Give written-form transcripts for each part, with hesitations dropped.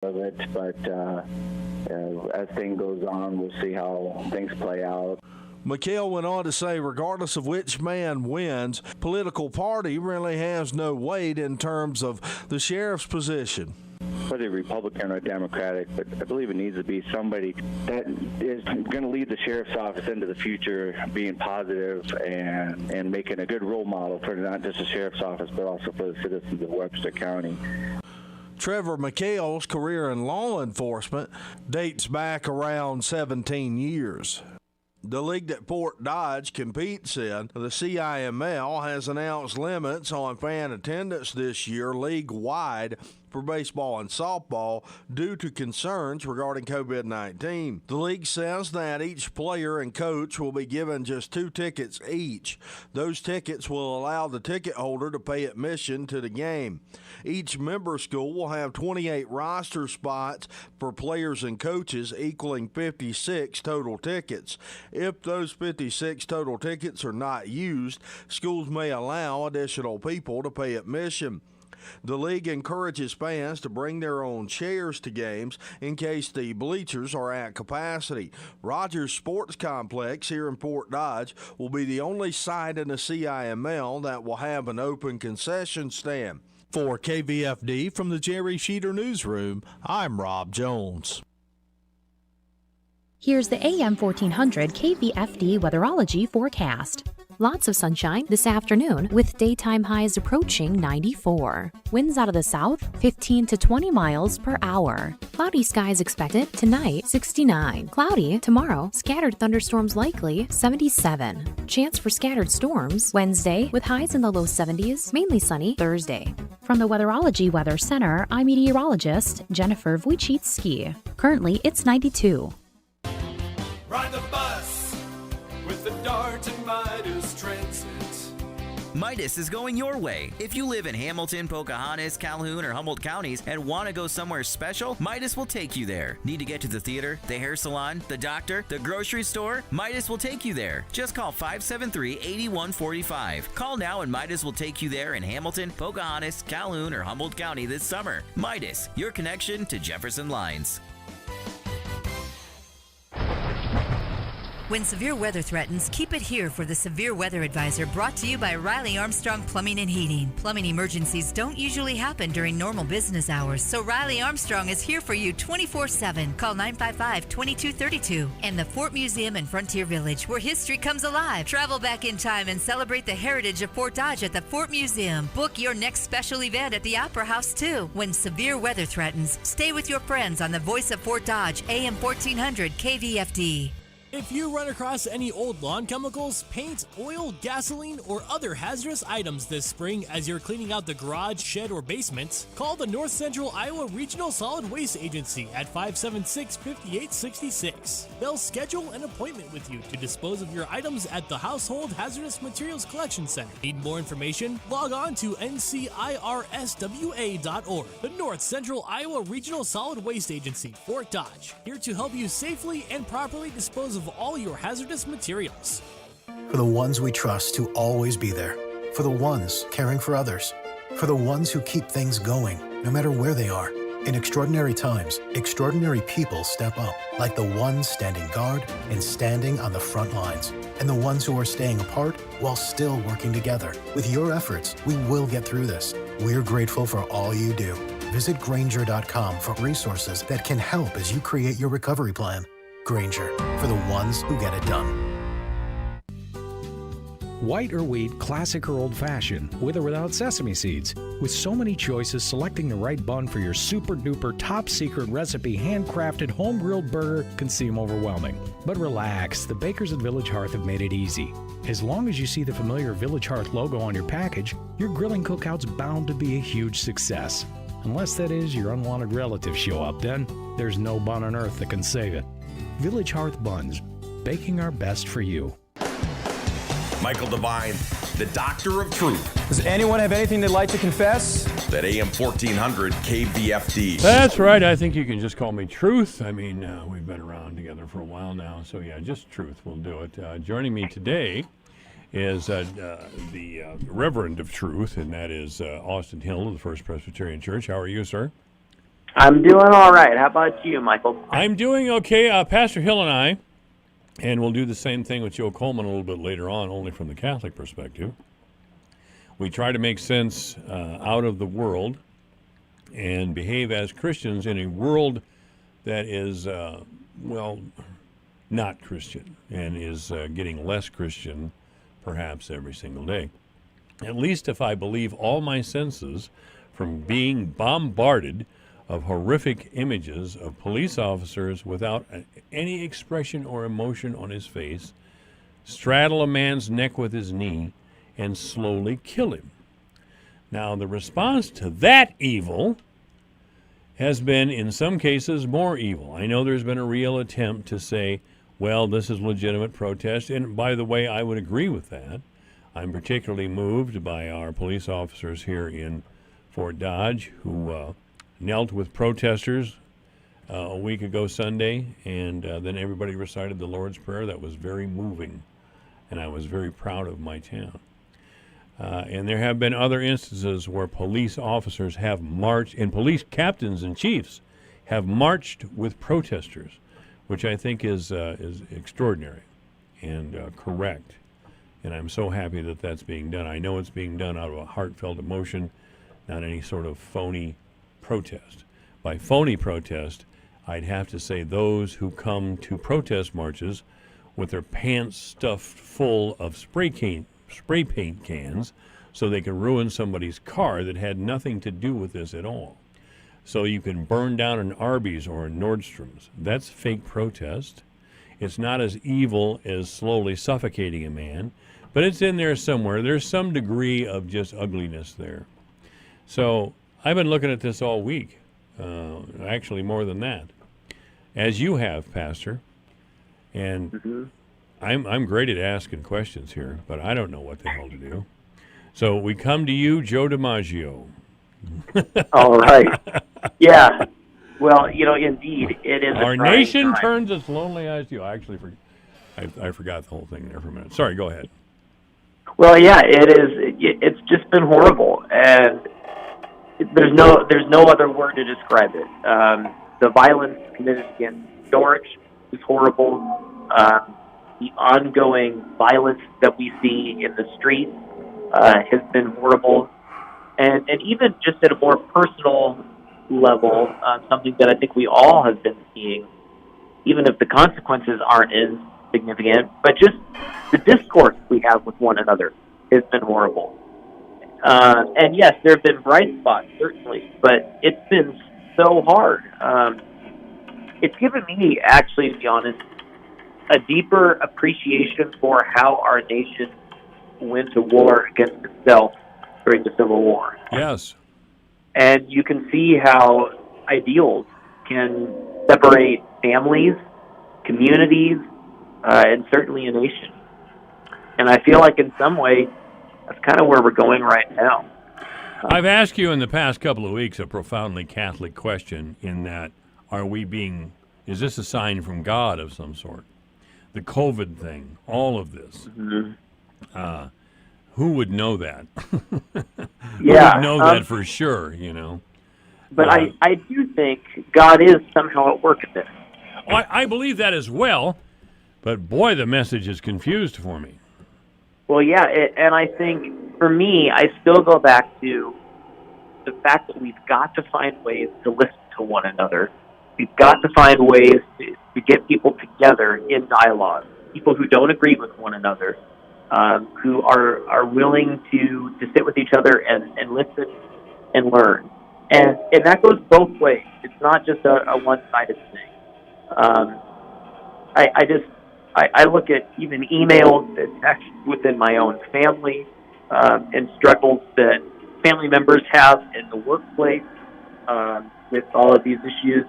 of it, but as things goes on, we'll see how things play out. McHale went on to say, regardless of which man wins, political party really has no weight in terms of the sheriff's position. Whether Republican or Democratic, but I believe it needs to be somebody that is going to lead the sheriff's office into the future, being positive and making a good role model for not just the sheriff's office, but also for the citizens of Webster County. Trevor McHale's career in law enforcement dates back around 17 years. The league that Fort Dodge competes in, the CIML, has announced limits on fan attendance this year league-wide for baseball and softball due to concerns regarding COVID-19. The league says that each player and coach will be given just 2 tickets each. Those tickets will allow the ticket holder to pay admission to the game. Each member school will have 28 roster spots for players and coaches, equaling 56 total tickets. If those 56 total tickets are not used, schools may allow additional people to pay admission. The league encourages fans to bring their own chairs to games in case the bleachers are at capacity. Rogers Sports Complex here in Fort Dodge will be the only site in the CIML that will have an open concession stand. For KVFD from the Jerry Sheeter Newsroom, I'm Rob Jones. Here's the AM 1400 KVFD weatherology forecast. Lots of sunshine this afternoon with daytime highs approaching 94. Winds out of the south 15 to 20 miles per hour. Cloudy skies expected tonight 69. Cloudy tomorrow, scattered thunderstorms likely 77. Chance for scattered storms Wednesday with highs in the low 70s, mainly sunny Thursday. From the Weatherology Weather Center, I'm meteorologist Jennifer Wojcicki. Currently it's 92. Ride the bus with the Dart and Midas Transit. Midas is going your way. If you live in Hamilton, Pocahontas, Calhoun, or Humboldt counties and want to go somewhere special, Midas will take you there. Need to get to the theater, the hair salon, the doctor, the grocery store? Midas will take you there. Just call 573-8145. Call now and Midas will take you there in Hamilton, Pocahontas, Calhoun, or Humboldt County this summer. Midas, your connection to Jefferson Lines. When severe weather threatens, keep it here for the Severe Weather Advisor, brought to you by Riley Armstrong Plumbing and Heating. Plumbing emergencies don't usually happen during normal business hours, so Riley Armstrong is here for you 24/7. Call 955-2232. And the Fort Museum in Frontier Village, where history comes alive. Travel back in time and celebrate the heritage of Fort Dodge at the Fort Museum. Book your next special event at the Opera House, too. When severe weather threatens, stay with your friends on the Voice of Fort Dodge, AM 1400 KVFD. If you run across any old lawn chemicals, paint, oil, gasoline, or other hazardous items this spring as you're cleaning out the garage, shed, or basement, call the North Central Iowa Regional Solid Waste Agency at 576-5866. They'll schedule an appointment with you to dispose of your items at the Household Hazardous Materials Collection Center. Need more information? Log on to ncirswa.org. The North Central Iowa Regional Solid Waste Agency, Fort Dodge, here to help you safely and properly dispose of all your hazardous materials. For the ones we trust to always be there. For the ones caring for others. For the ones who keep things going, no matter where they are. In extraordinary times, extraordinary people step up, like the ones standing guard and standing on the front lines. And the ones who are staying apart while still working together. With your efforts, we will get through this. We're grateful for all you do. Visit Grainger.com for resources that can help as you create your recovery plan. Grainger, for the ones who get it done. White or wheat, classic or old-fashioned, with or without sesame seeds. With so many choices, selecting the right bun for your super-duper top-secret recipe handcrafted home-grilled burger can seem overwhelming. But relax, the bakers at Village Hearth have made it easy. As long as you see the familiar Village Hearth logo on your package, your grilling cookout's bound to be a huge success. Unless that is your unwanted relatives show up, then there's no bun on earth that can save it. Village Hearth Buns, baking our best for you. Michael Devine, the Doctor of Truth. Does anyone have anything they'd like to confess? That AM 1400 KVFD. That's right. I think you can just call me Truth. I mean, we've been around together for a while now. So, yeah, just Truth will do it. Joining me today is the Reverend of Truth, and that is Austin Hill of the First Presbyterian Church. How are you, sir? I'm doing all right. How about you, Michael? I'm doing okay. Pastor Hill and I, and we'll do the same thing with Joe Coleman a little bit later on, only from the Catholic perspective. We try to make sense out of the world and behave as Christians in a world that is, not Christian and is getting less Christian perhaps every single day. At least if I believe all my senses from being bombarded of horrific images of police officers without any expression or emotion on his face, straddle a man's neck with his knee, and slowly kill him. Now, the response to that evil has been, in some cases, more evil. I know there's been a real attempt to say, well, this is legitimate protest, and by the way, I would agree with that. I'm particularly moved by our police officers here in Fort Dodge who knelt with protesters a week ago Sunday, and then everybody recited the Lord's Prayer. That was very moving, and I was very proud of my town. And there have been other instances where police officers have marched, and police captains and chiefs have marched with protesters, which I think is extraordinary and correct. And I'm so happy that that's being done. I know it's being done out of a heartfelt emotion, not any sort of phony protest. By phony protest, I'd have to say those who come to protest marches with their pants stuffed full of spray paint cans so they can ruin somebody's car that had nothing to do with this at all. So you can burn down an Arby's or a Nordstrom's. That's fake protest. It's not as evil as slowly suffocating a man, but it's in there somewhere. There's some degree of just ugliness there. So I've been looking at this all week, actually more than that, as you have, Pastor. And I'm great at asking questions here, but I don't know what the hell to do. So we come to you, Joe DiMaggio. All right. Yeah. Well, indeed, it is. Our nation turns its lonely eyes to you. I actually I forgot the whole thing there for a minute. Sorry, go ahead. Well, yeah, it is. It's just been horrible, and there's no other word to describe it. The violence committed against Dorich is horrible. The ongoing violence that we see in the streets has been horrible. And even just at a more personal level, something that I think we all have been seeing, even if the consequences aren't as significant, but just the discourse we have with one another has been horrible. And yes, there have been bright spots, certainly, but it's been so hard. It's given me, actually, to be honest, a deeper appreciation for how our nation went to war against itself during the Civil War. Yes. And you can see how ideals can separate families, communities, and certainly a nation. And I feel like in some way, that's kind of where we're going right now. I've asked you in the past couple of weeks a profoundly Catholic question in that, is this a sign from God of some sort? The COVID thing, all of this. Mm-hmm. Who would know that? Yeah, Who would know that for sure, But I do think God is somehow at work at this. I believe that as well, but boy, the message is confused for me. Well, yeah, and I think for me, I still go back to the fact that we've got to find ways to listen to one another. We've got to find ways to get people together in dialogue, people who don't agree with one another, who are willing to sit with each other and listen and learn. And that goes both ways. It's not just a one-sided thing. I look at even emails that actually within my own family and struggles that family members have in the workplace with all of these issues.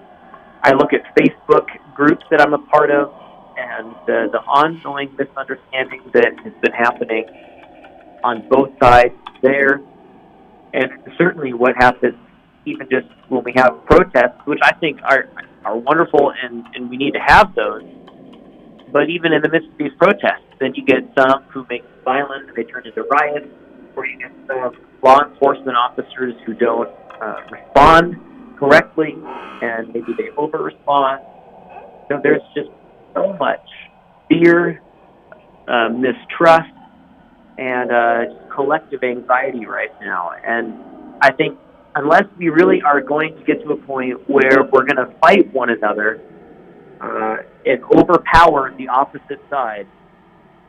I look at Facebook groups that I'm a part of and the ongoing misunderstanding that has been happening on both sides there. And certainly what happens even just when we have protests, which I think are wonderful and we need to have those. But even in the midst of these protests, then you get some who make violence, they turn into riots, or you get some law enforcement officers who don't respond, correctly, and maybe they over-respond. So there's just so much fear, mistrust, and collective anxiety right now. And I think unless we really are going to get to a point where we're going to fight one another and overpower the opposite side,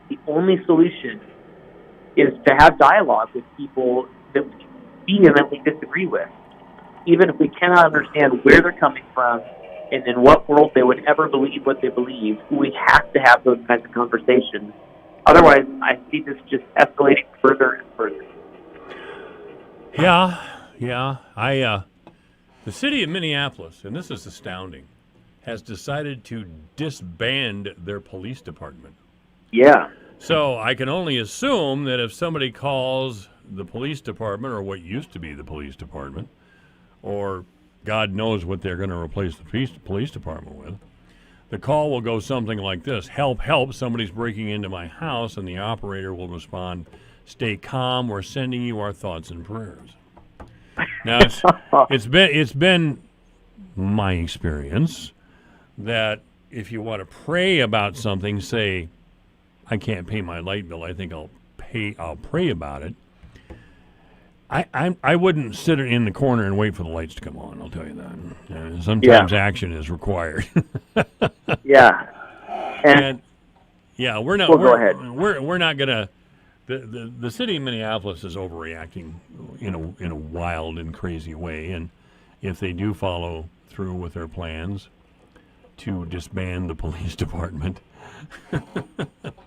the only solution is to have dialogue with people that we vehemently disagree with. Even if we cannot understand where they're coming from and in what world they would ever believe what they believe, we have to have those kinds of conversations. Otherwise, I see this just escalating further and further. Yeah. The city of Minneapolis, and this is astounding, has decided to disband their police department. Yeah. So I can only assume that if somebody calls the police department, or what used to be the police department, or God knows what they're going to replace the police department with, the call will go something like this: help, help, somebody's breaking into my house, and the operator will respond, stay calm, we're sending you our thoughts and prayers. Now, it's been my experience that if you want to pray about something, say, I can't pay my light bill, I think I'll pray about it. I wouldn't sit in the corner and wait for the lights to come on, I'll tell you that. Sometimes action is required. Yeah. And yeah, we're not. Go ahead. We're not gonna. The city of Minneapolis is overreacting in a wild and crazy way, and if they do follow through with their plans to disband the police department,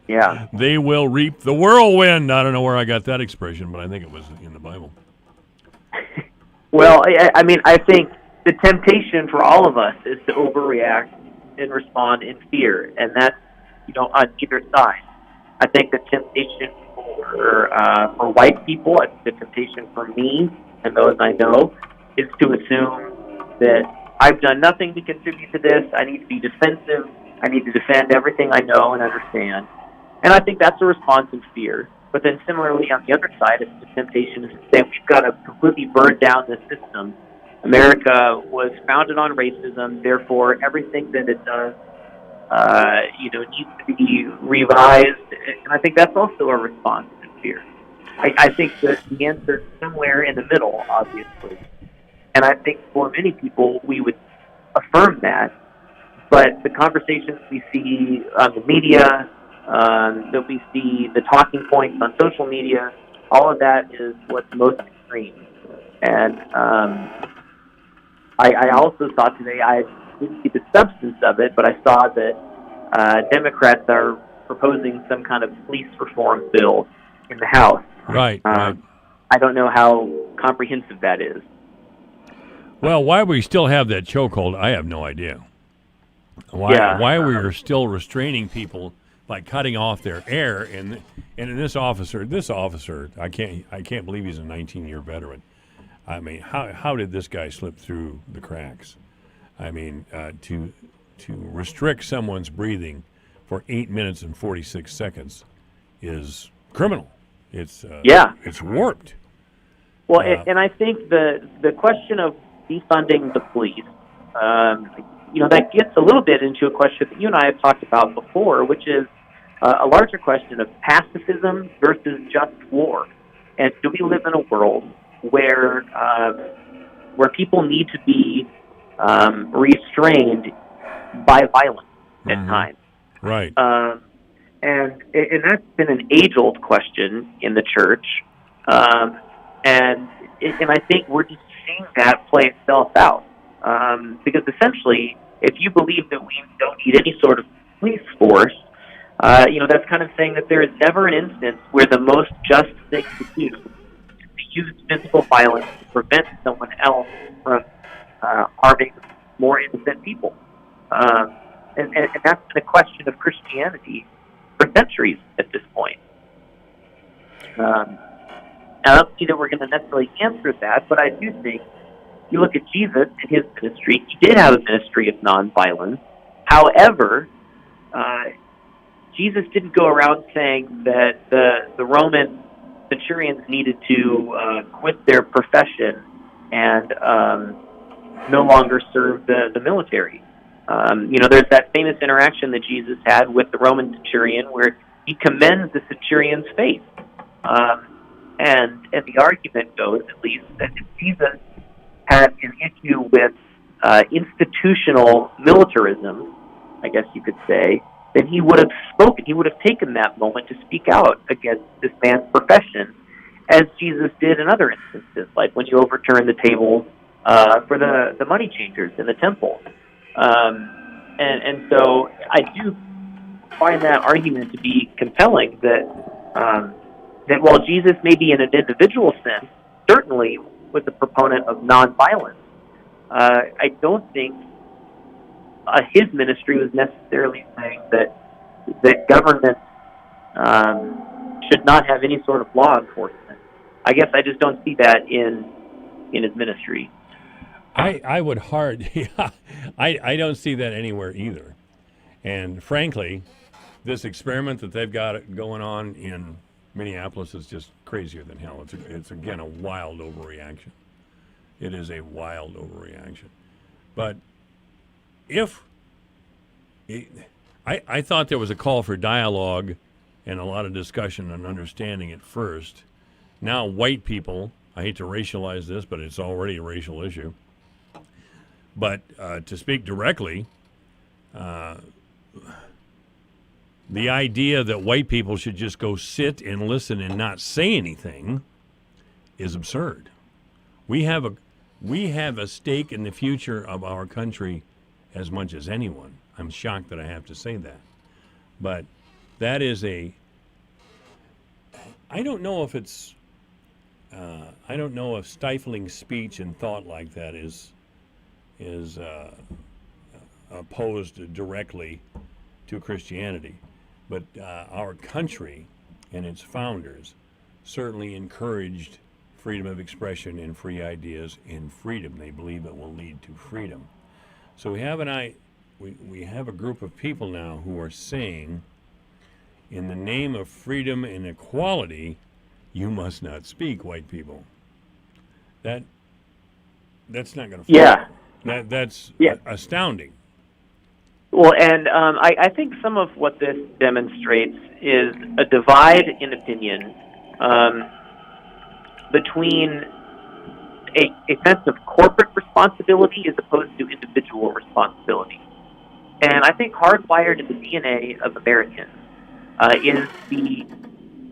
yeah, they will reap the whirlwind. I don't know where I got that expression, but I think it was in the Bible. Well, I mean, I think the temptation for all of us is to overreact and respond in fear, and that's on either side. I think the temptation for white people, I think the temptation for me and those I know, is to assume that I've done nothing to contribute to this. I need to be defensive. I need to defend everything I know and understand. And I think that's a response in fear. But then similarly, on the other side, it's the temptation is to say we've got to completely burn down the system. America was founded on racism, therefore everything that it does needs to be revised. And I think that's also a response in fear. I think that the answer is somewhere in the middle, obviously. And I think for many people, we would affirm that. But the conversations we see on the media, that we see the talking points on social media, all of that is what's most extreme. And I also saw today, I didn't see the substance of it, but I saw that Democrats are proposing some kind of police reform bill in the House. Right. I don't know how comprehensive that is. Well, why we still have that chokehold, I have no idea. Why we are still restraining people by cutting off their air, and this officer, I can't believe he's a 19-year veteran. I mean, how did this guy slip through the cracks? I mean, to restrict someone's breathing for 8 minutes and 46 seconds is criminal. It's warped. Well, and I think the question of defunding the police, that gets a little bit into a question that you and I have talked about before, which is a larger question of pacifism versus just war. And do we live in a world where people need to be restrained by violence at times? Right. And that's been an age-old question in the church. And I think we're just seeing that play itself out. Because essentially, if you believe that we don't need any sort of police force, that's kind of saying that there is never an instance where the most just thing to do is to use physical violence to prevent someone else from harming more innocent people. And that's been a question of Christianity for centuries at this point. I don't see that we're going to necessarily answer that, but I do think you look at Jesus and his ministry, he did have a ministry of nonviolence. However, Jesus didn't go around saying that the Roman centurions needed to quit their profession and no longer serve the military. There's that famous interaction that Jesus had with the Roman centurion where he commends the centurion's faith. And the argument goes, at least, that if Jesus had an issue with institutional militarism, I guess you could say, then he would have spoken. He would have taken that moment to speak out against this man's profession, as Jesus did in other instances, like when you overturned the tables for the money changers in the temple. And so I do find that argument to be compelling, that while Jesus may be in an individual sense, certainly was a proponent of nonviolence, I don't think his ministry was necessarily saying that government should not have any sort of law enforcement. I guess I just don't see that in his ministry. I would I don't see that anywhere either. And frankly, this experiment that they've got going on in Minneapolis is just crazier than hell. It's again a wild overreaction. It is a wild overreaction. But I thought there was a call for dialogue and a lot of discussion and understanding at first. Now white people, I hate to racialize this, but it's already a racial issue. But to speak directly, the idea that white people should just go sit and listen and not say anything is absurd. We have a stake in the future of our country as much as anyone. I'm shocked that I have to say that. But that is I don't know if it's I don't know if stifling speech and thought like that is opposed directly to Christianity. But our country and its founders certainly encouraged freedom of expression and free ideas and freedom. They believe it will lead to freedom. So we have a group of people now who are saying, in the name of freedom and equality, you must not speak, white people. That's not going to fly. Yeah. That's astounding. Well, and I think some of what this demonstrates is a divide in opinion between a sense of corporate responsibility as opposed to individual responsibility. And I think hardwired in the DNA of Americans is the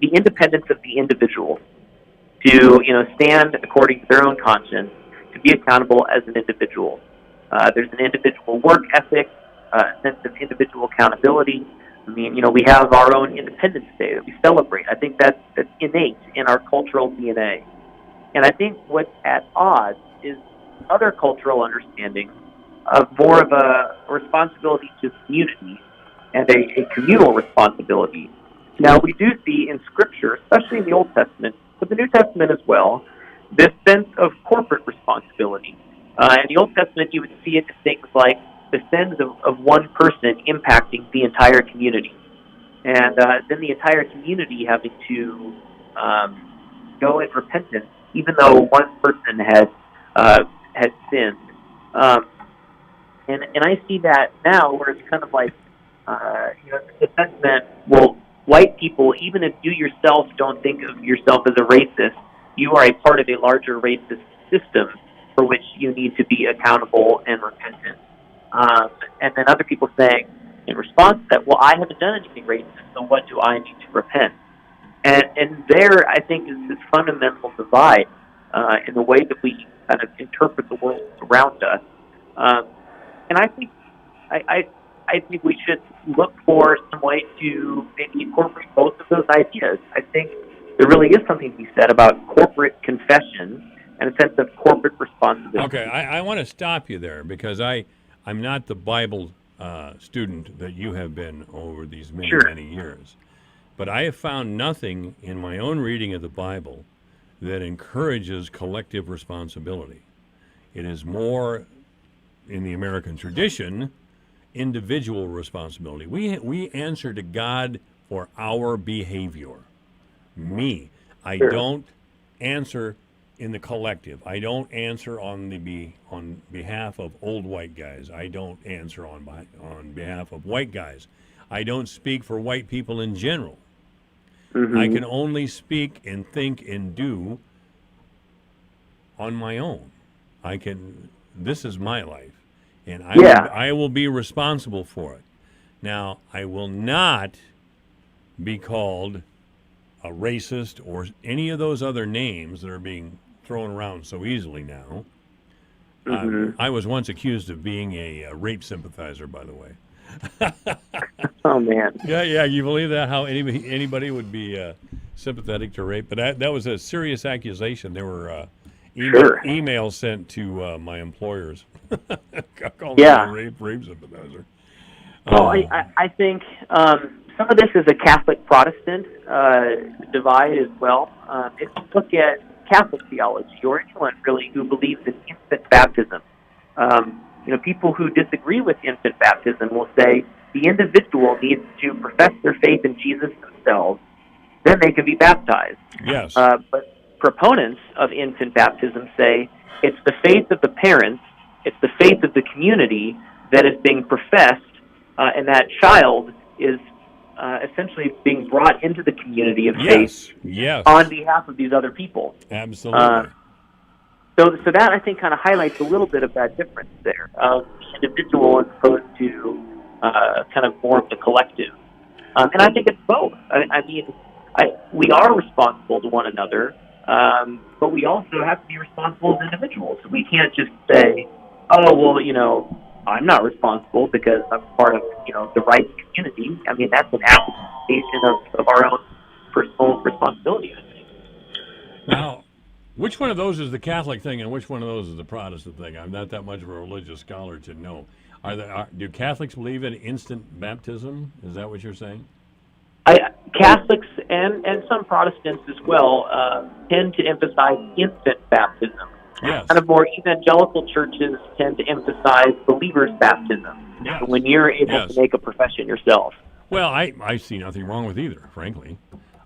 independence of the individual to stand according to their own conscience, to be accountable as an individual. There's an individual work ethic, a sense of individual accountability. I mean, we have our own Independence Day that we celebrate. I think that's innate in our cultural DNA. And I think what's at odds is other cultural understanding of more of a responsibility to the community and a communal responsibility. Now, we do see in Scripture, especially in the Old Testament, but the New Testament as well, this sense of corporate responsibility. In the Old Testament, you would see it in things like the sins of one person impacting the entire community. And then the entire community having to go in repentance, even though one person had sinned. And I see that now where it's kind of like, the sentiment, well, white people, even if you yourself don't think of yourself as a racist, you are a part of a larger racist system for which you need to be accountable and repentant. And then other people saying, in response to that, well, I haven't done anything racist, so what do I need to repent? And there, I think, is this fundamental divide in the way that we kind of interpret the world around us. And I think I think we should look for some way to maybe incorporate both of those ideas. I think there really is something to be said about corporate confession and a sense of corporate responsibility. Okay, I want to stop you there because I'm not the Bible student that you have been over these many years. But I have found nothing in my own reading of the Bible that encourages collective responsibility. It is more, in the American tradition, individual responsibility. We answer to God for our behavior. Me. I don't answer in the collective. I don't answer on behalf of old white guys. I don't answer on behalf of white guys. I don't speak for white people in general. Mm-hmm. I can only speak and think and do on my own. This is my life, and I will be responsible for it. Now, I will not be called a racist or any of those other names that are being thrown around so easily now. Mm-hmm. I was once accused of being a rape sympathizer, by the way. Oh, man. Yeah, you believe that? How anybody would be sympathetic to rape? But that was a serious accusation. There were emails sent to my employers. Called me a rape sympathizer. Well, I think some of this is a Catholic-Protestant divide as well. If you look at Catholic theology, or anyone really who believes in infant baptism, people who disagree with infant baptism will say the individual needs to profess their faith in Jesus themselves, then they can be baptized. Yes. But proponents of infant baptism say it's the faith of the parents, it's the faith of the community that is being professed, and that child is essentially being brought into the community of faith on behalf of these other people. Absolutely. So that, I think, kind of highlights a little bit of that difference there, of the individual as opposed to kind of more of the collective. And I think it's both. We are responsible to one another, but we also have to be responsible as individuals. We can't just say, oh, well, I'm not responsible because I'm part of, the right community. I mean, that's an application of our own personal responsibility, I think. Now, which one of those is the Catholic thing and which one of those is the Protestant thing? I'm not that much of a religious scholar to know. Do Catholics believe in instant baptism? Is that what you're saying? Catholics and some Protestants as well tend to emphasize infant baptism. Yes. Kind of more evangelical churches tend to emphasize believer's baptism, yes. when you're able to make a profession yourself. Well, I see nothing wrong with either, frankly.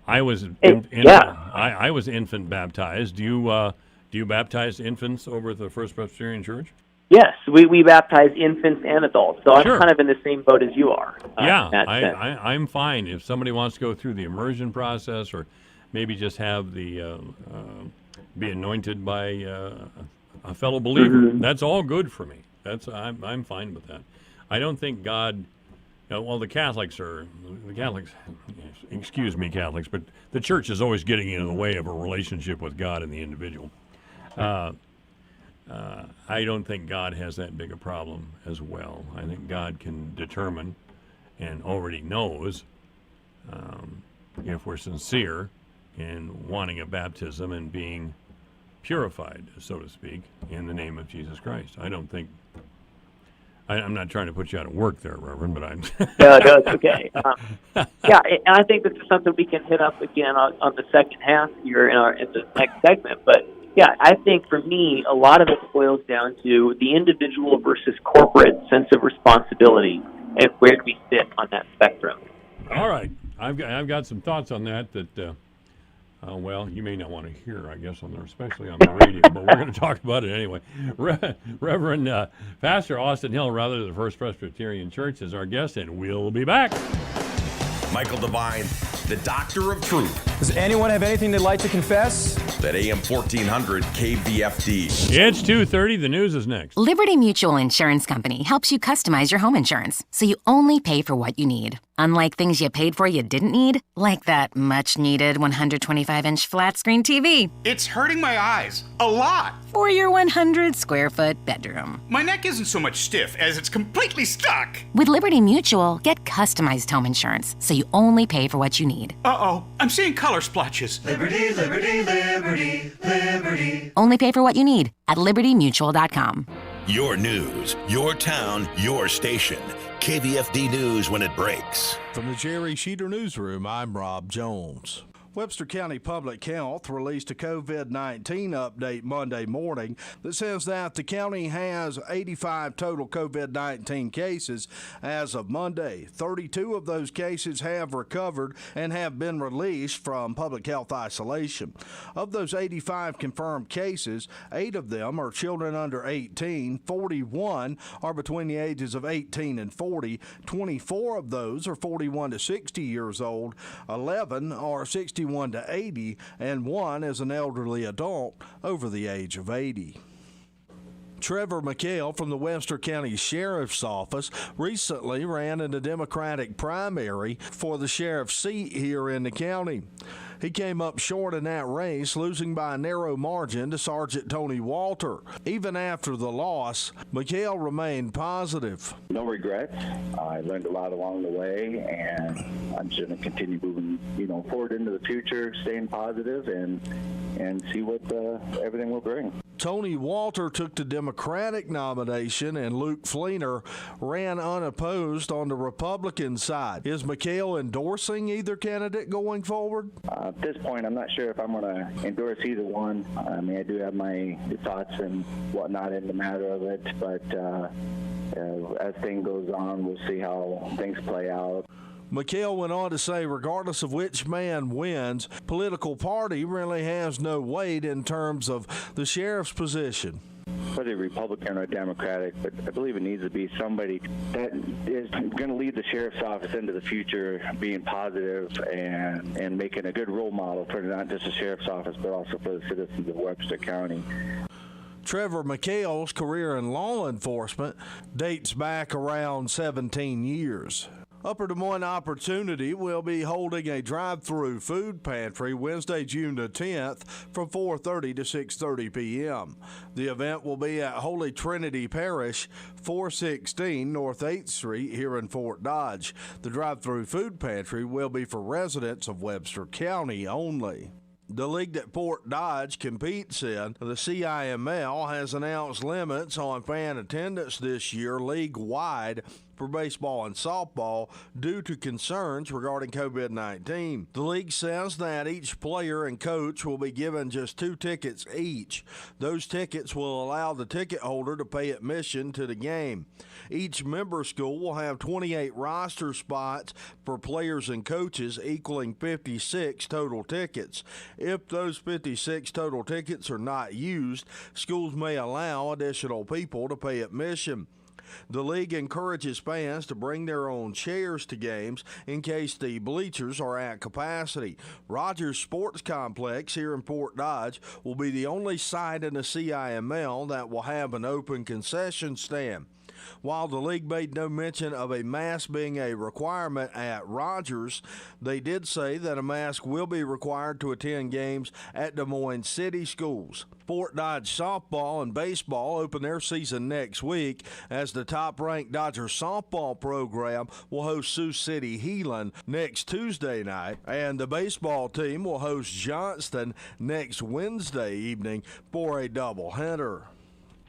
I was I was infant baptized. Do you baptize infants over at the First Presbyterian Church? Yes, we baptize infants and adults, so I'm kind of in the same boat as you are. I'm fine. If somebody wants to go through the immersion process or maybe just have the be anointed by a fellow believer, that's all good for me. I'm fine with that. I don't think God... the Catholics, excuse me, Catholics, but the church is always getting in the way of a relationship with God and the individual. I don't think God has that big a problem as well. I think God can determine and already knows if we're sincere in wanting a baptism and being purified, so to speak, in the name of Jesus Christ. I don't think... I'm not trying to put you out of work there, Reverend, but I'm... No, it's okay. And I think this is something we can hit up again on the second half here in the next segment. But, I think for me, a lot of it boils down to the individual versus corporate sense of responsibility, and where do we sit on that spectrum. All right. I've got some thoughts on that you may not want to hear, I guess, especially on the radio, but we're going to talk about it anyway. Reverend Pastor Austin Hill, rather, of the First Presbyterian Church, is our guest, and we'll be back. Michael Devine, the Doctor of Truth. Does anyone have anything they'd like to confess? That AM 1400 KVFD. It's 2:30. The news is next. Liberty Mutual Insurance Company helps you customize your home insurance so you only pay for what you need. Unlike things you paid for you didn't need, like that much-needed 125-inch flat-screen TV. It's hurting my eyes. A lot. For your 100-square-foot bedroom. My neck isn't so much stiff as it's completely stuck. With Liberty Mutual, get customized home insurance so you only pay for what you need. Uh-oh, I'm seeing color splotches. Liberty, liberty, liberty, liberty. Only pay for what you need at libertymutual.com. Your news, your town, your station. KVFD News when it breaks. From the Jerry Sheeter Newsroom, I'm Rob Jones. Webster County Public Health released a COVID-19 update Monday morning that says that the county has 85 total COVID-19 cases as of Monday. 32 of those cases have recovered and have been released from public health isolation. Of those 85 confirmed cases, 8 of them are children under 18, 41 are between the ages of 18 and 40, 24 of those are 41 to 60 years old, 11 are 61 to 80, and 1 is an elderly adult over the age of 80. Trevor McHale from the Webster County Sheriff's Office recently ran in a Democratic primary for the sheriff's seat here in the county. He came up short in that race, losing by a narrow margin to Sergeant Tony Walter. Even after the loss, McHale remained positive. No regrets. I learned a lot along the way, and I'm just going to continue moving, forward into the future, staying positive, and see what everything will bring. Tony Walter took the Democratic nomination, and Luke Fleener ran unopposed on the Republican side. Is McHale endorsing either candidate going forward? At this point, I'm not sure if I'm going to endorse either one. I mean, I do have my thoughts and whatnot in the matter of it, but as things goes on, we'll see how things play out. McHale went on to say, regardless of which man wins, political party really has no weight in terms of the sheriff's position. Whether Republican or Democratic, but I believe it needs to be somebody that is going to lead the sheriff's office into the future, being positive and making a good role model for not just the sheriff's office, but also for the citizens of Webster County. Trevor McHale's career in law enforcement dates back around 17 years. Upper Des Moines Opportunity will be holding a drive-through food pantry Wednesday, June the 10th from 4:30 to 6:30 p.m. The event will be at Holy Trinity Parish, 416 North 8th Street here in Fort Dodge. The drive-through food pantry will be for residents of Webster County only. The league that Fort Dodge competes in, the CIML, has announced limits on fan attendance this year league-wide for baseball and softball due to concerns regarding COVID-19. The league says that each player and coach will be given just 2 tickets each. Those tickets will allow the ticket holder to pay admission to the game. Each member school will have 28 roster spots for players and coaches, equaling 56 total tickets. If those 56 total tickets are not used, schools may allow additional people to pay admission. The league encourages fans to bring their own chairs to games in case the bleachers are at capacity. Rogers Sports Complex here in Fort Dodge will be the only site in the CIML that will have an open concession stand. While the league made no mention of a mask being a requirement at Rogers, they did say that a mask will be required to attend games at Des Moines City schools. Fort Dodge softball and baseball open their season next week as the top-ranked Dodger softball program will host Sioux City Heelan next Tuesday night, and the baseball team will host Johnston next Wednesday evening for a doubleheader.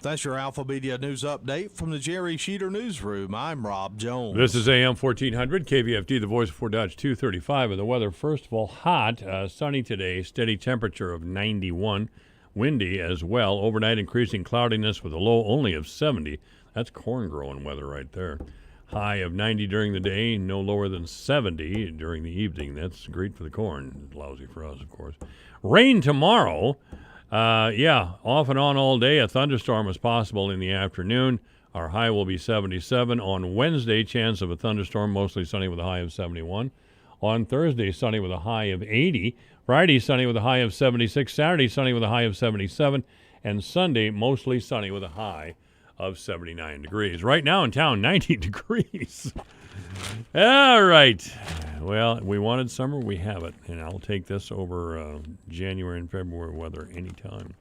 That's your Alpha Media News Update from the Jerry Sheeter Newsroom. I'm Rob Jones. This is AM 1400, KVFD, the voice of Fort Dodge 235. And the weather, first of all, hot, sunny today, steady temperature of 91, windy as well. Overnight increasing cloudiness with a low only of 70. That's corn growing weather right there. High of 90 during the day, no lower than 70 during the evening. That's great for the corn. Lousy for us, of course. Rain tomorrow. Off and on all day. A thunderstorm is possible in the afternoon. Our high will be 77. On Wednesday, chance of a thunderstorm, mostly sunny with a high of 71. On Thursday, sunny with a high of 80. Friday, sunny with a high of 76. Saturday, sunny with a high of 77. And Sunday, mostly sunny with a high of 79 degrees. Right now in town, 90 degrees. All right. Well, we wanted summer. We have it. And I'll take this over January and February weather anytime.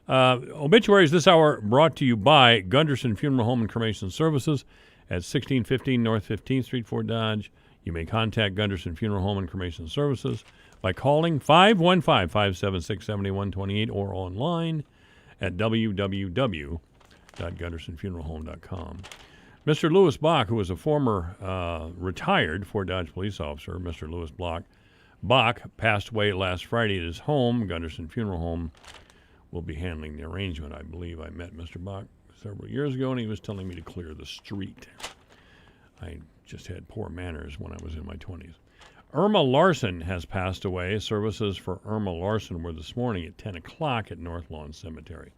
Obituaries this hour brought to you by Gunderson Funeral Home and Cremation Services at 1615 North 15th Street, Fort Dodge. You may contact Gunderson Funeral Home and Cremation Services by calling 515-576-7128 or online at www.gundersonfuneralhome.com. Mr. Lewis Block, who was a former retired Fort Dodge police officer, Mr. Lewis Block, Bach passed away last Friday at his home. Gunderson Funeral Home will be handling the arrangement. I believe I met Mr. Bach several years ago, and he was telling me to clear the street. I just had poor manners when I was in my 20s. Irma Larson has passed away. Services for Irma Larson were this morning at 10 o'clock at North Lawn Cemetery.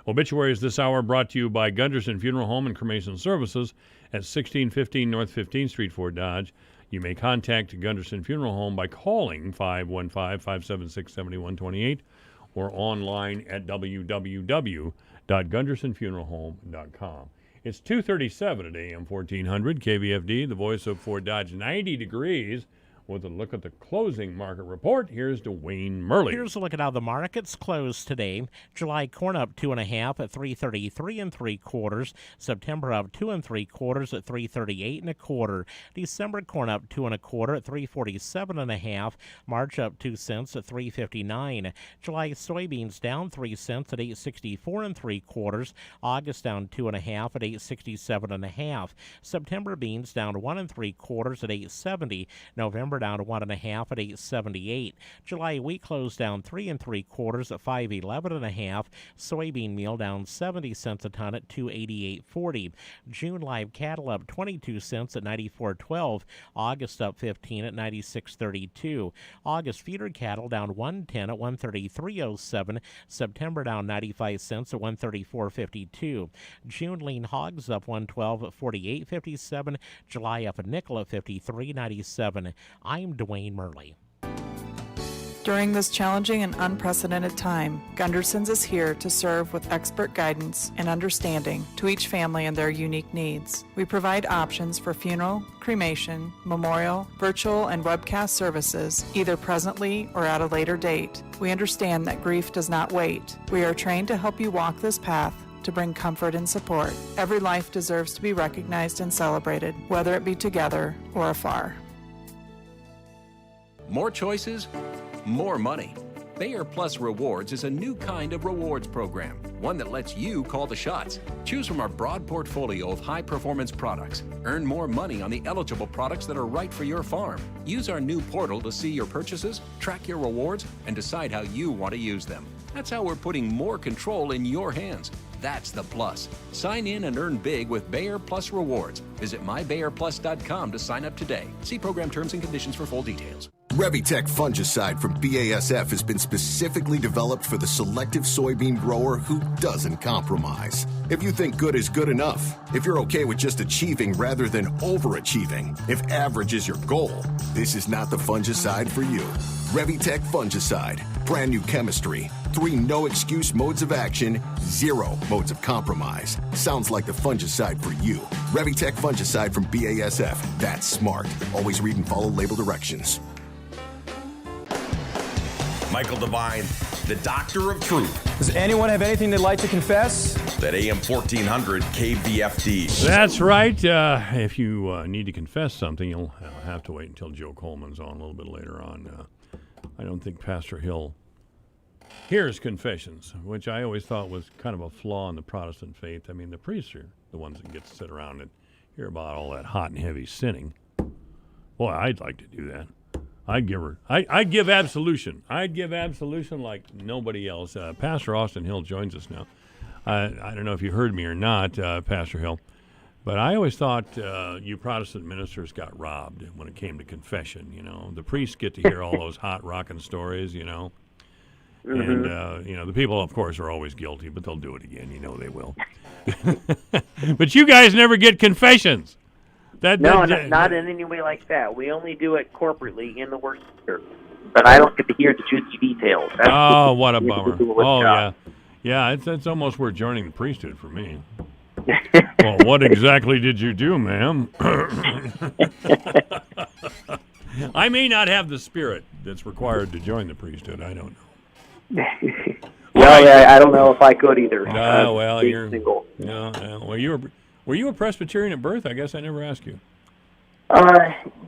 Obituaries this hour brought to you by Gunderson Funeral Home and Cremation Services at 1615 North 15th Street, Fort Dodge. You may contact Gunderson Funeral Home by calling 515-576-7128 or online at www.gundersonfuneralhome.com. It's 2:37 at AM 1400 KVFD, the voice of Fort Dodge, 90 degrees. With a look at the closing market report, here's Dwayne Murley. Here's a look at how the markets closed today. July corn up 2.5 at 333 3/4. September up 2 3/4 at 338 1/4. December corn up 2 1/4 at 347 1/2. March up 2 cents at 359. July soybeans down 3 cents at 864 3/4. August down 2 1/2 at 867 1/2. September beans down 1 3/4 at 870. November down to 1 1/2 at 878. July wheat closed down 3 3/4 at 511 1/2. Soybean meal down 70 cents a ton at 288.40. June live cattle up 22 cents at 94.12. August up 15 at 96.32. August feeder cattle down 110 at 133.07. September down 95 cents at 134.52. June lean hogs up 112 at 48.57. July up a nickel at 53.97. I'm Dwayne Murley. During this challenging and unprecedented time, Gunderson's is here to serve with expert guidance and understanding to each family and their unique needs. We provide options for funeral, cremation, memorial, virtual, and webcast services, either presently or at a later date. We understand that grief does not wait. We are trained to help you walk this path to bring comfort and support. Every life deserves to be recognized and celebrated, whether it be together or afar. More choices, more money. Bayer Plus Rewards is a new kind of rewards program, one that lets you call the shots. Choose from our broad portfolio of high-performance products. Earn more money on the eligible products that are right for your farm. Use our new portal to see your purchases, track your rewards, and decide how you want to use them. That's how we're putting more control in your hands. That's the plus. Sign in and earn big with Bayer Plus Rewards. Visit mybayerplus.com to sign up today. See program terms and conditions for full details. Revitec fungicide from BASF has been specifically developed for the selective soybean grower who doesn't compromise. If you think good is good enough, if you're okay with just achieving rather than overachieving, if average is your goal, this is not the fungicide for you. Revitec fungicide, brand new chemistry, 3 no-excuse modes of action, 0 modes of compromise. Sounds like the fungicide for you. Revitec fungicide from BASF. That's smart. Always read and follow label directions. Michael Devine, the Doctor of Truth. Does anyone have anything they'd like to confess? At AM 1400 KVFD. That's right. If you need to confess something, you'll have to wait until Joe Coleman's on a little bit later on. I don't think Pastor Hill hears confessions, which I always thought was kind of a flaw in the Protestant faith. I mean, the priests are the ones that get to sit around and hear about all that hot and heavy sinning. Boy, I'd like to do that. I'd give absolution. I'd give absolution like nobody else. Pastor Austin Hill joins us now. I don't know if you heard me or not, Pastor Hill, but I always thought you Protestant ministers got robbed when it came to confession. You know, the priests get to hear all those hot rockin' stories, you know. Mm-hmm. And, the people, of course, are always guilty, but they'll do it again. You know they will. But you guys never get confessions. Not in any way like that. We only do it corporately in the worship service. But I don't get to hear the juicy details. What a bummer. Yeah. Yeah, it's almost worth joining the priesthood for me. Well, what exactly did you do, ma'am? I may not have the spirit that's required to join the priesthood. I don't know. I don't know if I could either. You're single. Well, were you a Presbyterian at birth? I guess I never asked you.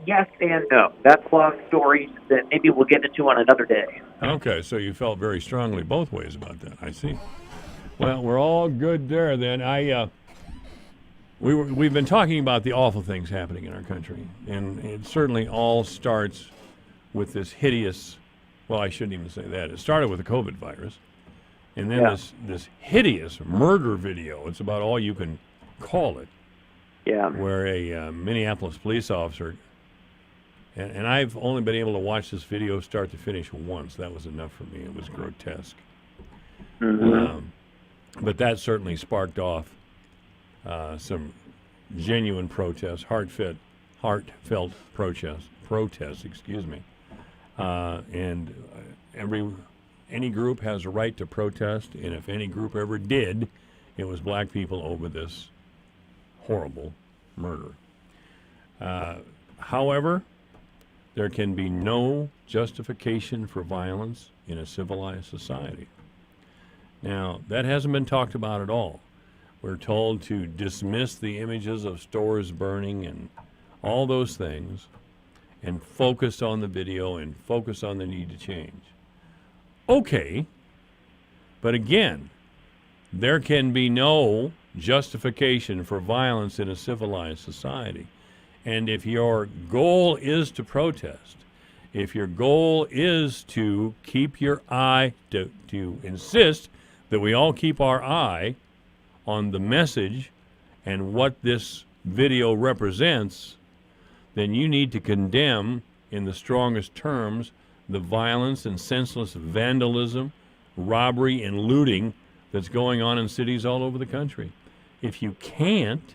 Yes and no. That's a long story that maybe we'll get into on another day. Okay, so you felt very strongly both ways about that. I see. Well, we're all good there then. We've been talking about the awful things happening in our country, and it certainly all starts with this hideous, well, I shouldn't even say that. It started with the COVID virus. And then this hideous murder video, it's about all you can call it, where a Minneapolis police officer, and I've only been able to watch this video start to finish once. That was enough for me. It was grotesque. But that certainly sparked off some genuine protests, heartfelt protests, excuse me. And any group has a right to protest, and if any group ever did, it was black people over this horrible murder. However, there can be no justification for violence in a civilized society. Now, that hasn't been talked about at all. We're told to dismiss the images of stores burning and all those things and focus on the video and focus on the need to change. Okay, but again, there can be no justification for violence in a civilized society. And if your goal is to protest, if your goal is to keep your eye, to insist that we all keep our eye on the message and what this video represents, then you need to condemn in the strongest terms the violence and senseless vandalism, robbery, and looting that's going on in cities all over the country. If you can't,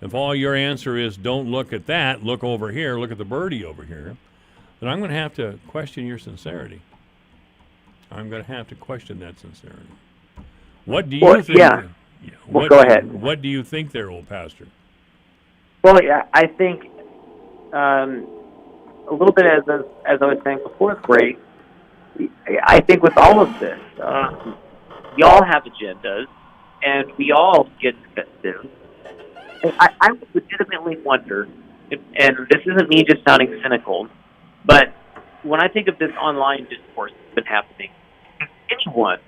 if all your answer is don't look at that, look over here, look at the birdie over here, then I'm going to have to question your sincerity. I'm going to have to question that sincerity. What do you think? Go ahead. What do you think there, old pastor? Well, yeah, I think a little bit as I was saying before the break, I think with all of this, we all have agendas, and we all get defensive. I legitimately wonder, and this isn't me just sounding cynical, but when I think of this online discourse that's been happening, has anyone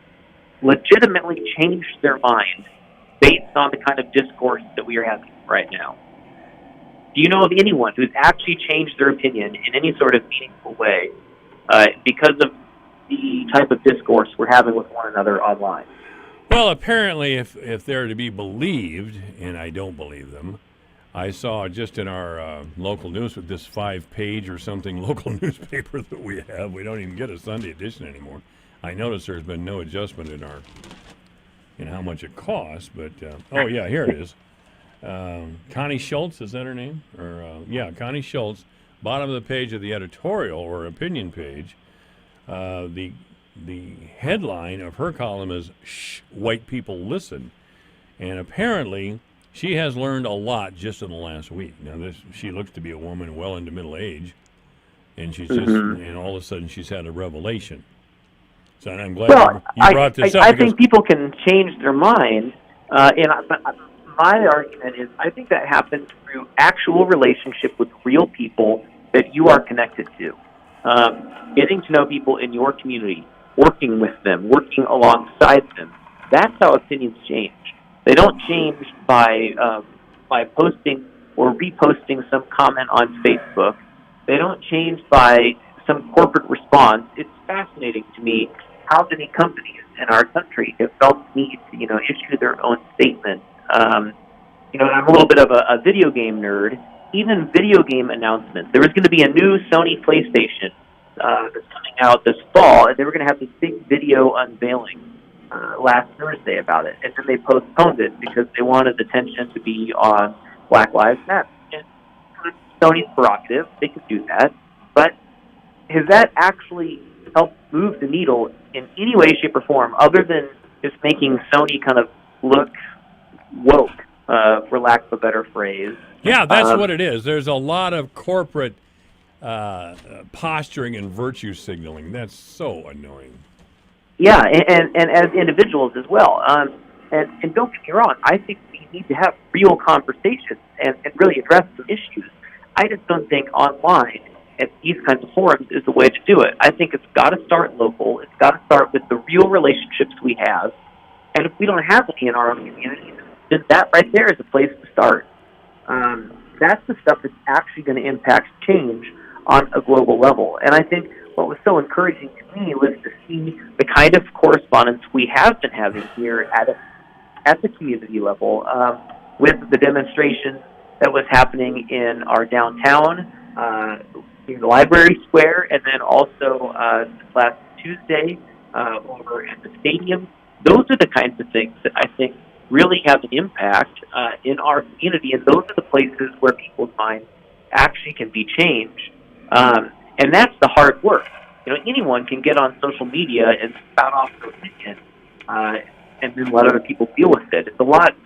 legitimately changed their mind based on the kind of discourse that we are having right now? Do you know of anyone who's actually changed their opinion in any sort of meaningful way because of the type of discourse we're having with one another online? Well, apparently, if they're to be believed, and I don't believe them, I saw just in our local news with this 5-page or something local newspaper that we have, we don't even get a Sunday edition anymore. I noticed there's been no adjustment in how much it costs, but oh yeah, here it is. Connie Schultz, is that her name? Connie Schultz, bottom of the page of the editorial or opinion page. The headline of her column is "Shh, White People Listen," and apparently she has learned a lot just in the last week. Now, she looks to be a woman well into middle age, and she's just, and all of a sudden she's had a revelation. So I'm glad you brought this up. I think people can change their mind, and my argument is I think that happens through actual relationship with real people that you are connected to. Getting to know people in your community, working with them, working alongside them. That's how opinions change. They don't change by posting or reposting some comment on Facebook. They don't change by some corporate response. It's fascinating to me how many companies in our country have felt the need to, issue their own statement. I'm a little bit of a video game nerd. Even video game announcements. There was going to be a new Sony PlayStation that's coming out this fall, and they were going to have this big video unveiling last Thursday about it, and then they postponed it because they wanted attention to be on Black Lives Matter. And Sony's prerogative, they could do that, but has that actually helped move the needle in any way, shape, or form, other than just making Sony kind of look woke, for lack of a better phrase? Yeah, that's what it is. There's a lot of corporate posturing and virtue signaling. That's so annoying. Yeah, and as individuals as well. And don't get me wrong, I think we need to have real conversations and really address some issues. I just don't think online at these kinds of forums is the way to do it. I think it's got to start local. It's got to start with the real relationships we have. And if we don't have any in our own community, then that right there is a place to start. That's the stuff that's actually going to impact change on a global level. And I think what was so encouraging to me was to see the kind of correspondence we have been having here at the community level with the demonstration that was happening in our downtown, in the library square, and then also last Tuesday over at the stadium. Those are the kinds of things that I think really have an impact in our community, and those are the places where people's minds actually can be changed. And that's the hard work. Anyone can get on social media and spout off their opinion and then let other people deal with it. It's a lot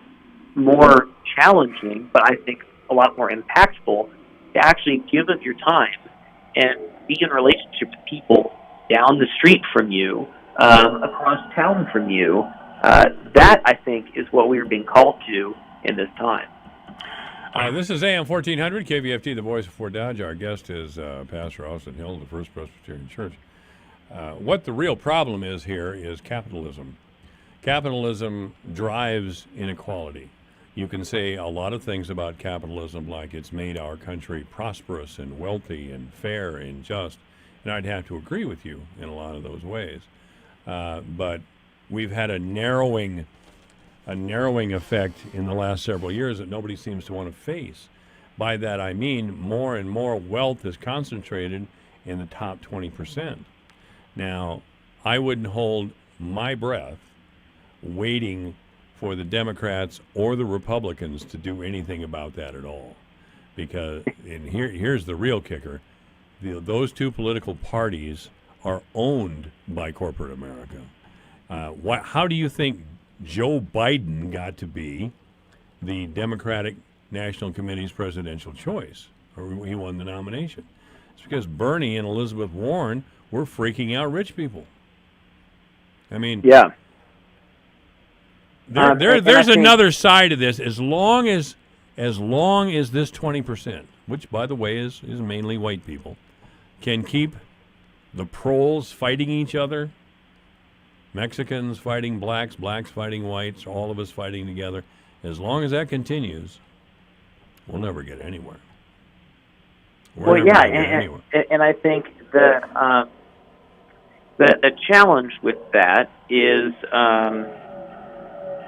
more challenging, but I think a lot more impactful to actually give of your time and be in relationship with people down the street from you, across town from you. That, I think, is what we are being called to in this time. This is AM 1400, KVFD, the voice of Fort Dodge. Our guest is Pastor Austin Hill of the First Presbyterian Church. What the real problem is here is capitalism. Capitalism drives inequality. You can say a lot of things about capitalism, like it's made our country prosperous and wealthy and fair and just, and I'd have to agree with you in a lot of those ways. But we've had a narrowing effect in the last several years that nobody seems to want to face. By that I mean more and more wealth is concentrated in the top 20%. Now, I wouldn't hold my breath waiting for the Democrats or the Republicans to do anything about that at all. Because, and here's the real kicker, those two political parties are owned by corporate America. How do you think Joe Biden got to be the Democratic National Committee's presidential choice, or he won the nomination? It's because Bernie and Elizabeth Warren were freaking out rich people. I mean, yeah. There's another side of this. As long as this 20%, which by the way is mainly white people, can keep the proles fighting each other, Mexicans fighting blacks, blacks fighting whites, all of us fighting together. As long as that continues, we'll never get anywhere. And I think the challenge with that is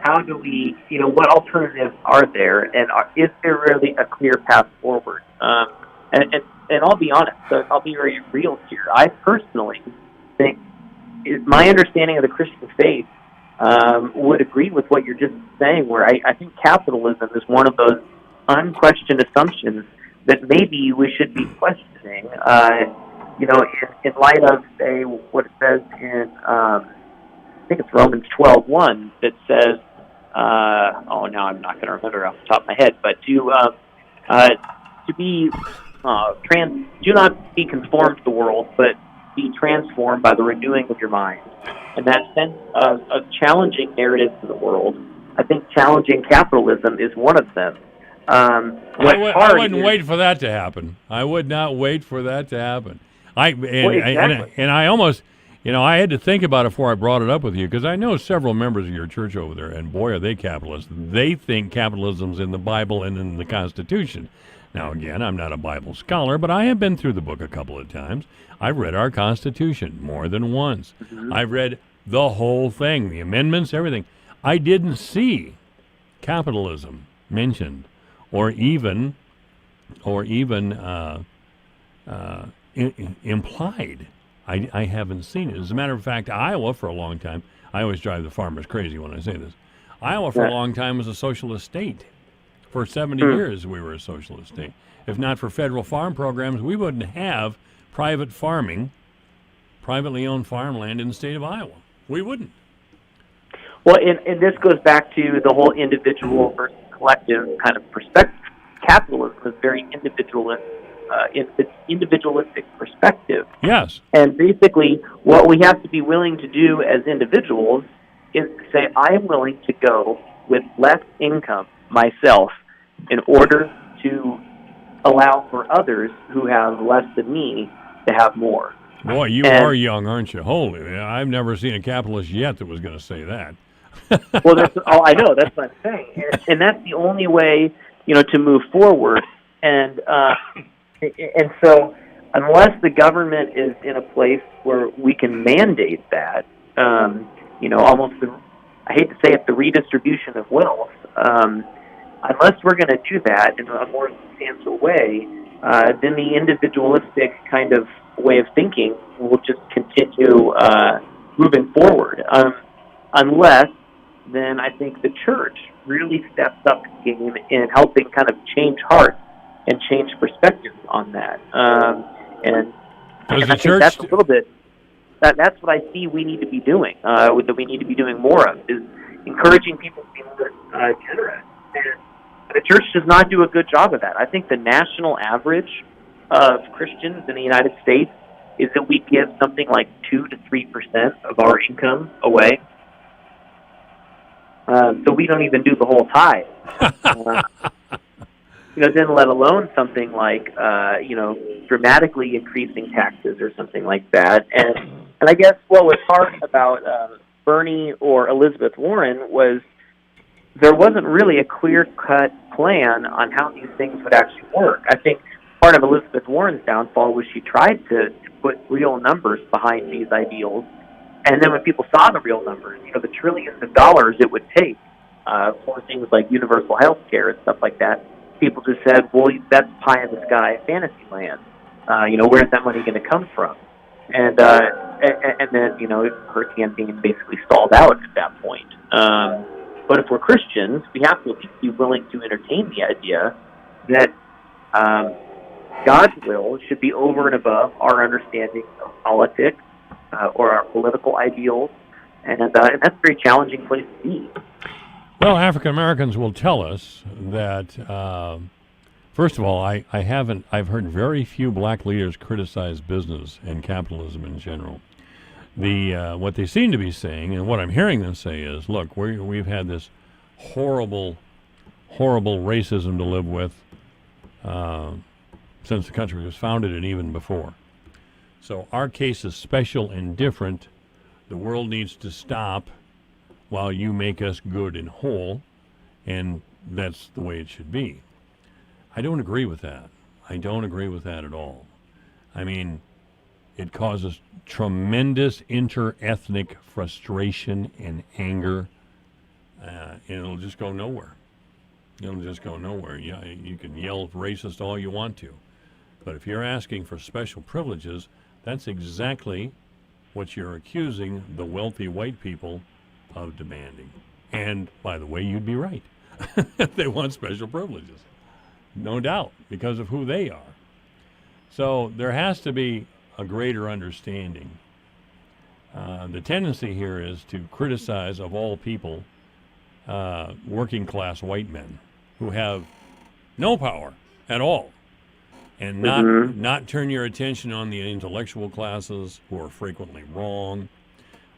how do we, what alternatives are there, and is there really a clear path forward? And I'll be honest, I'll be very real here. I personally think my understanding of the Christian faith would agree with what you're just saying, where I think capitalism is one of those unquestioned assumptions that maybe we should be questioning, in light of, say, what it says in, I think it's Romans 12:1, that says, now I'm not going to remember off the top of my head, but to be do not be conformed to the world, but be transformed by the renewing of your mind. And that sense of challenging narratives to the world, I think challenging capitalism is one of them. I wouldn't wait for that to happen. I would not wait for that to happen. And I almost, I had to think about it before I brought it up with you, because I know several members of your church over there, and boy, are they capitalists. They think capitalism's in the Bible and in the Constitution. Now, again, I'm not a Bible scholar, but I have been through the book a couple of times. I've read our Constitution more than once. Mm-hmm. I've read the whole thing, the amendments, everything. I didn't see capitalism mentioned or even implied. I haven't seen it. As a matter of fact, Iowa, for a long time, I always drive the farmers crazy when I say this, Iowa for a long time was a socialist state. For 70 years, we were a socialist state. If not for federal farm programs, we wouldn't have private farming, privately owned farmland in the state of Iowa. We wouldn't. Well, and this goes back to the whole individual versus collective kind of perspective. Capitalism is very individualistic perspective. Yes. And basically, what we have to be willing to do as individuals is to say, I am willing to go with less income myself in order to allow for others who have less than me to have more. Boy, you are young, aren't you? Holy, I've never seen a capitalist yet that was going to say that. Well, I know, that's what I'm saying. And that's the only way, to move forward. And so unless the government is in a place where we can mandate that, almost I hate to say it, the redistribution of wealth, unless we're going to do that in a more substantial way, then the individualistic kind of way of thinking will just continue moving forward. Unless, then I think the church really steps up the game in helping kind of change hearts and change perspectives on that. And I think that's a little bit, that's what I see we need to be doing, that we need to be doing more of, is encouraging people to be more generous. And the church does not do a good job of that. I think the national average of Christians in the United States is that we give something like 2 to 3% of our income away. So we don't even do the whole tithe. Then let alone something like, dramatically increasing taxes or something like that. And I guess what was hard about Bernie or Elizabeth Warren was there wasn't really a clear-cut plan on how these things would actually work. I think part of Elizabeth Warren's downfall was she tried to put real numbers behind these ideals, and then when people saw the real numbers, the trillions of dollars it would take for things like universal health care and stuff like that, people just said, well, that's pie-in-the-sky fantasy land. Where's that money going to come from? And then, her campaign basically stalled out at that point. But if we're Christians, we have to at least be willing to entertain the idea that God's will should be over and above our understanding of politics or our political ideals, and that's a very challenging place to be. Well, African Americans will tell us that, first of all, I've heard very few black leaders criticize business and capitalism in general. What they seem to be saying, and what I'm hearing them say is, look, we've had this horrible racism to live with since the country was founded and even before. So our case is special and different. The world needs to stop while you make us good and whole, and that's the way it should be. I don't agree with that. I don't agree with that at all. I mean, it causes tremendous inter-ethnic frustration and anger, and it'll just go nowhere. It'll just go nowhere. You can yell racist all you want to, but if you're asking for special privileges, that's exactly what you're accusing the wealthy white people of demanding. And, by the way, you'd be right. They want special privileges. No doubt, because of who they are. So there has to be a greater understanding. The tendency here is to criticize, of all people, working class white men who have no power at all, and not turn your attention on the intellectual classes who are frequently wrong,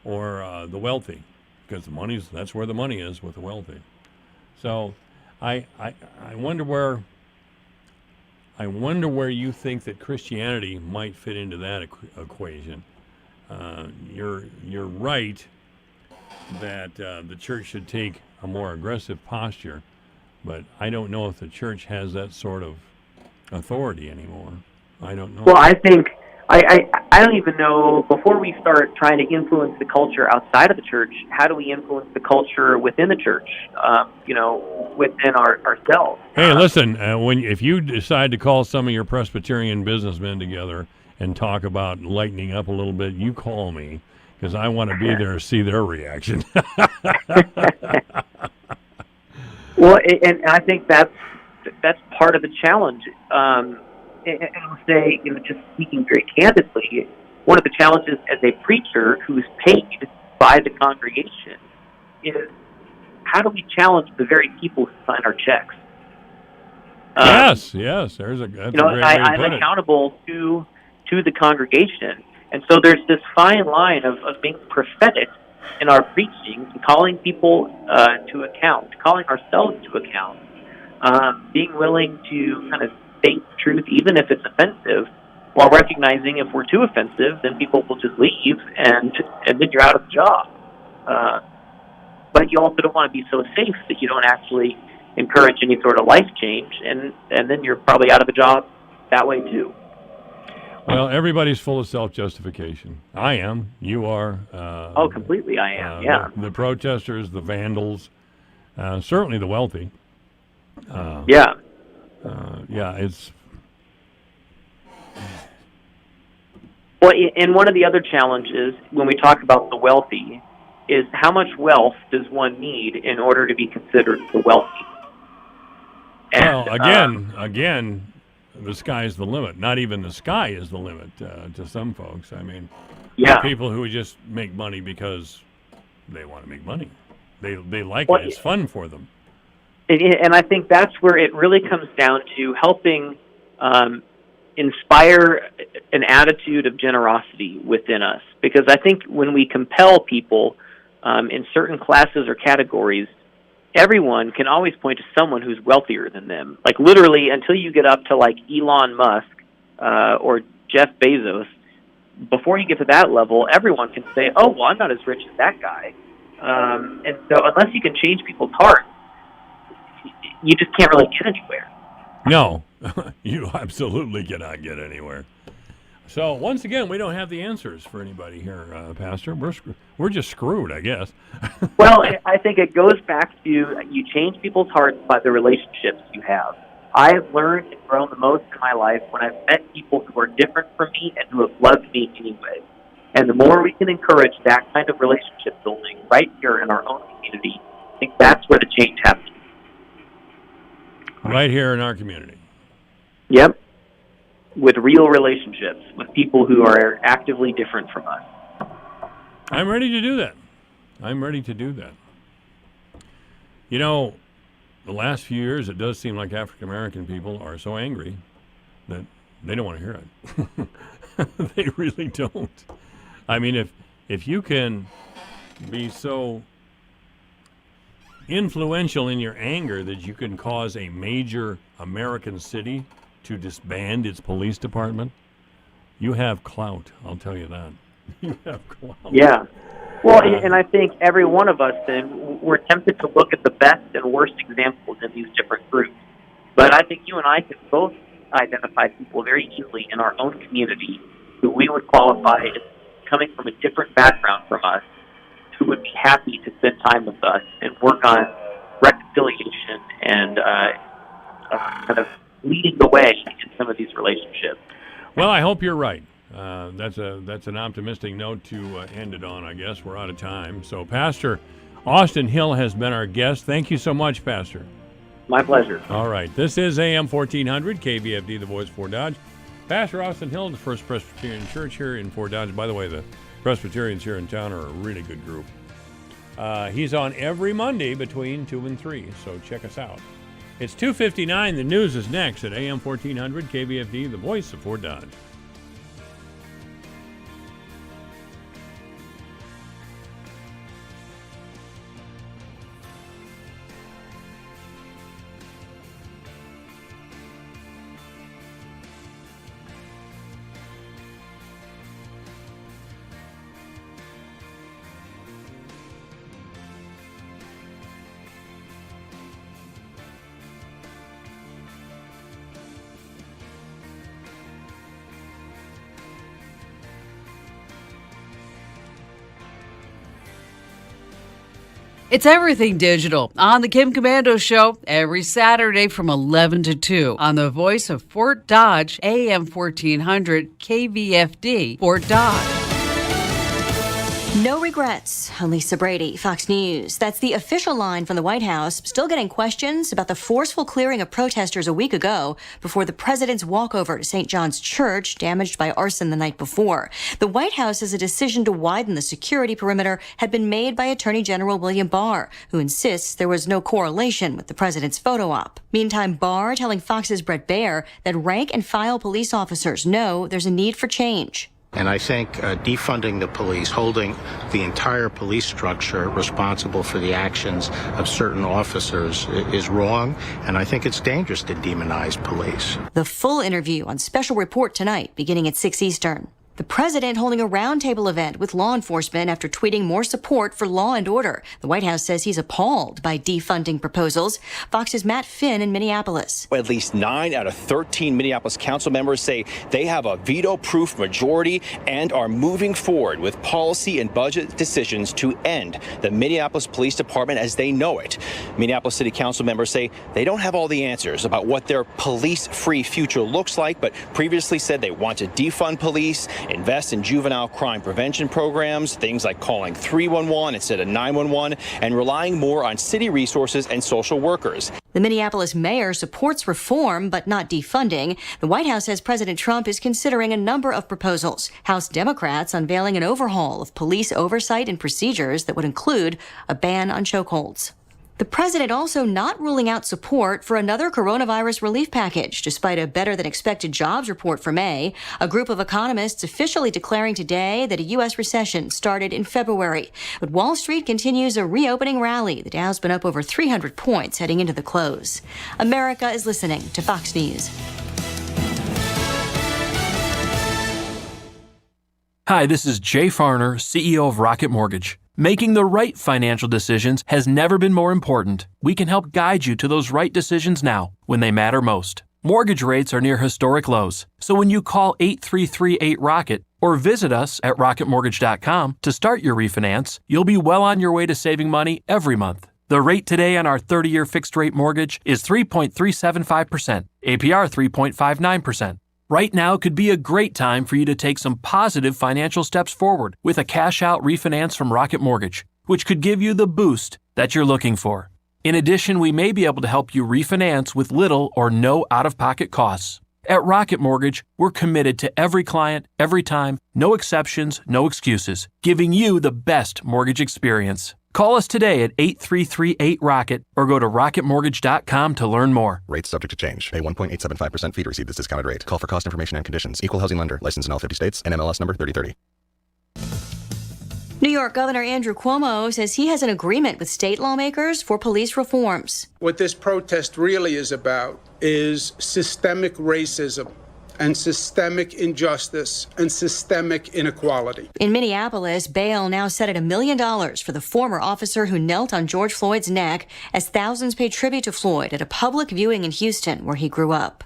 or the wealthy, because that's where the money is with the wealthy. So I wonder where you think that Christianity might fit into that equation. You're right that the church should take a more aggressive posture, but I don't know if the church has that sort of authority anymore. I don't know. Well, I think I don't even know, before we start trying to influence the culture outside of the church, how do we influence the culture within the church, within ourselves? Hey, listen, if you decide to call some of your Presbyterian businessmen together and talk about lightening up a little bit, you call me, because I want to be there to see their reaction. Well, and I think that's part of the challenge. And I'll say, just speaking very candidly, one of the challenges as a preacher who's paid by the congregation is, how do we challenge the very people who sign our checks? Yes, that's a great way to put it. I'm accountable to the congregation, and so there's this fine line of being prophetic in our preaching, and calling people to account, calling ourselves to account, being willing to kind of state truth, even if it's offensive, while recognizing if we're too offensive, then people will just leave, and then you're out of the job. But you also don't want to be so safe that you don't actually encourage any sort of life change, and then you're probably out of a job that way too. Well, everybody's full of self-justification. I am. You are. Completely I am, yeah. The protesters, the vandals, certainly the wealthy. Yeah, it's... Well, and one of the other challenges when we talk about the wealthy is how much wealth does one need in order to be considered the wealthy? And, well, again, the sky's the limit. Not even the sky is the limit to some folks. I mean, there are people who just make money because they want to make money. They like it. It's fun for them. And I think that's where it really comes down to helping inspire an attitude of generosity within us. Because I think when we compel people in certain classes or categories, everyone can always point to someone who's wealthier than them. Like literally, until you get up to like Elon Musk or Jeff Bezos, before you get to that level, everyone can say, "Oh, well, I'm not as rich as that guy." And so, unless you can change people's hearts, you just can't really get anywhere. No, you absolutely cannot get anywhere. So once again, we don't have the answers for anybody here, Pastor. We're just screwed, I guess. Well, I think it goes back to you change people's hearts by the relationships you have. I have learned and grown the most in my life when I've met people who are different from me and who have loved me anyway. And the more we can encourage that kind of relationship building right here in our own community, I think that's where the change happens. Right here in our community. Yep. With real relationships, with people who are actively different from us. I'm ready to do that. You know, the last few years, it does seem like African American people are so angry that they don't want to hear it. They really don't. I mean, if you can be so influential in your anger that you can cause a major American city to disband its police department, you have clout. I'll tell you that. You have clout. Yeah. Well, and I think every one of us, then, we're tempted to look at the best and worst examples in these different groups. But I think you and I can both identify people very easily in our own community who we would qualify as coming from a different background from us, who would be happy to spend time with us and work on reconciliation and kind of leading the way in some of these relationships. Well, I hope you're right. That's an optimistic note to end it on, I guess. We're out of time. So Pastor Austin Hill has been our guest. Thank you so much, Pastor. My pleasure. All right. This is AM 1400, KVFD, the voice of Fort Dodge. Pastor Austin Hill, the First Presbyterian Church here in Fort Dodge. By the way, the Presbyterians here in town are a really good group. He's on every Monday between 2 and 3, so check us out. It's 2:59. The news is next at AM 1400, KVFD, the voice of Fort Dodge. It's everything digital on the Kim Komando Show every Saturday from 11 to 2 on the voice of Fort Dodge, AM 1400, KVFD, Fort Dodge. No regrets. Lisa Brady, Fox News. That's the official line from the White House, still getting questions about the forceful clearing of protesters a week ago before the president's walkover to St. John's Church, damaged by arson the night before. The White House says a decision to widen the security perimeter had been made by Attorney General William Barr, who insists there was no correlation with the president's photo op. Meantime, Barr telling Fox's Brett Baer that rank and file police officers know there's a need for change. And I think defunding the police, holding the entire police structure responsible for the actions of certain officers is wrong, and I think it's dangerous to demonize police. The full interview on Special Report tonight, beginning at 6 Eastern. The president holding a roundtable event with law enforcement after tweeting more support for law and order. The White House says he's appalled by defunding proposals. Fox's Matt Finn in Minneapolis. At least 9 out of 13 Minneapolis council members say they have a veto-proof majority and are moving forward with policy and budget decisions to end the Minneapolis Police Department as they know it. Minneapolis City Council members say they don't have all the answers about what their police-free future looks like, but previously said they want to defund police, invest in juvenile crime prevention programs, things like calling 311 instead of 911, and relying more on city resources and social workers. The Minneapolis mayor supports reform, but not defunding. The White House says President Trump is considering a number of proposals. House Democrats unveiling an overhaul of police oversight and procedures that would include a ban on chokeholds. The president also not ruling out support for another coronavirus relief package, despite a better-than-expected jobs report for May. A group of economists officially declaring today that a U.S. recession started in February. But Wall Street continues a reopening rally. The Dow's been up over 300 points heading into the close. America is listening to Fox News. Hi, this is Jay Farner, CEO of Rocket Mortgage. Making the right financial decisions has never been more important. We can help guide you to those right decisions now, when they matter most. Mortgage rates are near historic lows, so when you call 8338-ROCKET or visit us at rocketmortgage.com to start your refinance, you'll be well on your way to saving money every month. The rate today on our 30-year fixed-rate mortgage is 3.375%, APR 3.59%. Right now could be a great time for you to take some positive financial steps forward with a cash-out refinance from Rocket Mortgage, which could give you the boost that you're looking for. In addition, we may be able to help you refinance with little or no out-of-pocket costs. At Rocket Mortgage, we're committed to every client, every time, no exceptions, no excuses, giving you the best mortgage experience. Call us today at 8338-ROCKET or go to rocketmortgage.com to learn more. Rates subject to change. Pay 1.875% fee to receive this discounted rate. Call for cost information and conditions. Equal housing lender. Licensed in all 50 states. NMLS number 3030. New York Governor Andrew Cuomo says he has an agreement with state lawmakers for police reforms. What this protest really is about is systemic racism and systemic injustice and systemic inequality. In Minneapolis, bail now set at $1 million for the former officer who knelt on George Floyd's neck as thousands pay tribute to Floyd at a public viewing in Houston where he grew up.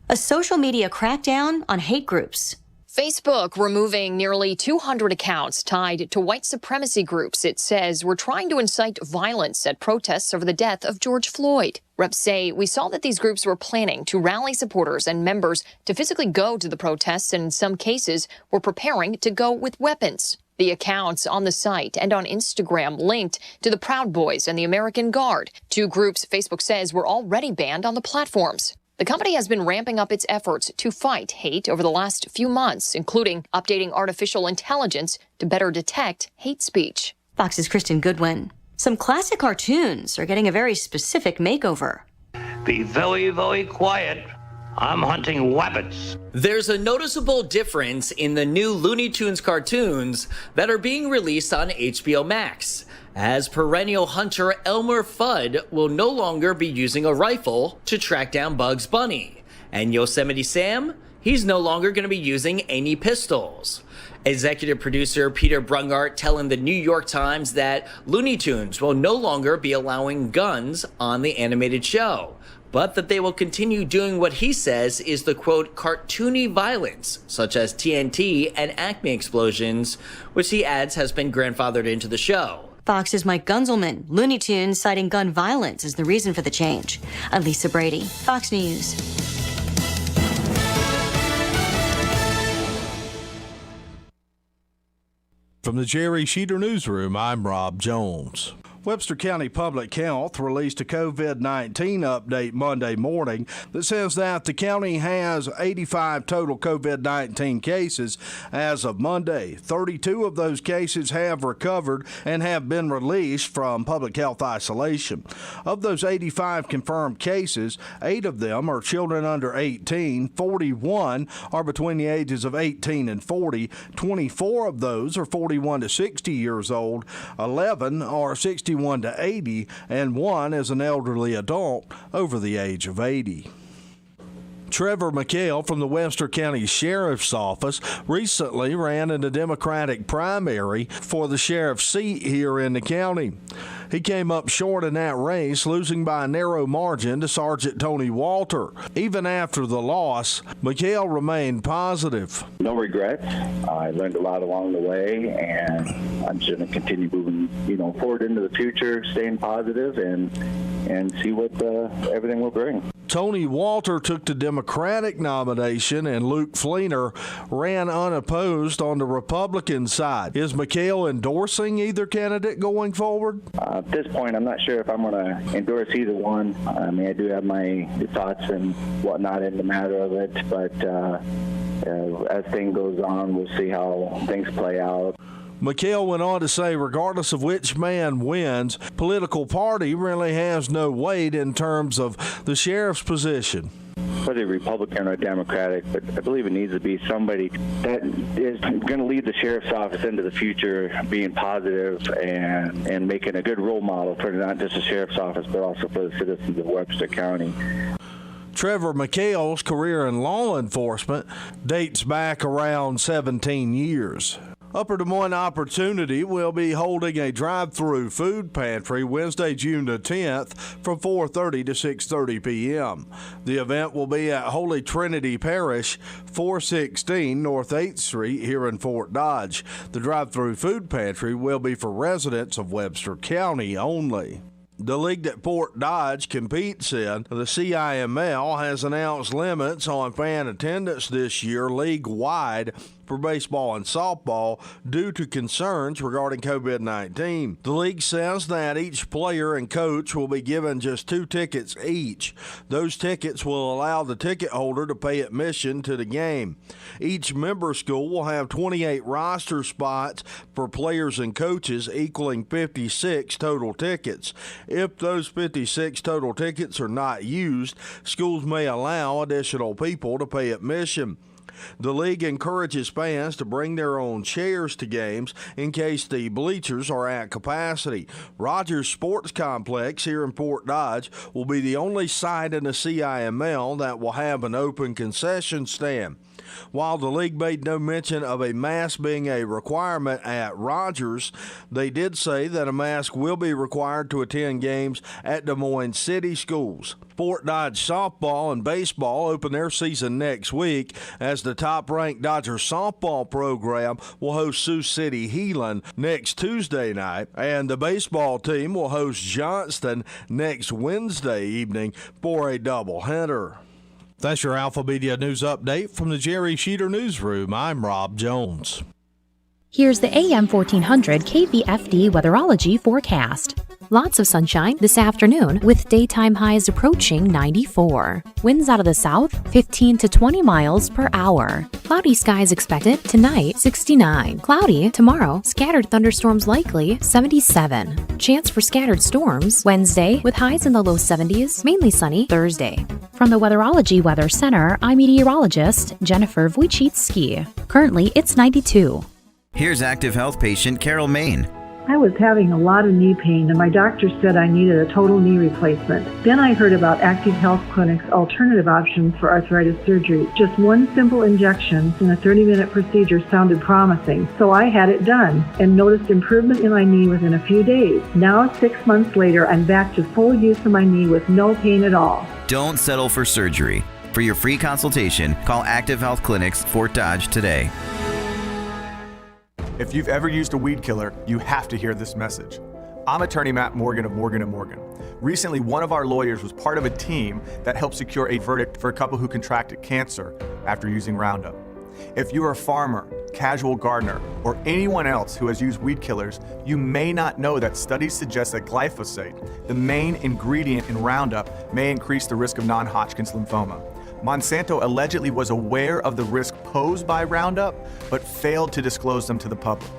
A social media crackdown on hate groups. Facebook removing nearly 200 accounts tied to white supremacy groups it says were trying to incite violence at protests over the death of George Floyd. Reps say we saw that these groups were planning to rally supporters and members to physically go to the protests and in some cases were preparing to go with weapons. The accounts on the site and on Instagram linked to the Proud Boys and the American Guard, two groups Facebook says were already banned on the platforms. The company has been ramping up its efforts to fight hate over the last few months, including updating artificial intelligence to better detect hate speech. Fox's Kristen Goodwin. Some classic cartoons are getting a very specific makeover. Be very, very quiet. I'm hunting rabbits. There's a noticeable difference in the new Looney Tunes cartoons that are being released on HBO Max, as perennial hunter Elmer Fudd will no longer be using a rifle to track down Bugs Bunny. And Yosemite Sam, he's no longer going to be using any pistols. Executive producer Peter Brungart telling the New York Times that Looney Tunes will no longer be allowing guns on the animated show, but that they will continue doing what he says is the, quote, cartoony violence, such as TNT and Acme explosions, which he adds has been grandfathered into the show. Fox's Mike Gunzelman. Looney Tunes citing gun violence as the reason for the change. I'm Lisa Brady, Fox News. From the Jerry Sheeter Newsroom, I'm Rob Jones. Webster County Public Health released a COVID-19 update Monday morning that says that the county has 85 total COVID-19 cases as of Monday. 32 of those cases have recovered and have been released from public health isolation. Of those 85 confirmed cases, 8 of them are children under 18, 41 are between the ages of 18 and 40, 24 of those are 41 to 60 years old, 11 are 61 to 80, and 1 is an elderly adult over the age of 80. Trevor McHale from the Webster County Sheriff's Office recently ran in the Democratic primary for the sheriff's seat here in the county. He came up short in that race, losing by a narrow margin to Sergeant Tony Walter. Even after the loss, McHale remained positive. No regrets. I learned a lot along the way, and I'm just going to continue moving, forward into the future, staying positive, and see what everything will bring. Tony Walter took the Democratic nomination, and Luke Fleener ran unopposed on the Republican side. Is McHale endorsing either candidate going forward? At this point, I'm not sure if I'm going to endorse either one. I mean, I do have my thoughts and whatnot in the matter of it, but as things goes on, we'll see how things play out. McHale went on to say, regardless of which man wins, political party really has no weight in terms of the sheriff's position. Whether Republican or Democratic, but I believe it needs to be somebody that is going to lead the sheriff's office into the future, being positive and making a good role model for not just the sheriff's office, but also for the citizens of Webster County. Trevor McHale's career in law enforcement dates back around 17 years. Upper Des Moines Opportunity will be holding a drive-through food pantry Wednesday, June the 10th from 4:30 to 6:30 p.m. The event will be at Holy Trinity Parish, 416 North 8th Street here in Fort Dodge. The drive-through food pantry will be for residents of Webster County only. The league that Fort Dodge competes in, the CIML, has announced limits on fan attendance this year league-wide for baseball and softball due to concerns regarding COVID-19. The league says that each player and coach will be given just 2 tickets each. Those tickets will allow the ticket holder to pay admission to the game. Each member school will have 28 roster spots for players and coaches, equaling 56 total tickets. If those 56 total tickets are not used, schools may allow additional people to pay admission. The league encourages fans to bring their own chairs to games in case the bleachers are at capacity. Rogers Sports Complex here in Fort Dodge will be the only site in the CIML that will have an open concession stand. While the league made no mention of a mask being a requirement at Rogers, they did say that a mask will be required to attend games at Des Moines City schools. Fort Dodge softball and baseball open their season next week as the top-ranked Dodger softball program will host Sioux City Heelan next Tuesday night, and the baseball team will host Johnston next Wednesday evening for a doubleheader. That's your Alpha Media News Update from the Jerry Sheeter Newsroom. I'm Rob Jones. Here's the AM 1400 KVFD weatherology forecast. Lots of sunshine this afternoon with daytime highs approaching 94. Winds out of the south 15 to 20 miles per hour. Cloudy skies expected tonight 69. Cloudy tomorrow, scattered thunderstorms likely 77. Chance for scattered storms Wednesday with highs in the low 70s, mainly sunny Thursday. From the Weatherology Weather Center, I'm meteorologist Jennifer Wojcicki. Currently it's 92. Here's Active Health patient Carol Main. I was having a lot of knee pain and my doctor said I needed a total knee replacement. Then I heard about Active Health Clinic's alternative options for arthritis surgery. Just one simple injection in a 30-minute procedure sounded promising, so I had it done and noticed improvement in my knee within a few days. Now, 6 months later, I'm back to full use of my knee with no pain at all. Don't settle for surgery. For your free consultation, call Active Health Clinics Fort Dodge today. If you've ever used a weed killer, you have to hear this message. I'm attorney Matt Morgan of Morgan & Morgan. Recently, one of our lawyers was part of a team that helped secure a verdict for a couple who contracted cancer after using Roundup. If you're a farmer, casual gardener, or anyone else who has used weed killers, you may not know that studies suggest that glyphosate, the main ingredient in Roundup, may increase the risk of non-Hodgkin's lymphoma. Monsanto allegedly was aware of the risk posed by Roundup, but failed to disclose them to the public.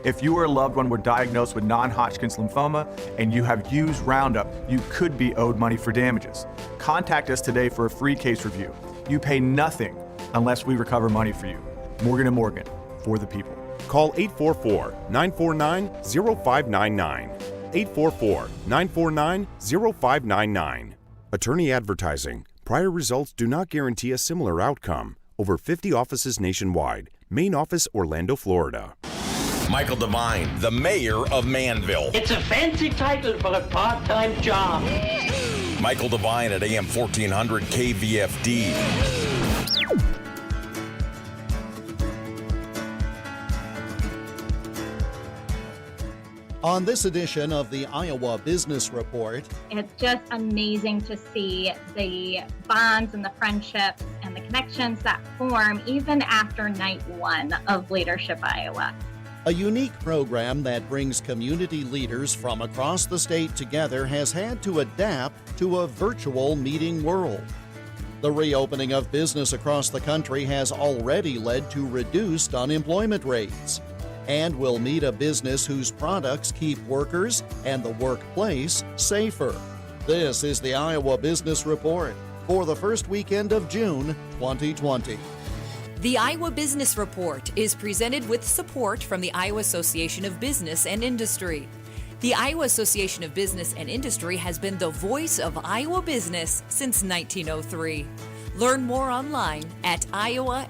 If you or a loved one were diagnosed with non-Hodgkin's lymphoma and you have used Roundup, you could be owed money for damages. Contact us today for a free case review. You pay nothing unless we recover money for you. Morgan & Morgan, for the people. Call 844-949-0599. 844-949-0599. Attorney advertising. Prior results do not guarantee a similar outcome. Over 50 offices nationwide. Main office, Orlando, Florida. Michael Devine, the mayor of Manville. It's a fancy title for a part-time job. Michael Devine at AM 1400 KVFD. On this edition of the Iowa Business Report, it's just amazing to see the bonds and the friendships and the connections that form even after night one of Leadership Iowa. A unique program that brings community leaders from across the state together has had to adapt to a virtual meeting world. The reopening of business across the country has already led to reduced unemployment rates, and will meet a business whose products keep workers and the workplace safer. This is the Iowa Business Report for the first weekend of June 2020. The Iowa Business Report is presented with support from the Iowa Association of Business and Industry. The Iowa Association of Business and Industry has been the voice of Iowa business since 1903. Learn more online at iowaabi.org.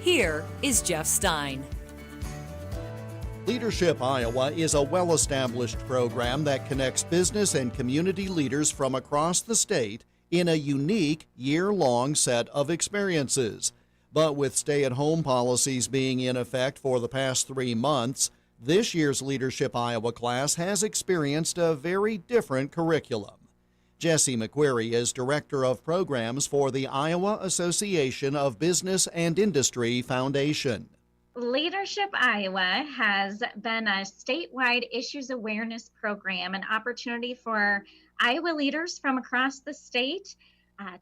Here is Jeff Stein. Leadership Iowa is a well-established program that connects business and community leaders from across the state in a unique year-long set of experiences. But with stay-at-home policies being in effect for the past 3 months, this year's Leadership Iowa class has experienced a very different curriculum. Jesse McQuarrie is Director of Programs for the Iowa Association of Business and Industry Foundation. Leadership Iowa has been a statewide issues awareness program, an opportunity for Iowa leaders from across the state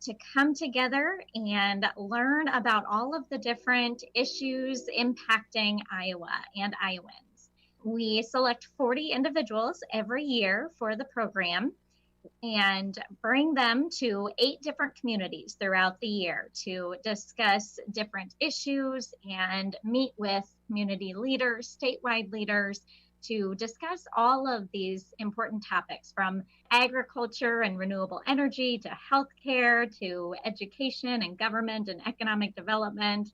to come together and learn about all of the different issues impacting Iowa and Iowans. We select 40 individuals every year for the program and bring them to 8 different communities throughout the year to discuss different issues and meet with community leaders, statewide leaders, to discuss all of these important topics, from agriculture and renewable energy to healthcare to education and government and economic development.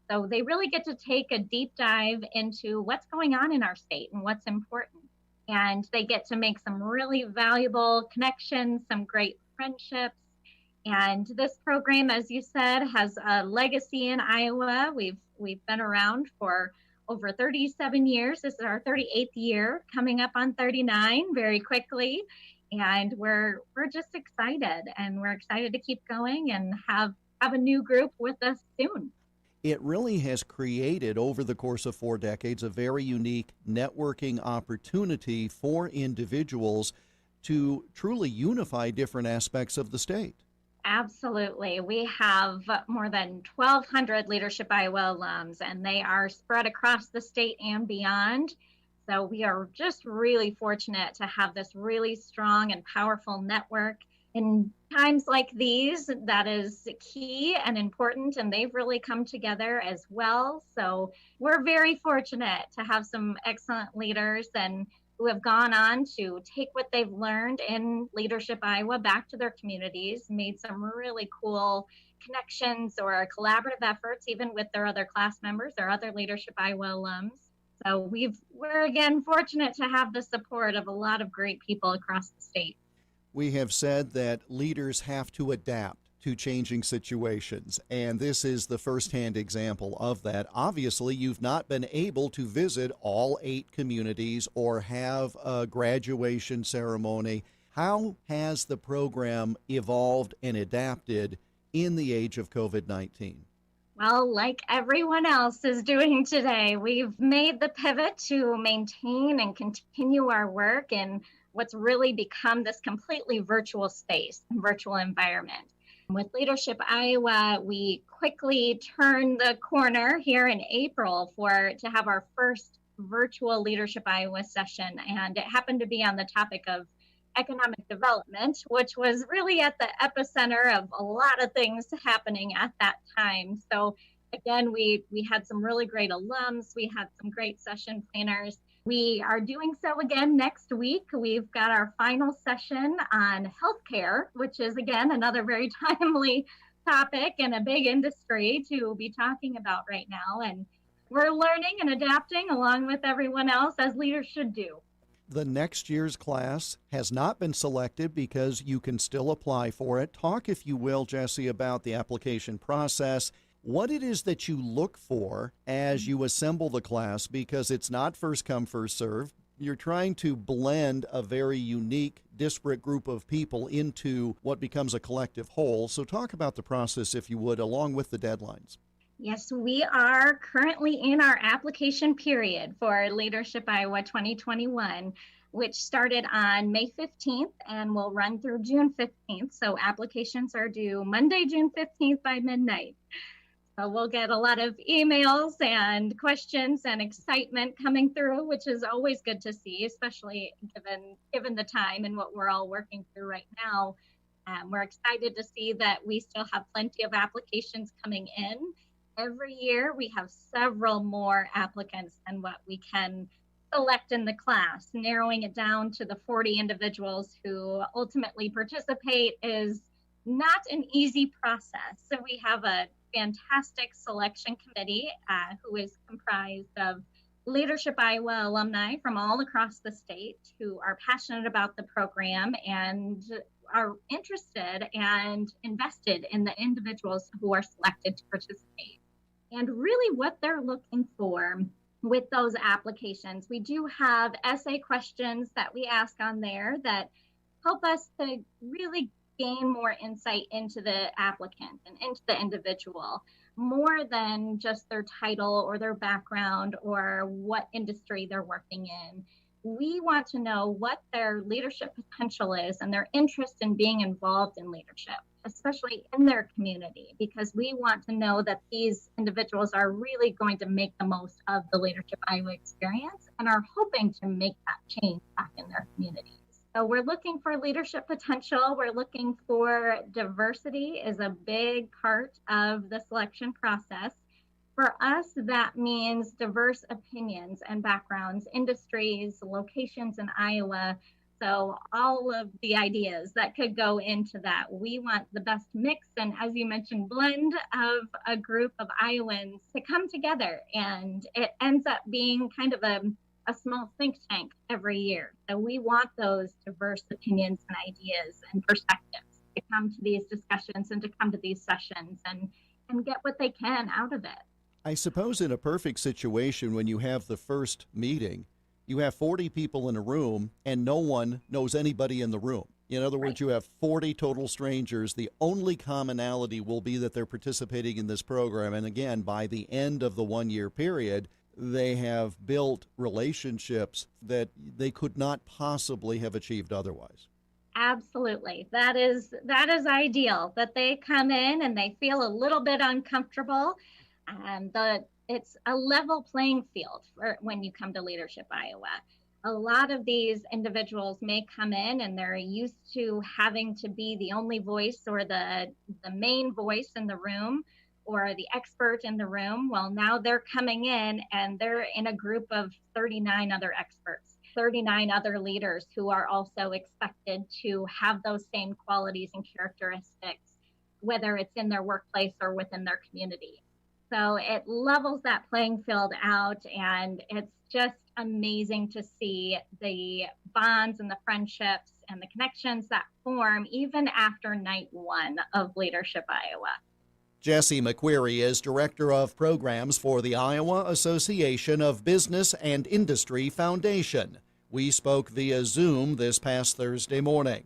So they really get to take a deep dive into what's going on in our state and what's important. And they get to make some really valuable connections, some great friendships. And this program, as you said, has a legacy in Iowa. We've been around for over 37 years. This is our 38th year, coming up on 39 very quickly. And we're just excited, and we're excited to keep going and have a new group with us soon. It really has created, over the course of 4 decades, a very unique networking opportunity for individuals to truly unify different aspects of the state. Absolutely. We have more than 1,200 Leadership Iowa alums, and they are spread across the state and beyond. So we are just really fortunate to have this really strong and powerful network. In times like these, that is key and important, and they've really come together as well. So we're very fortunate to have some excellent leaders and who have gone on to take what they've learned in Leadership Iowa back to their communities, made some really cool connections or collaborative efforts, even with their other class members or other Leadership Iowa alums. So we're again fortunate to have the support of a lot of great people across the state. We have said that leaders have to adapt to changing situations, and this is the firsthand example of that. Obviously, you've not been able to visit all 8 communities or have a graduation ceremony. How has the program evolved and adapted in the age of COVID-19? Well, like everyone else is doing today, we've made the pivot to maintain and continue our work in what's really become this completely virtual space and virtual environment. With Leadership Iowa, we quickly turned the corner here in April to have our first virtual Leadership Iowa session, and it happened to be on the topic of economic development, which was really at the epicenter of a lot of things happening at that time. So again, we had some really great alums, we had some great session planners, We are doing so again next week. We've got our final session on healthcare, which is, again, another very timely topic and a big industry to be talking about right now. And we're learning and adapting along with everyone else, as leaders should do. The next year's class has not been selected because you can still apply for it. Talk, if you will, Jesse, about the application process, what it is that you look for as you assemble the class, because it's not first come, first serve. You're trying to blend a very unique, disparate group of people into what becomes a collective whole. So talk about the process, if you would, along with the deadlines. Yes, we are currently in our application period for Leadership Iowa 2021, which started on May 15th and will run through June 15th. So applications are due Monday, June 15th by midnight. So we'll get a lot of emails and questions and excitement coming through, which is always good to see, especially given the time and what we're all working through right now. We're excited to see that we still have plenty of applications coming in. Every year we have several more applicants than what we can select in the class. Narrowing it down to the 40 individuals who ultimately participate is not an easy process. So we have a fantastic selection committee who is comprised of Leadership Iowa alumni from all across the state who are passionate about the program and are interested and invested in the individuals who are selected to participate. And really what they're looking for with those applications, we do have essay questions that we ask on there that help us to really gain more insight into the applicant and into the individual, more than just their title or their background or what industry they're working in. We want to know what their leadership potential is and their interest in being involved in leadership, especially in their community, because we want to know that these individuals are really going to make the most of the Leadership Iowa experience and are hoping to make that change back in their communities. So we're looking for leadership potential. We're looking for diversity is a big part of the selection process. For us, that means diverse opinions and backgrounds, industries, locations in Iowa. So all of the ideas that could go into that. We want the best mix and, as you mentioned, blend of a group of Iowans to come together. And it ends up being kind of a small think tank every year. So we want those diverse opinions and ideas and perspectives to come to these discussions and to come to these sessions and get what they can out of it. I suppose in a perfect situation, when you have the first meeting, you have 40 people in a room and no one knows anybody in the room. In other words, you have 40 total strangers. The only commonality will be that they're participating in this program. And again, by the end of the 1 year period, they have built relationships that they could not possibly have achieved otherwise. Absolutely. That is ideal, that they come in and they feel a little bit uncomfortable. It's a level playing field for when you come to Leadership Iowa. A lot of these individuals may come in and they're used to having to be the only voice or the main voice in the room or the expert in the room. Well, now they're coming in and they're in a group of 39 other experts, 39 other leaders who are also expected to have those same qualities and characteristics, whether it's in their workplace or within their community. So it levels that playing field out, and it's just amazing to see the bonds and the friendships and the connections that form even after night one of Leadership Iowa. Jesse McQuarrie is Director of Programs for the Iowa Association of Business and Industry Foundation. We spoke via Zoom this past Thursday morning.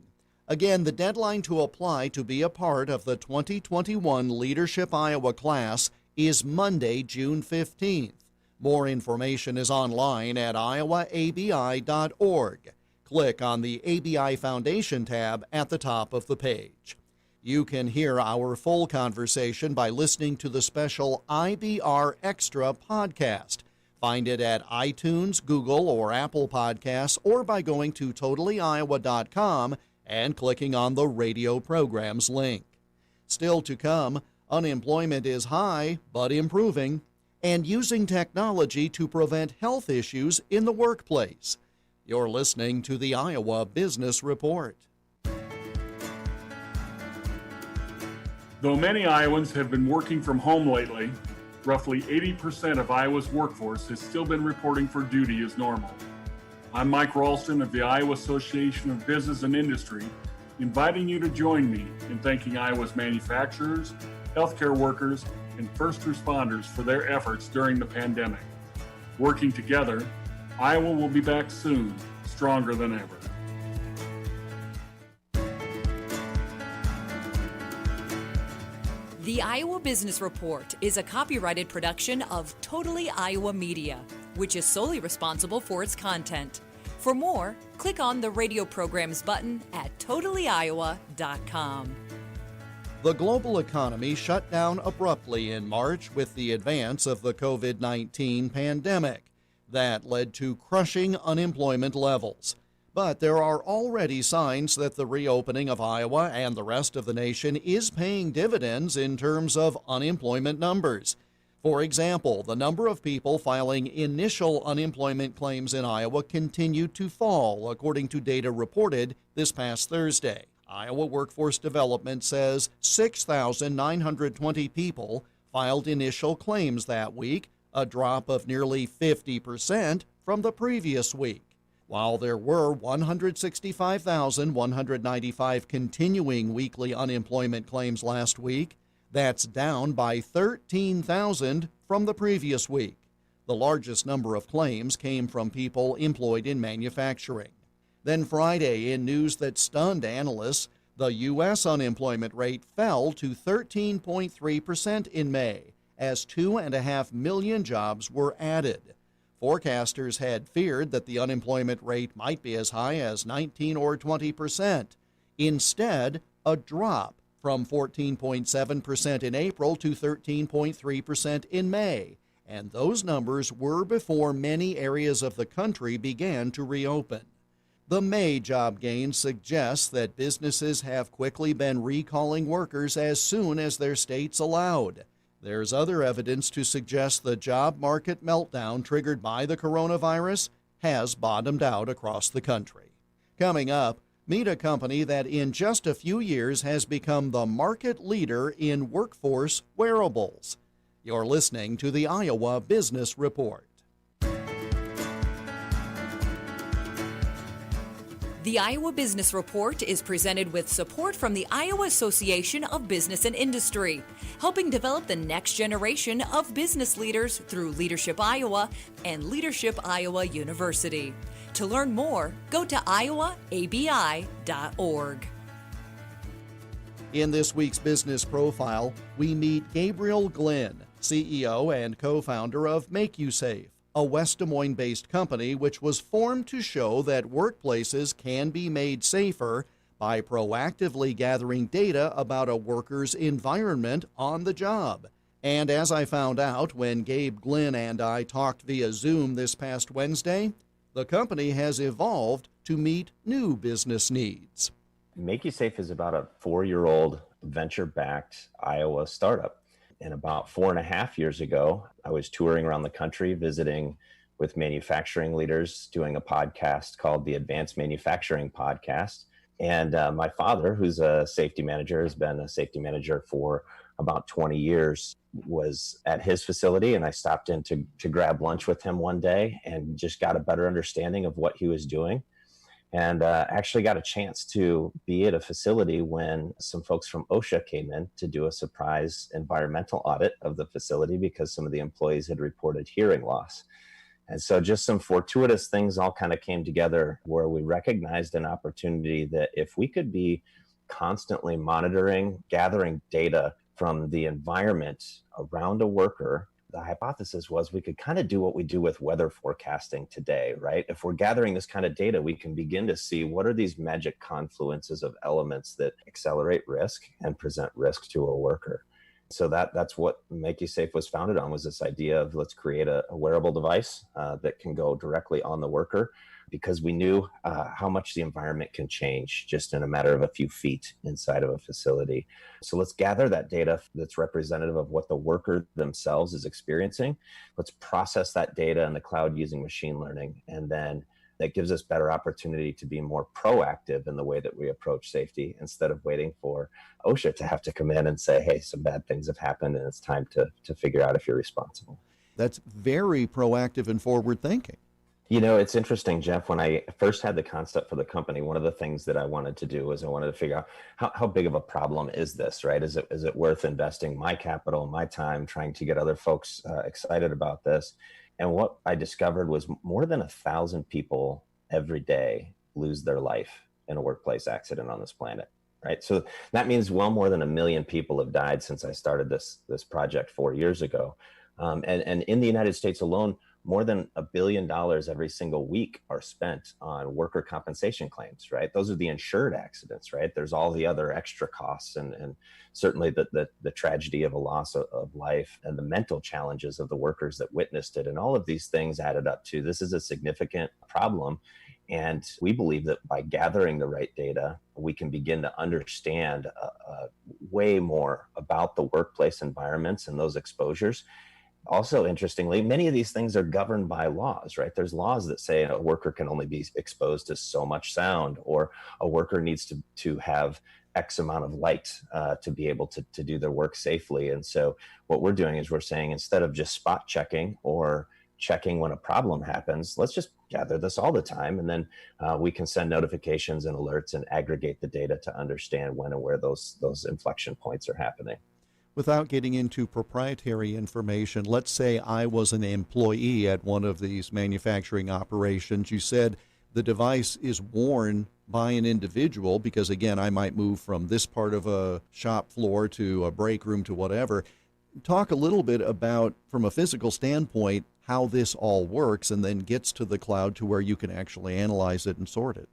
Again, the deadline to apply to be a part of the 2021 Leadership Iowa class is Monday, June 15th. More information is online at iowaabi.org. Click on the ABI Foundation tab at the top of the page. You can hear our full conversation by listening to the special IBR Extra podcast. Find it at iTunes, Google, or Apple Podcasts, or by going to totallyiowa.com and clicking on the radio programs link. Still to come, unemployment is high but improving. and using technology to prevent health issues in the workplace. You're listening to the Iowa Business Report. Though many Iowans have been working from home lately, roughly 80% of Iowa's workforce has still been reporting for duty as normal. I'm Mike Ralston of the Iowa Association of Business and Industry, inviting you to join me in thanking Iowa's manufacturers, healthcare workers, and first responders for their efforts during the pandemic. Working together, Iowa will be back soon, stronger than ever. The Iowa Business Report is a copyrighted production of Totally Iowa Media, which is solely responsible for its content. For more, click on the radio programs button at totallyiowa.com. The global economy shut down abruptly in March with the advance of the COVID-19 pandemic. That led to crushing unemployment levels. But there are already signs that the reopening of Iowa and the rest of the nation is paying dividends in terms of unemployment numbers. For example, the number of people filing initial unemployment claims in Iowa continued to fall, according to data reported this past Thursday. Iowa Workforce Development says 6,920 people filed initial claims that week, a drop of nearly 50% from the previous week. While there were 165,195 continuing weekly unemployment claims last week, that's down by 13,000 from the previous week. The largest number of claims came from people employed in manufacturing. Then Friday, in news that stunned analysts, the U.S. unemployment rate fell to 13.3% in May, as 2.5 million jobs were added. Forecasters had feared that the unemployment rate might be as high as 19 or 20%. Instead, a drop from 14.7% in April to 13.3% in May. And those numbers were before many areas of the country began to reopen. The May job gain suggests that businesses have quickly been recalling workers as soon as their states allowed. There's other evidence to suggest the job market meltdown triggered by the coronavirus has bottomed out across the country. Coming up, meet a company that in just a few years has become the market leader in workforce wearables. You're listening to the Iowa Business Report. The Iowa Business Report is presented with support from the Iowa Association of Business and Industry, helping develop the next generation of business leaders through Leadership Iowa and Leadership Iowa University. To learn more, go to iowaabi.org. In this week's Business Profile, we meet Gabriel Glynn, CEO and co-founder of MakeYouSafe, a West Des Moines-based company which was formed to show that workplaces can be made safer by proactively gathering data about a worker's environment on the job. And as I found out when Gabe Glynn and I talked via Zoom this past Wednesday, the company has evolved to meet new business needs. MakeYouSafe is about a 4-year-old venture-backed Iowa startup. And about 4.5 years ago, I was touring around the country, visiting with manufacturing leaders, doing a podcast called the Advanced Manufacturing Podcast. And my father, who's a safety manager, has been a safety manager for about 20 years, was at his facility. And I stopped in to grab lunch with him one day and just got a better understanding of what he was doing. And actually got a chance to be at a facility when some folks from OSHA came in to do a surprise environmental audit of the facility because some of the employees had reported hearing loss. And so just some fortuitous things all kind of came together where we recognized an opportunity that if we could be constantly monitoring, gathering data from the environment around a worker, the hypothesis was we could kind of do what we do with weather forecasting today, right? If we're gathering this kind of data, we can begin to see what are these magic confluences of elements that accelerate risk and present risk to a worker. So that's what MakeYouSafe was founded on, was this idea of let's create a wearable device that can go directly on the worker, because we knew how much the environment can change just in a matter of a few feet inside of a facility. So let's gather that data that's representative of what the worker themselves is experiencing. Let's process that data in the cloud using machine learning, and then that gives us better opportunity to be more proactive in the way that we approach safety, instead of waiting for OSHA to have to come in and say, hey, some bad things have happened and it's time to figure out if you're responsible. That's very proactive and forward thinking. You know, it's interesting, Jeff, when I first had the concept for the company, one of the things that I wanted to do was I wanted to figure out how big of a problem is this, right? Is it worth investing my capital, my time, trying to get other folks excited about this? And what I discovered was more than 1,000 people every day lose their life in a workplace accident on this planet, right? So that means well more than 1 million people have died since I started this project 4 years ago. And in the United States alone, more than $1 billion every single week are spent on worker compensation claims, right? Those are the insured accidents, right? There's all the other extra costs and certainly the tragedy of a loss of life and the mental challenges of the workers that witnessed it. And all of these things added up to this is a significant problem. And we believe that by gathering the right data, we can begin to understand way more about the workplace environments and those exposures. Also, interestingly, many of these things are governed by laws, right? There's laws that say a worker can only be exposed to so much sound, or a worker needs to have X amount of light to be able to do their work safely. And so what we're doing is we're saying, instead of just spot checking or checking when a problem happens, let's just gather this all the time. And then we can send notifications and alerts and aggregate the data to understand when and where those inflection points are happening. Without getting into proprietary information, let's say I was an employee at one of these manufacturing operations. You said the device is worn by an individual because, again, I might move from this part of a shop floor to a break room to whatever. Talk a little bit about, from a physical standpoint, how this all works and then gets to the cloud to where you can actually analyze it and sort it.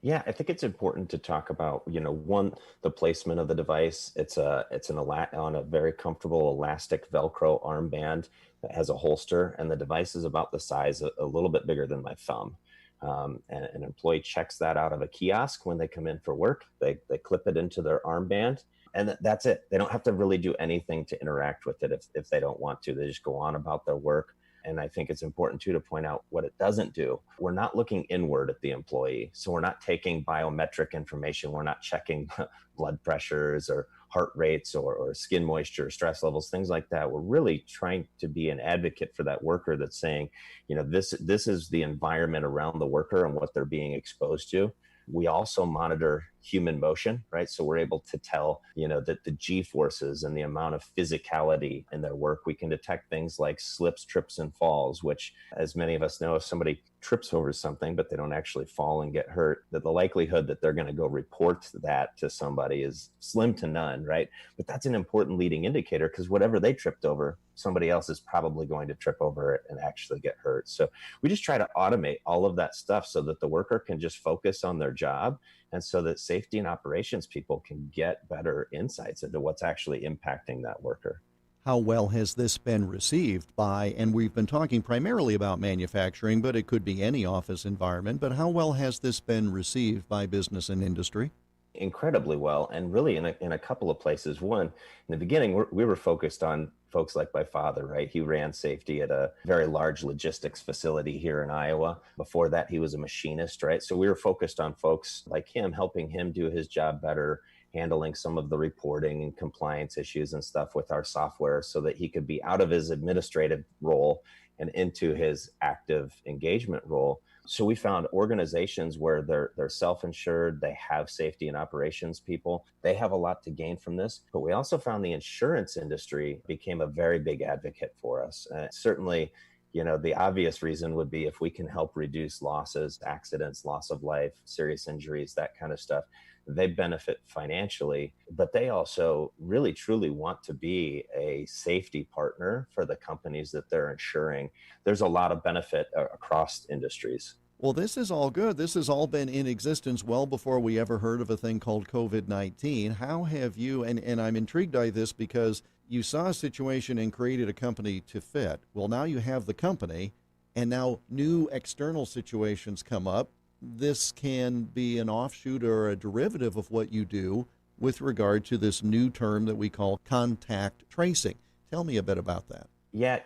Yeah, I think it's important to talk about, one, the placement of the device. It's on a very comfortable elastic Velcro armband that has a holster, and the device is about the size, a little bit bigger than my thumb. And an employee checks that out of a kiosk when they come in for work. They clip it into their armband, and that's it. They don't have to really do anything to interact with it if they don't want to. They just go on about their work. And I think it's important, too, to point out what it doesn't do. We're not looking inward at the employee. So we're not taking biometric information. We're not checking blood pressures or heart rates or skin moisture, stress levels, things like that. We're really trying to be an advocate for that worker that's saying, this is the environment around the worker and what they're being exposed to. We also monitor human motion, right? So we're able to tell, that the G forces and the amount of physicality in their work. We can detect things like slips, trips, and falls, which, as many of us know, if somebody trips over something, but they don't actually fall and get hurt, that the likelihood that they're going to go report that to somebody is slim to none, right? But that's an important leading indicator, because whatever they tripped over, somebody else is probably going to trip over it and actually get hurt. So we just try to automate all of that stuff so that the worker can just focus on their job, and so that safety and operations people can get better insights into what's actually impacting that worker. How well has this been received by, and we've been talking primarily about manufacturing, but it could be any office environment, but how well has this been received by business and industry? Incredibly well, and really in a couple of places. One, in the beginning, we were focused on folks like my father, right? He ran safety at a very large logistics facility here in Iowa. Before that, he was a machinist, right? So we were focused on folks like him, helping him do his job better, handling some of the reporting and compliance issues and stuff with our software so that he could be out of his administrative role and into his active engagement role. So we found organizations where they're self-insured, they have safety and operations people, they have a lot to gain from this. But we also found the insurance industry became a very big advocate for us. Certainly, the obvious reason would be if we can help reduce losses, accidents, loss of life, serious injuries, that kind of stuff. They benefit financially, but they also really, truly want to be a safety partner for the companies that they're insuring. There's a lot of benefit across industries. Well, this is all good. This has all been in existence well before we ever heard of a thing called COVID-19. How have you, and I'm intrigued by this because You saw a situation and created a company to fit. Well, now you have the company, and now new external situations come up. This can be an offshoot or a derivative of what you do with regard to this new term that we call contact tracing. Tell me a bit about that. Yeah,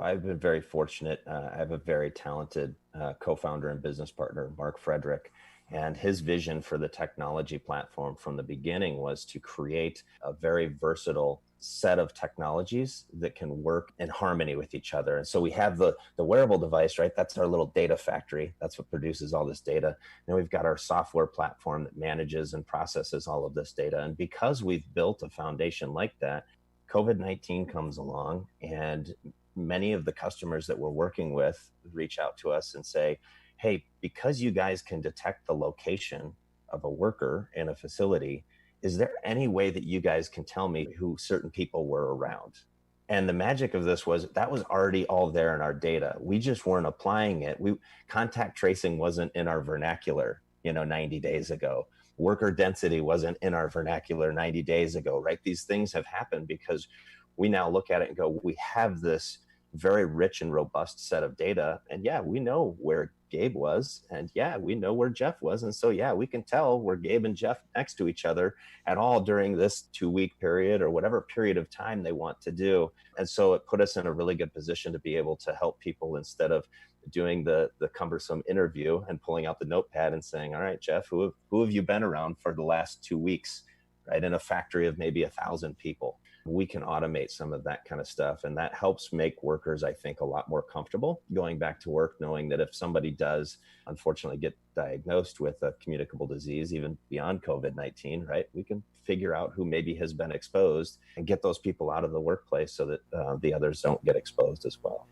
I've been very fortunate. I have a very talented co-founder and business partner, Mark Frederick, and his vision for the technology platform from the beginning was to create a very versatile set of technologies that can work in harmony with each other. And so we have the wearable device, right? That's our little data factory. That's what produces all this data. And we've got our software platform that manages and processes all of this data. And because we've built a foundation like that, COVID-19 comes along, and many of the customers that we're working with reach out to us and say, hey, because you guys can detect the location of a worker in a facility, is there any way that you guys can tell me who certain people were around? And the magic of this was that was already all there in our data. We just weren't applying it. Contact tracing wasn't in our vernacular, 90 days ago. Worker density wasn't in our vernacular 90 days ago, right? These things have happened because we now look at it and go, we have this very rich and robust set of data. And yeah, we know where Gabe was, and yeah, we know where Jeff was. And so, yeah, we can tell where Gabe and Jeff next to each other at all during this 2-week period or whatever period of time they want to do. And so it put us in a really good position to be able to help people instead of doing the cumbersome interview and pulling out the notepad and saying, all right, Jeff, who have you been around for the last 2 weeks, right? In a factory of maybe 1,000 people. We can automate some of that kind of stuff. And that helps make workers, I think, a lot more comfortable going back to work, knowing that if somebody does unfortunately get diagnosed with a communicable disease, even beyond COVID-19, right, we can figure out who maybe has been exposed and get those people out of the workplace so that the others don't get exposed as well.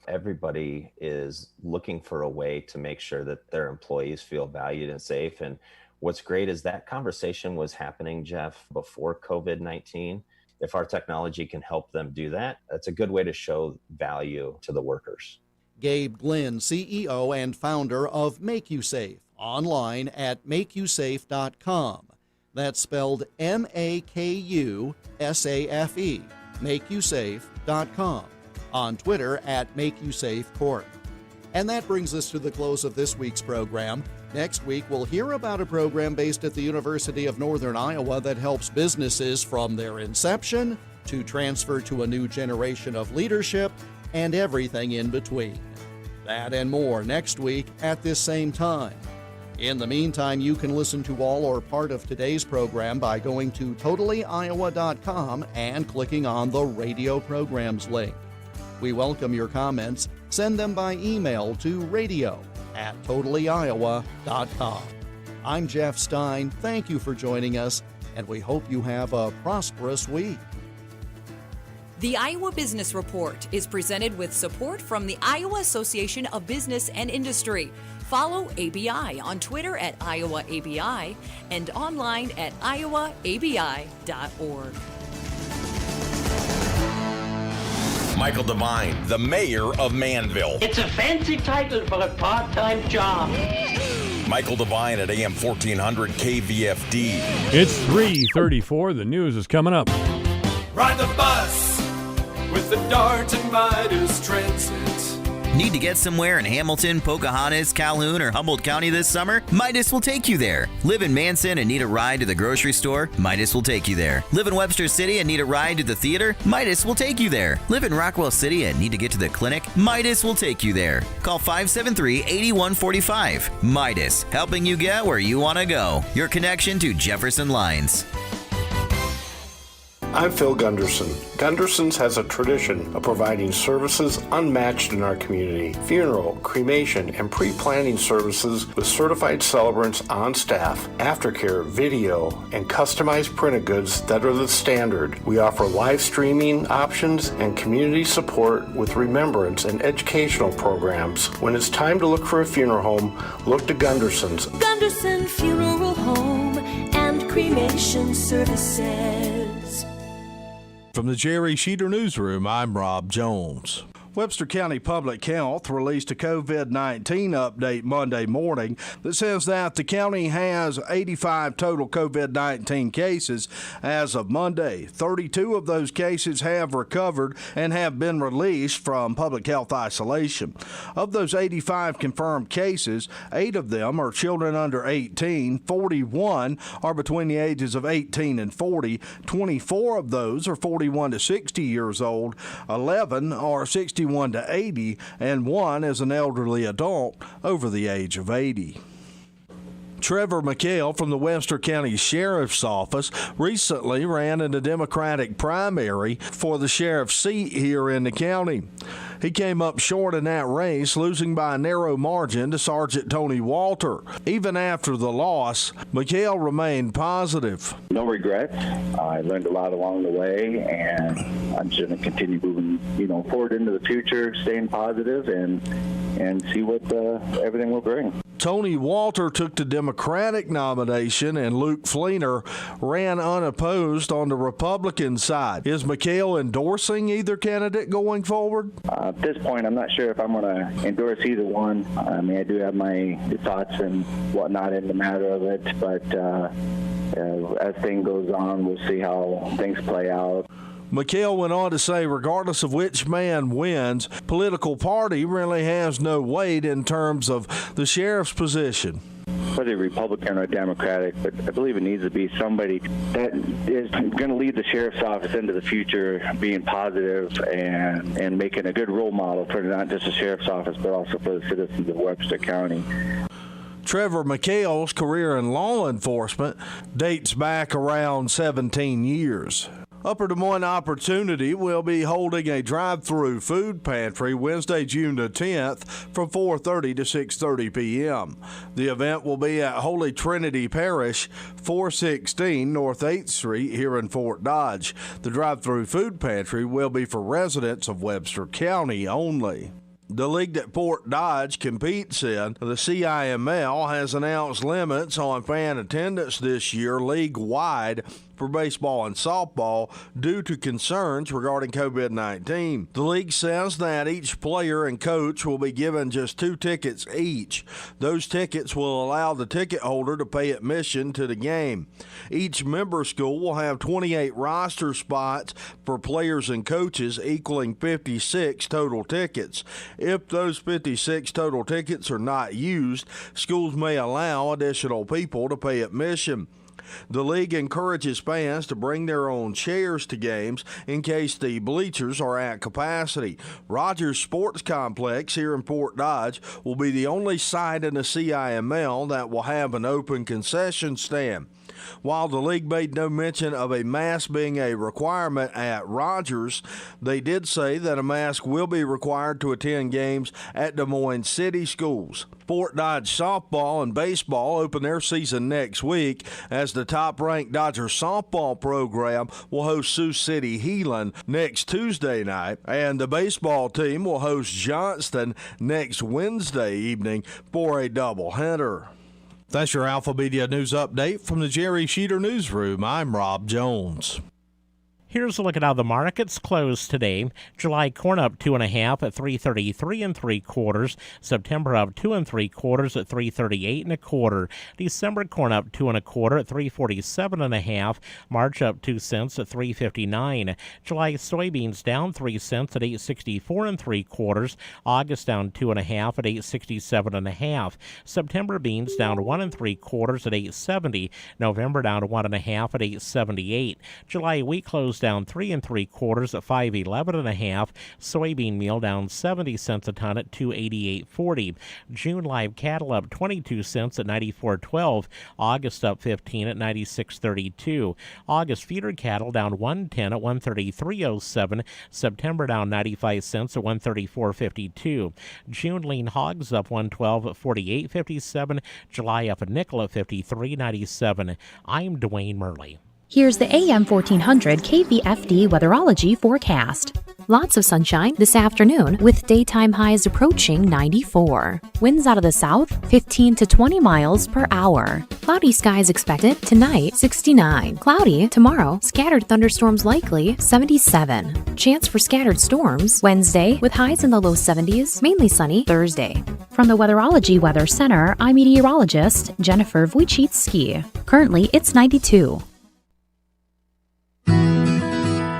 Everybody is looking for a way to make sure that their employees feel valued and safe. And what's great is that conversation was happening, Jeff, before COVID-19. If our technology can help them do that, that's a good way to show value to the workers. Gabe Glynn, CEO and founder of MakeYouSafe, online at MakeYouSafe.com. That's spelled MakeUsafe, MakeYouSafe.com. On Twitter at MakeYouSafeCorp. And that brings us to the close of this week's program. Next week, we'll hear about a program based at the University of Northern Iowa that helps businesses from their inception to transfer to a new generation of leadership and everything in between. That and more next week at this same time. In the meantime, you can listen to all or part of today's program by going to totallyiowa.com and clicking on the radio programs link. We welcome your comments. Send them by email to radio@totallyiowa.com. I'm Jeff Stein. Thank you for joining us, and we hope you have a prosperous week. The Iowa Business Report is presented with support from the Iowa Association of Business and Industry. Follow ABI on Twitter at IowaABI and online at iowaabi.org. Michael Devine, the mayor of Manville. It's a fancy title for a part-time job. Michael Devine at AM 1400 KVFD. It's 3:34. The news is coming up. Ride the bus with the Dart and Midas Transit. Need to get somewhere in Hamilton, Pocahontas, Calhoun, or Humboldt County this summer? Midas will take you there. Live in Manson and need a ride to the grocery store? Midas will take you there. Live in Webster City and need a ride to the theater? Midas will take you there. Live in Rockwell City and need to get to the clinic? Midas will take you there. Call 573-8145. Midas, helping you get where you want to go. Your connection to Jefferson Lines. I'm Phil Gunderson. Gunderson's has a tradition of providing services unmatched in our community. Funeral, cremation, and pre-planning services with certified celebrants on staff, aftercare, video, and customized printed goods that are the standard. We offer live streaming options and community support with remembrance and educational programs. When it's time to look for a funeral home, look to Gunderson's. Gunderson Funeral Home and Cremation Services. From the Jerry Sheeter Newsroom, I'm Rob Jones. Webster County Public Health released a COVID-19 update Monday morning that says that the county has 85 total COVID-19 cases as of Monday. 32 of those cases have recovered and have been released from public health isolation. Of those 85 confirmed cases, 8 of them are children under 18, 41 are between the ages of 18 and 40, 24 of those are 41 to 60 years old, 11 are 61 to 80, and 1 is an elderly adult over the age of 80. Trevor McHale from the Webster County Sheriff's Office recently ran in a Democratic primary for the sheriff's seat here in the county. He came up short in that race, losing by a narrow margin to Sergeant Tony Walter. Even after the loss, McHale remained positive. No regrets. I learned a lot along the way, and I'm just going to continue moving, forward into the future, staying positive, and see what everything will bring. Tony Walter took the Democratic nomination, and Luke Fleener ran unopposed on the Republican side. Is McHale endorsing either candidate going forward? At this point, I'm not sure if I'm going to endorse either one. I mean, I do have my thoughts and whatnot in the matter of it, but as things goes on, we'll see how things play out. McHale went on to say, regardless of which man wins, political party really has no weight in terms of the sheriff's position. Whether Republican or Democratic, but I believe it needs to be somebody that is going to lead the sheriff's office into the future, being positive and making a good role model for not just the sheriff's office, but also for the citizens of Webster County. Trevor McHale's career in law enforcement dates back around 17 years. Upper Des Moines Opportunity will be holding a drive-through food pantry Wednesday, June the 10th from 4:30 to 6:30 p.m. The event will be at Holy Trinity Parish, 416 North 8th Street here in Fort Dodge. The drive-through food pantry will be for residents of Webster County only. The league that Fort Dodge competes in, the CIML, has announced limits on fan attendance this year league-wide for baseball and softball due to concerns regarding COVID-19. The league says that each player and coach will be given just 2 tickets each. Those tickets will allow the ticket holder to pay admission to the game. Each member school will have 28 roster spots for players and coaches, equaling 56 total tickets. If those 56 total tickets are not used, schools may allow additional people to pay admission. The league encourages fans to bring their own chairs to games in case the bleachers are at capacity. Rogers Sports Complex here in Fort Dodge will be the only site in the CIML that will have an open concession stand. While the league made no mention of a mask being a requirement at Rogers, they did say that a mask will be required to attend games at Des Moines City schools. Fort Dodge softball and baseball open their season next week as the top-ranked Dodger softball program will host Sioux City Heelan next Tuesday night, and the baseball team will host Johnston next Wednesday evening for a doubleheader. That's your Alpha Media News Update from the Jerry Sheeter Newsroom. I'm Rob Jones. Here's a look at how the markets closed today. July corn up 2.5 at 333 3/4. September up 2 3/4 at 338 1/4. December corn up 2 1/4 at 347 1/2. March up 2 cents at 359. July soybeans down 3 cents at 864 3/4. August down 2 1/2 at 867 1/2. September beans down 1 3/4 at 870. November down 1 1/2 at 878. July wheat closed down 3 3/4 at 511 1/2. Soybean meal down 70 cents a ton at 288.40. June live cattle up 22 cents at 94.12. August up 15 at 96.32. August feeder cattle down 110 at 133.07. September down 95 cents at 134.52. June lean hogs up 112 at 48.57. July up a nickel at 53.97. I'm Dwayne Murley. Here's the AM 1400 KVFD weatherology forecast. Lots of sunshine this afternoon with daytime highs approaching 94. Winds out of the south, 15 to 20 miles per hour. Cloudy skies expected tonight, 69. Cloudy tomorrow, scattered thunderstorms likely, 77. Chance for scattered storms Wednesday with highs in the low 70s, mainly sunny Thursday. From the Weatherology Weather Center, I'm meteorologist Jennifer Wojcicki. Currently, it's 92.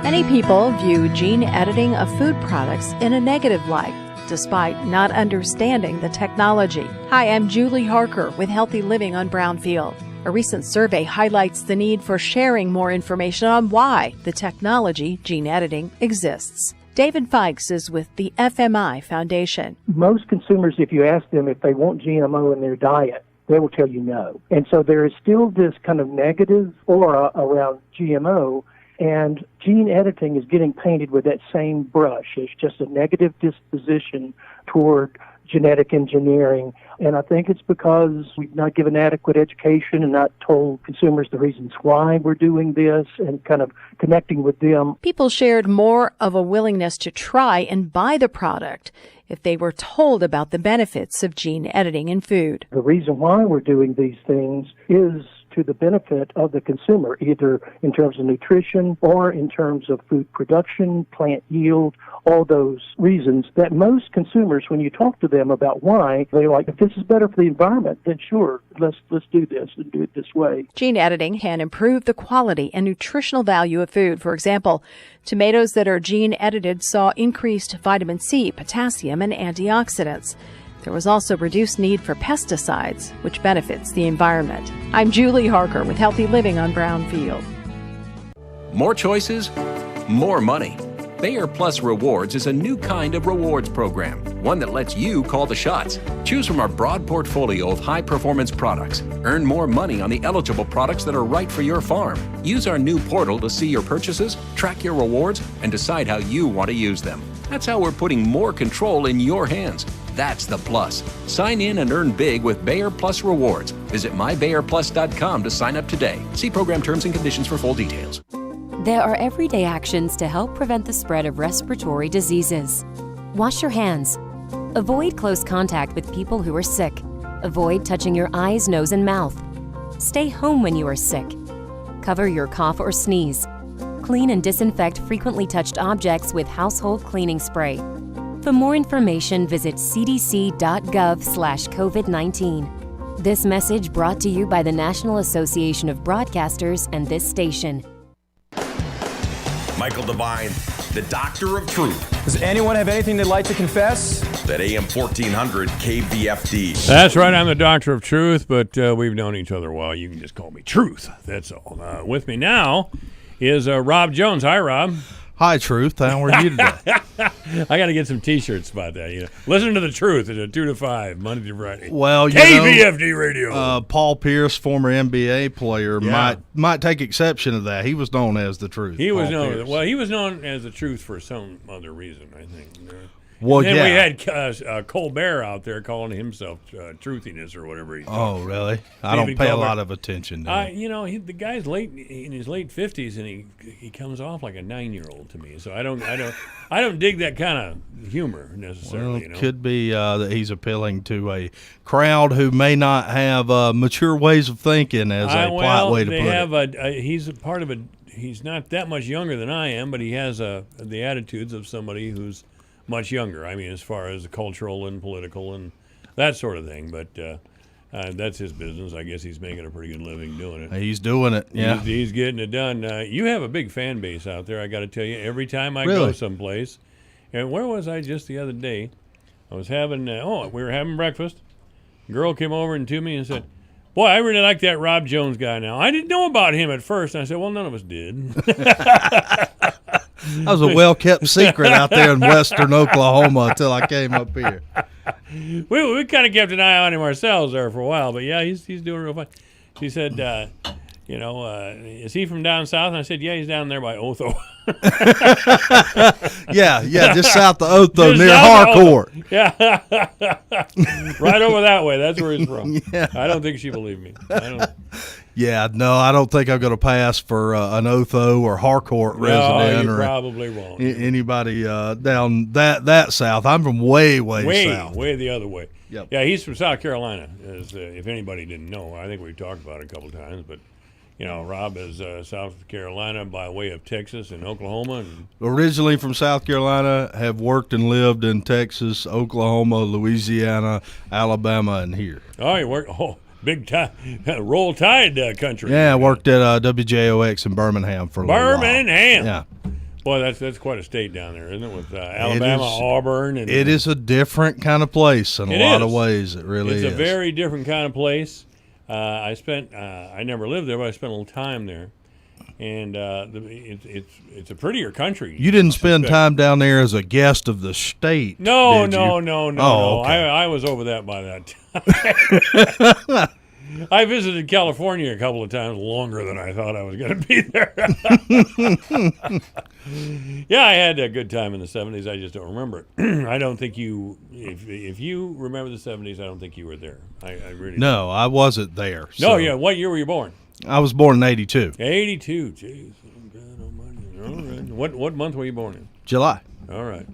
Many people view gene editing of food products in a negative light, despite not understanding the technology. Hi, I'm Julie Harker with Healthy Living on Brownfield. A recent survey highlights the need for sharing more information on why the technology, gene editing, exists. David Fikes is with the FMI Foundation. Most consumers, if you ask them if they want GMO in their diet, they will tell you no. And so there is still this kind of negative aura around GMO, and gene editing is getting painted with that same brush. It's just a negative disposition toward genetic engineering. And I think it's because we've not given adequate education and not told consumers the reasons why we're doing this and kind of connecting with them. People shared more of a willingness to try and buy the product if they were told about the benefits of gene editing in food. The reason why we're doing these things is to the benefit of the consumer, either in terms of nutrition or in terms of food production, plant yield, all those reasons that most consumers, when you talk to them about why, they're like, if this is better for the environment, then sure, let's do this and do it this way. Gene editing can improve the quality and nutritional value of food. For example, tomatoes that are gene edited saw increased vitamin C, potassium, and antioxidants. There was also reduced need for pesticides, which benefits the environment. I'm Julie Harker with Healthy Living on Brownfield. More choices, more money. Bayer Plus Rewards is a new kind of rewards program, one that lets you call the shots. Choose from our broad portfolio of high-performance products. Earn more money on the eligible products that are right for your farm. Use our new portal to see your purchases, track your rewards, and decide how you want to use them. That's how we're putting more control in your hands. That's the plus. Sign in and earn big with Bayer Plus Rewards. Visit mybayerplus.com to sign up today. See program terms and conditions for full details. There are everyday actions to help prevent the spread of respiratory diseases. Wash your hands. Avoid close contact with people who are sick. Avoid touching your eyes, nose, and mouth. Stay home when you are sick. Cover your cough or sneeze. Clean and disinfect frequently touched objects with household cleaning spray. For more information, visit cdc.gov/COVID-19. This message brought to you by the National Association of Broadcasters and this station. Michael Devine, the Doctor of Truth. Does anyone have anything they'd like to confess? That AM 1400 KVFD. That's right, I'm the Doctor of Truth, but we've known each other a while. You can just call me Truth, that's all. With me now is Rob Jones. Hi, Rob. Hi, Truth. How are you today? I got to get some T-shirts about that. You know, listen to the Truth. It's a 2 to 5, Monday to Friday. Well, KVFD radio. Paul Pierce, former NBA player, might take exception to that. He was known as the Truth. He was known. Well, he was known as the Truth for some other reason, I think. Well, and then we had Colbert out there calling himself Truthiness or whatever he's Oh, really? I don't pay a lot of attention to it. You know, the guy's in his late 50s, and he comes off like a 9-year-old to me. So I don't dig that kind of humor necessarily. Well, you know? Could be that he's appealing to a crowd who may not have mature ways of thinking, as a polite way to put it. He's a part of a. He's not that much younger than I am, but he has the attitudes of somebody who's much younger. I mean, as far as cultural and political and that sort of thing. But that's his business. I guess he's making a pretty good living doing it. He's doing it, yeah. He's getting it done. You have a big fan base out there, I got to tell you. Every time I go someplace. And where was I just the other day? I was having, we were having breakfast. A girl came over and to me and said, boy, I really like that Rob Jones guy now. I didn't know about him at first. And I said, well, none of us did. That was a well-kept secret out there in western Oklahoma until I came up here. We kind of kept an eye on him ourselves there for a while, but yeah, he's doing real fine. She said, is he from down south? And I said, yeah, he's down there by Otho. yeah, just south of Otho, near Harcourt. Yeah. Right over that way. That's where he's from. Yeah. I don't think she believed me. Yeah, no, I don't think I'm going to pass for an Otho or Harcourt resident you or probably won't. Anybody down that south. I'm from way south. Way the other way. Yep. Yeah, he's from South Carolina, if anybody didn't know. I think we've talked about it a couple of times, but Rob is South Carolina by way of Texas and Oklahoma. Originally from South Carolina, have worked and lived in Texas, Oklahoma, Louisiana, Alabama, and here. Oh, you work big time, Roll Tide country. Yeah, I worked at WJOX in Birmingham for a little while. Birmingham. Yeah. Boy, that's quite a state down there, isn't it? With Alabama, Auburn. It is a different kind of place in a lot of ways. It really is. It's a very different kind of place. I never lived there, but I spent a little time there. And it's a prettier country. You didn't spend time down there as a guest of the state, No. did you? No. Okay. I was over that by that time. I visited California a couple of times longer than I thought I was going to be there. Yeah, I had a good time in the 70s. I just don't remember it. I don't think if you remember the 70s, I don't think you were there. I really No, I wasn't there. No, yeah. What year were you born? I was born in 82. 82. Jeez. All right. What month were you born in? July. All right.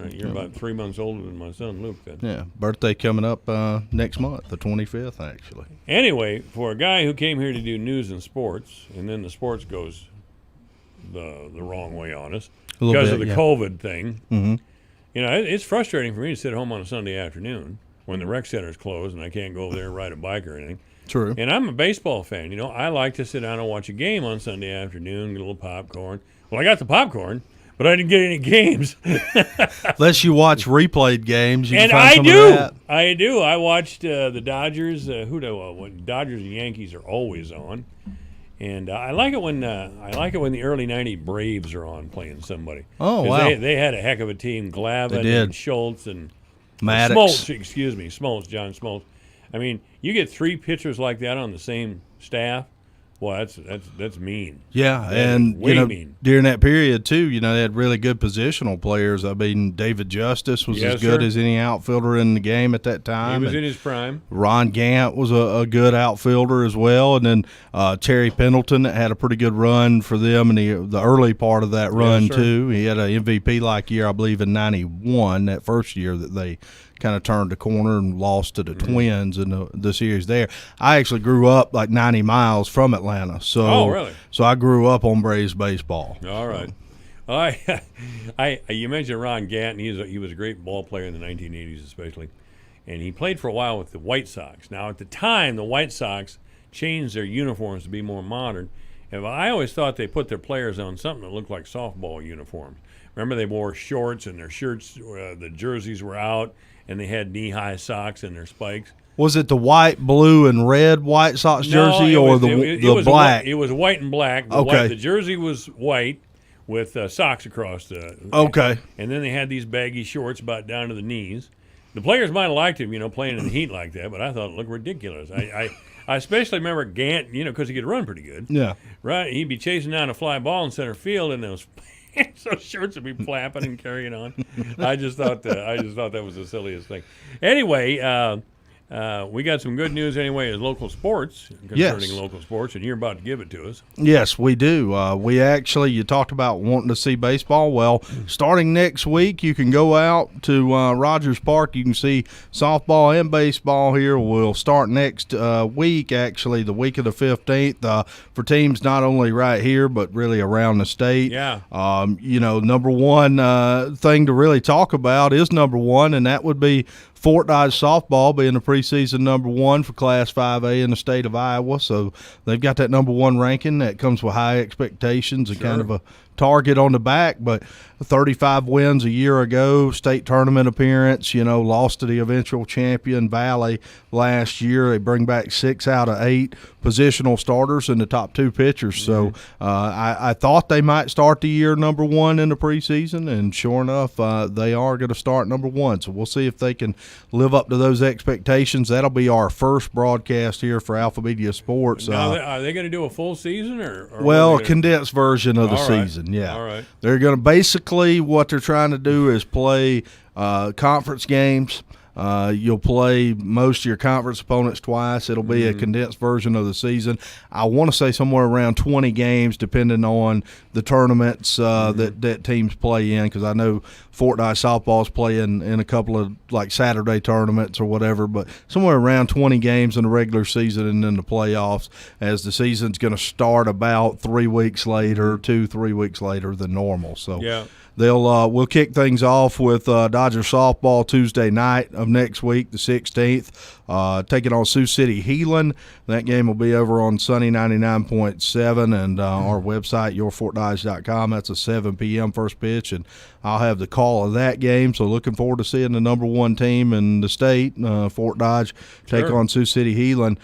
You're about 3 months older than my son Luke then. Yeah, birthday coming up next month, the 25th, actually. Anyway, for a guy who came here to do news and sports, and then the sports goes the wrong way on us because of the COVID thing, Mm-hmm. it's frustrating for me to sit home on a Sunday afternoon when the rec center's closed and I can't go over there and ride a bike or anything. True. And I'm a baseball fan. I like to sit down and watch a game on Sunday afternoon, get a little popcorn. Well, I got the popcorn, but I didn't get any games. Unless you watch replayed games, you and can find some do. of that. I do. I watched the Dodgers. Dodgers and Yankees are always on, and I like it when the early '90s Braves are on playing somebody. Oh wow! They had a heck of a team. Glavine and Schultz and Maddox. Smoltz, John Smoltz. I mean, you get three pitchers like that on the same staff. Well, that's mean. Yeah, that and mean. During that period too, they had really good positional players. I mean, David Justice was as good as any outfielder in the game at that time. He was in his prime. Ron Gant was a good outfielder as well, and then Terry Pendleton had a pretty good run for them in the early part of that run too. He had an MVP-like year, I believe, in '91, that first year that they kind of turned the corner and lost to the Twins in the series there. I actually grew up like 90 miles from Atlanta. So I grew up on Braves baseball. All right. You mentioned Ron Gant, and he was a great ball player in the 1980s especially. And he played for a while with the White Sox. Now, at the time, the White Sox changed their uniforms to be more modern. And I always thought they put their players on something that looked like softball uniforms. Remember, they wore shorts and their shirts, the jerseys were out, and they had knee-high socks and their spikes. Was it the white, blue, and red White Sox jersey the black? It was white and black. The jersey was white with socks across the. Okay. And then they had these baggy shorts about down to the knees. The players might have liked him, playing in the heat like that, but I thought it looked ridiculous. I especially remember Gant, because he could run pretty good. Yeah. Right? He'd be chasing down a fly ball in center field, and those shirts would be flapping and carrying on. I just thought that was the silliest thing. Anyway, we got some good news anyway as local sports, concerning local sports, and you're about to give it to us. Yes, we do. You talked about wanting to see baseball. Well, starting next week, you can go out to Rogers Park. You can see softball and baseball here. We'll start next week, actually, the week of the 15th, for teams not only right here, but really around the state. Yeah. Number one thing to really talk about is number one, and that would be Fort Dodge softball being the preseason number one for Class 5A in the state of Iowa. So they've got that number one ranking that comes with high expectations and kind of a target on the back, but 35 wins a year ago, state tournament appearance, lost to the eventual champion Valley last year. They bring back 6 out of 8 positional starters and the top 2 pitchers. So I thought they might start the year number 1 in the preseason, and sure enough, they are going to start number 1. So we'll see if they can live up to those expectations. That'll be our first broadcast here for Alpha Media Sports. Now, are they going to do a full season or well, a condensed version of the season, yeah. All right. They're going to basically what they're trying to do is play conference games. You'll play most of your conference opponents twice. It'll be a condensed version of the season. I want to say somewhere around 20 games, depending on the tournaments that teams play in, because I know Fort Dodge softball's playing in a couple of like Saturday tournaments or whatever, but somewhere around 20 games in the regular season and then the playoffs, as the season's going to start about 3 weeks later, 2-3 weeks later than normal. So yeah. We'll kick things off with Dodger softball Tuesday night of next week, the 16th, taking on Sioux City Heelan. That game will be over on Sunny 99.7 and our website, yourfortdodge.com. That's a 7 p.m. first pitch, and I'll have the call of that game. So looking forward to seeing the number 1 team in the state, Fort Dodge, take on Sioux City Heelan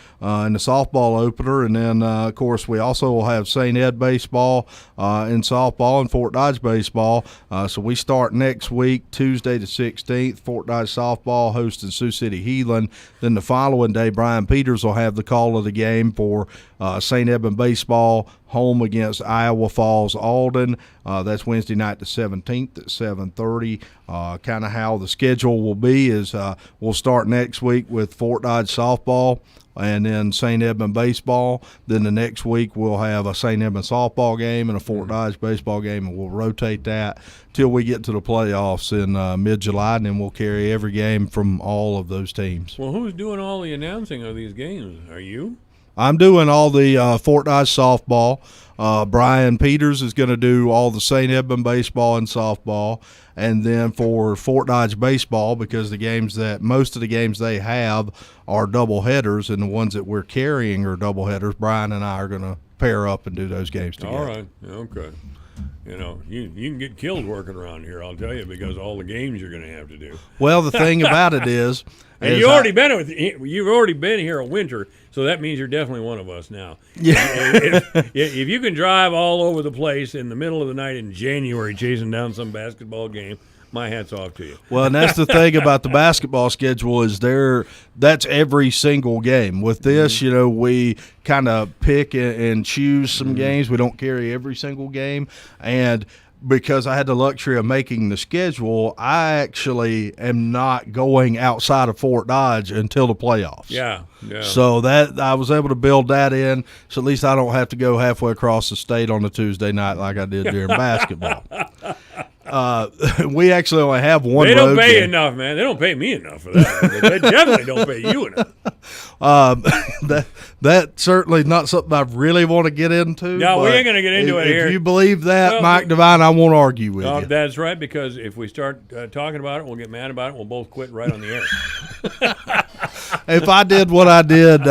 in the softball opener. And then, of course, we also will have St. Ed baseball in softball and Fort Dodge baseball. So we start next week, Tuesday the 16th, Fort Dodge softball hosting Sioux City Heelan. Then the following day, Brian Peters will have the call of the game for St. Edmund baseball, home against Iowa Falls Alden. That's Wednesday night the 17th at 7:30. Kind of how the schedule will be is we'll start next week with Fort Dodge softball and then St. Edmund baseball. Then the next week we'll have a St. Edmund softball game and a Fort Dodge baseball game, and we'll rotate that till we get to the playoffs in mid-July, and then we'll carry every game from all of those teams. Well, who's doing all the announcing of these games? Are you? I'm doing all the Fort Dodge softball. Brian Peters is going to do all the St. Edmund baseball and softball. And then for Fort Dodge baseball, because most of the games they have are double headers, and the ones that we're carrying are double headers, Brian and I are going to pair up and do those games together. All right. Okay. You can get killed working around here, I'll tell you, because all the games you're going to have to do. Well, the thing about it is you've already been here a winter, so that means you're definitely one of us now. Yeah. If you can drive all over the place in the middle of the night in January chasing down some basketball game, my hat's off to you. Well, and that's the thing about the basketball schedule is that's every single game. With this, we kind of pick and choose some games. We don't carry every single game. And because I had the luxury of making the schedule, I actually am not going outside of Fort Dodge until the playoffs. Yeah. So that I was able to build that in, so at least I don't have to go halfway across the state on a Tuesday night like I did during basketball. We actually only have one. They don't road pay game. enough, man. They don't pay me enough for that. They definitely don't pay you enough. That's certainly not something I really want to get into. No, we ain't going to get into it here. If you believe that, Mike Devine, I won't argue with you. That's right, because if we start talking about it, we'll get mad about it. We'll both quit right on the air. If I did what I did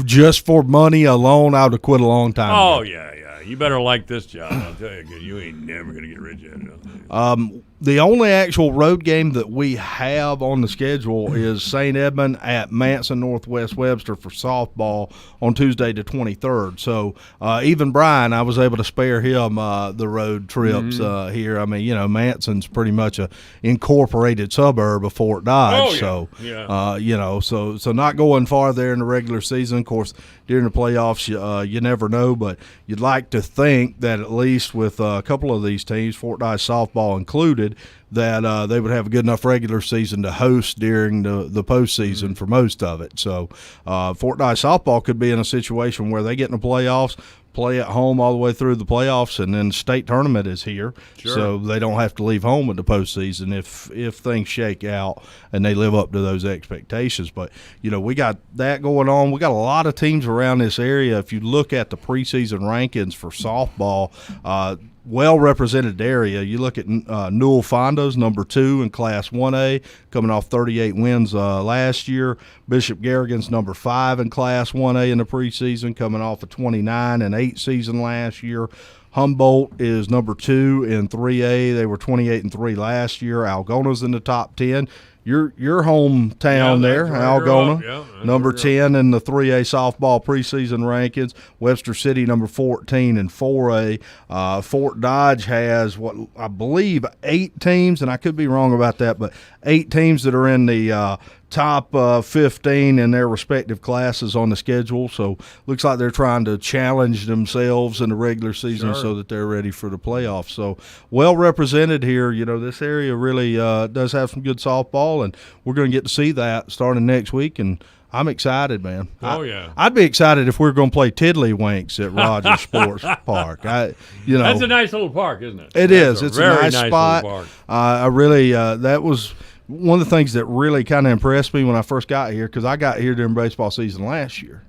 just for money alone, I would have quit a long time ago. Oh, yeah. You better like this job, I'll tell you, because you ain't never going to get rich at it. The only actual road game that we have on the schedule is St. Edmund at Manson Northwest Webster for softball on Tuesday the 23rd. So even Brian, I was able to spare him the road trips here. I mean, Manson's pretty much a incorporated suburb of Fort Dodge. Oh, yeah. So not going far there in the regular season. Of course, during the playoffs, you never know, but you'd like to think that at least with a couple of these teams, Fort Dodge softball included, that they would have a good enough regular season to host during the postseason for most of it. So Fort Dodge softball could be in a situation where they get in the playoffs, play at home all the way through the playoffs, and then state tournament is here. Sure. So they don't have to leave home at the postseason if things shake out and they live up to those expectations. But, we got that going on. We got a lot of teams around this area. If you look at the preseason rankings for softball, well-represented area. You look at Newell Fonda's number 2 in Class 1A, coming off 38 wins last year. Bishop Garrigan's number 5 in Class 1A in the preseason, coming off a 29-8 season last year. Humboldt is number 2 in 3A. They were 28-3 last year. Algona's in the top 10. Your hometown there, Algona, number 10 in the 3A softball preseason rankings. Webster City, number 14 in 4A. Fort Dodge has what I believe 8 teams, and I could be wrong about that, but 8 teams that are in the top 15 in their respective classes on the schedule. So looks like they're trying to challenge themselves in the regular season so that they're ready for the playoffs. So well represented here. You know, this area really does have some good softball, and we're going to get to see that starting next week. And I'm excited, man. I'd be excited if we were going to play Tiddlywinks at Rogers Sports Park. That's a nice little park, isn't it? It is. It's a very nice spot. Little park. I really that was one of the things that really kind of impressed me when I first got here, because I got here during baseball season last year.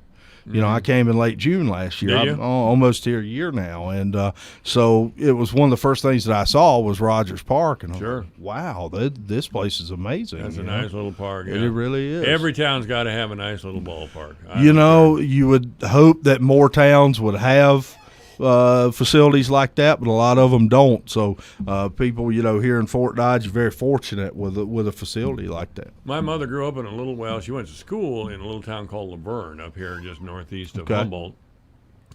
You know, I came in late June last year. I'm almost here a year now. And so it was one of the first things that I saw was Rogers Park. And I was like, wow, this place is amazing. That's a nice little park. It really is. Every town's got to have a nice little ballpark. You would hope that more towns would have facilities like that, but a lot of them don't. So people, here in Fort Dodge are very fortunate with a facility like that. My mother grew up in she went to school in a little town called Laverne up here just northeast of Humboldt.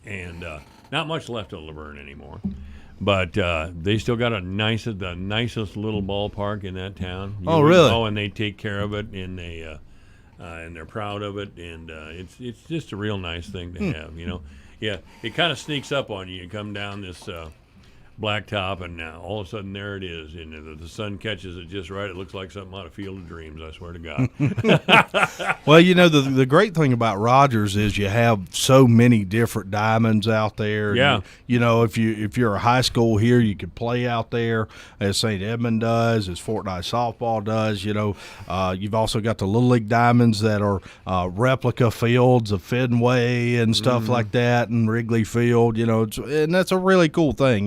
And not much left of Laverne anymore. But they still got the nicest little ballpark in that town. Really? Oh, and they take care of it, and they're proud of it, and it's just a real nice thing to have, Yeah, it kind of sneaks up on you. You come down this blacktop, and now all of a sudden there it is. And the sun catches it just right. It looks like something out of Field of Dreams, I swear to God. Well, the great thing about Rogers is you have so many different diamonds out there. Yeah. If you're a high school here, you could play out there as St. Edmund does, as Fort Dodge softball does. You've also got the Little League diamonds that are replica fields of Fenway and stuff like that, and Wrigley Field. And that's a really cool thing.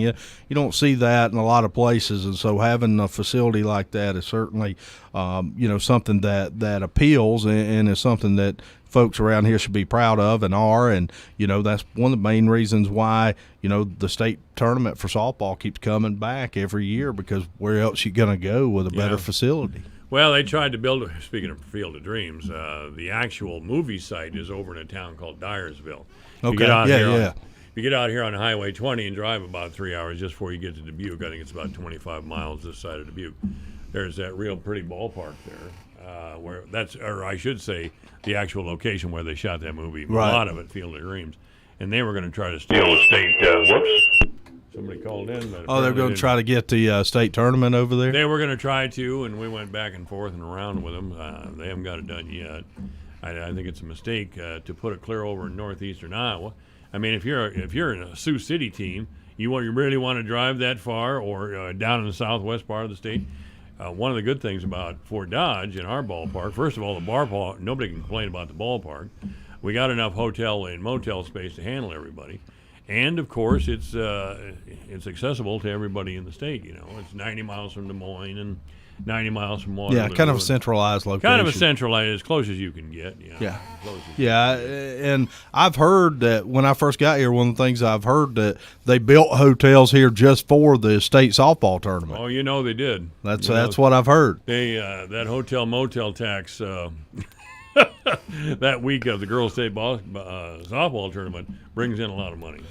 You don't see that in a lot of places, and so having a facility like that is certainly, something that appeals, and is something that folks around here should be proud of and are. And that's one of the main reasons why the state tournament for softball keeps coming back every year, because where else you going to go with a better facility? Well, they tried to build, speaking of Field of Dreams, the actual movie site is over in a town called Dyersville. Okay, you get out here on Highway 20 and drive about 3 hours just before you get to Dubuque. I think it's about 25 miles this side of Dubuque. There's that real pretty ballpark there, or I should say, the actual location where they shot that movie. Right. A lot of it, Field of Dreams. And they were going to try to steal the state. Whoops. Somebody called in. But they're going to try to get the state tournament over there? They were going to try to, and we went back and forth and around with them. They haven't got it done yet. I think it's a mistake to put it clear over in northeastern Iowa. I mean, if you're in a Sioux City team, you really want to drive that far, or down in the southwest part of the state. One of the good things about Fort Dodge and our ballpark, first of all, the ballpark, nobody can complain about the ballpark. We got enough hotel and motel space to handle everybody, and of course, it's accessible to everybody in the state. It's 90 miles from Des Moines and 90 miles from Waterloo. Yeah, kind of a centralized location. Kind of a centralized, as close as you can get. Yeah, and I've heard that when I first got here, one of the things I've heard that they built hotels here just for the state softball tournament. Oh, they did. That's what I've heard. That hotel motel tax that week of the girls' state softball tournament brings in a lot of money.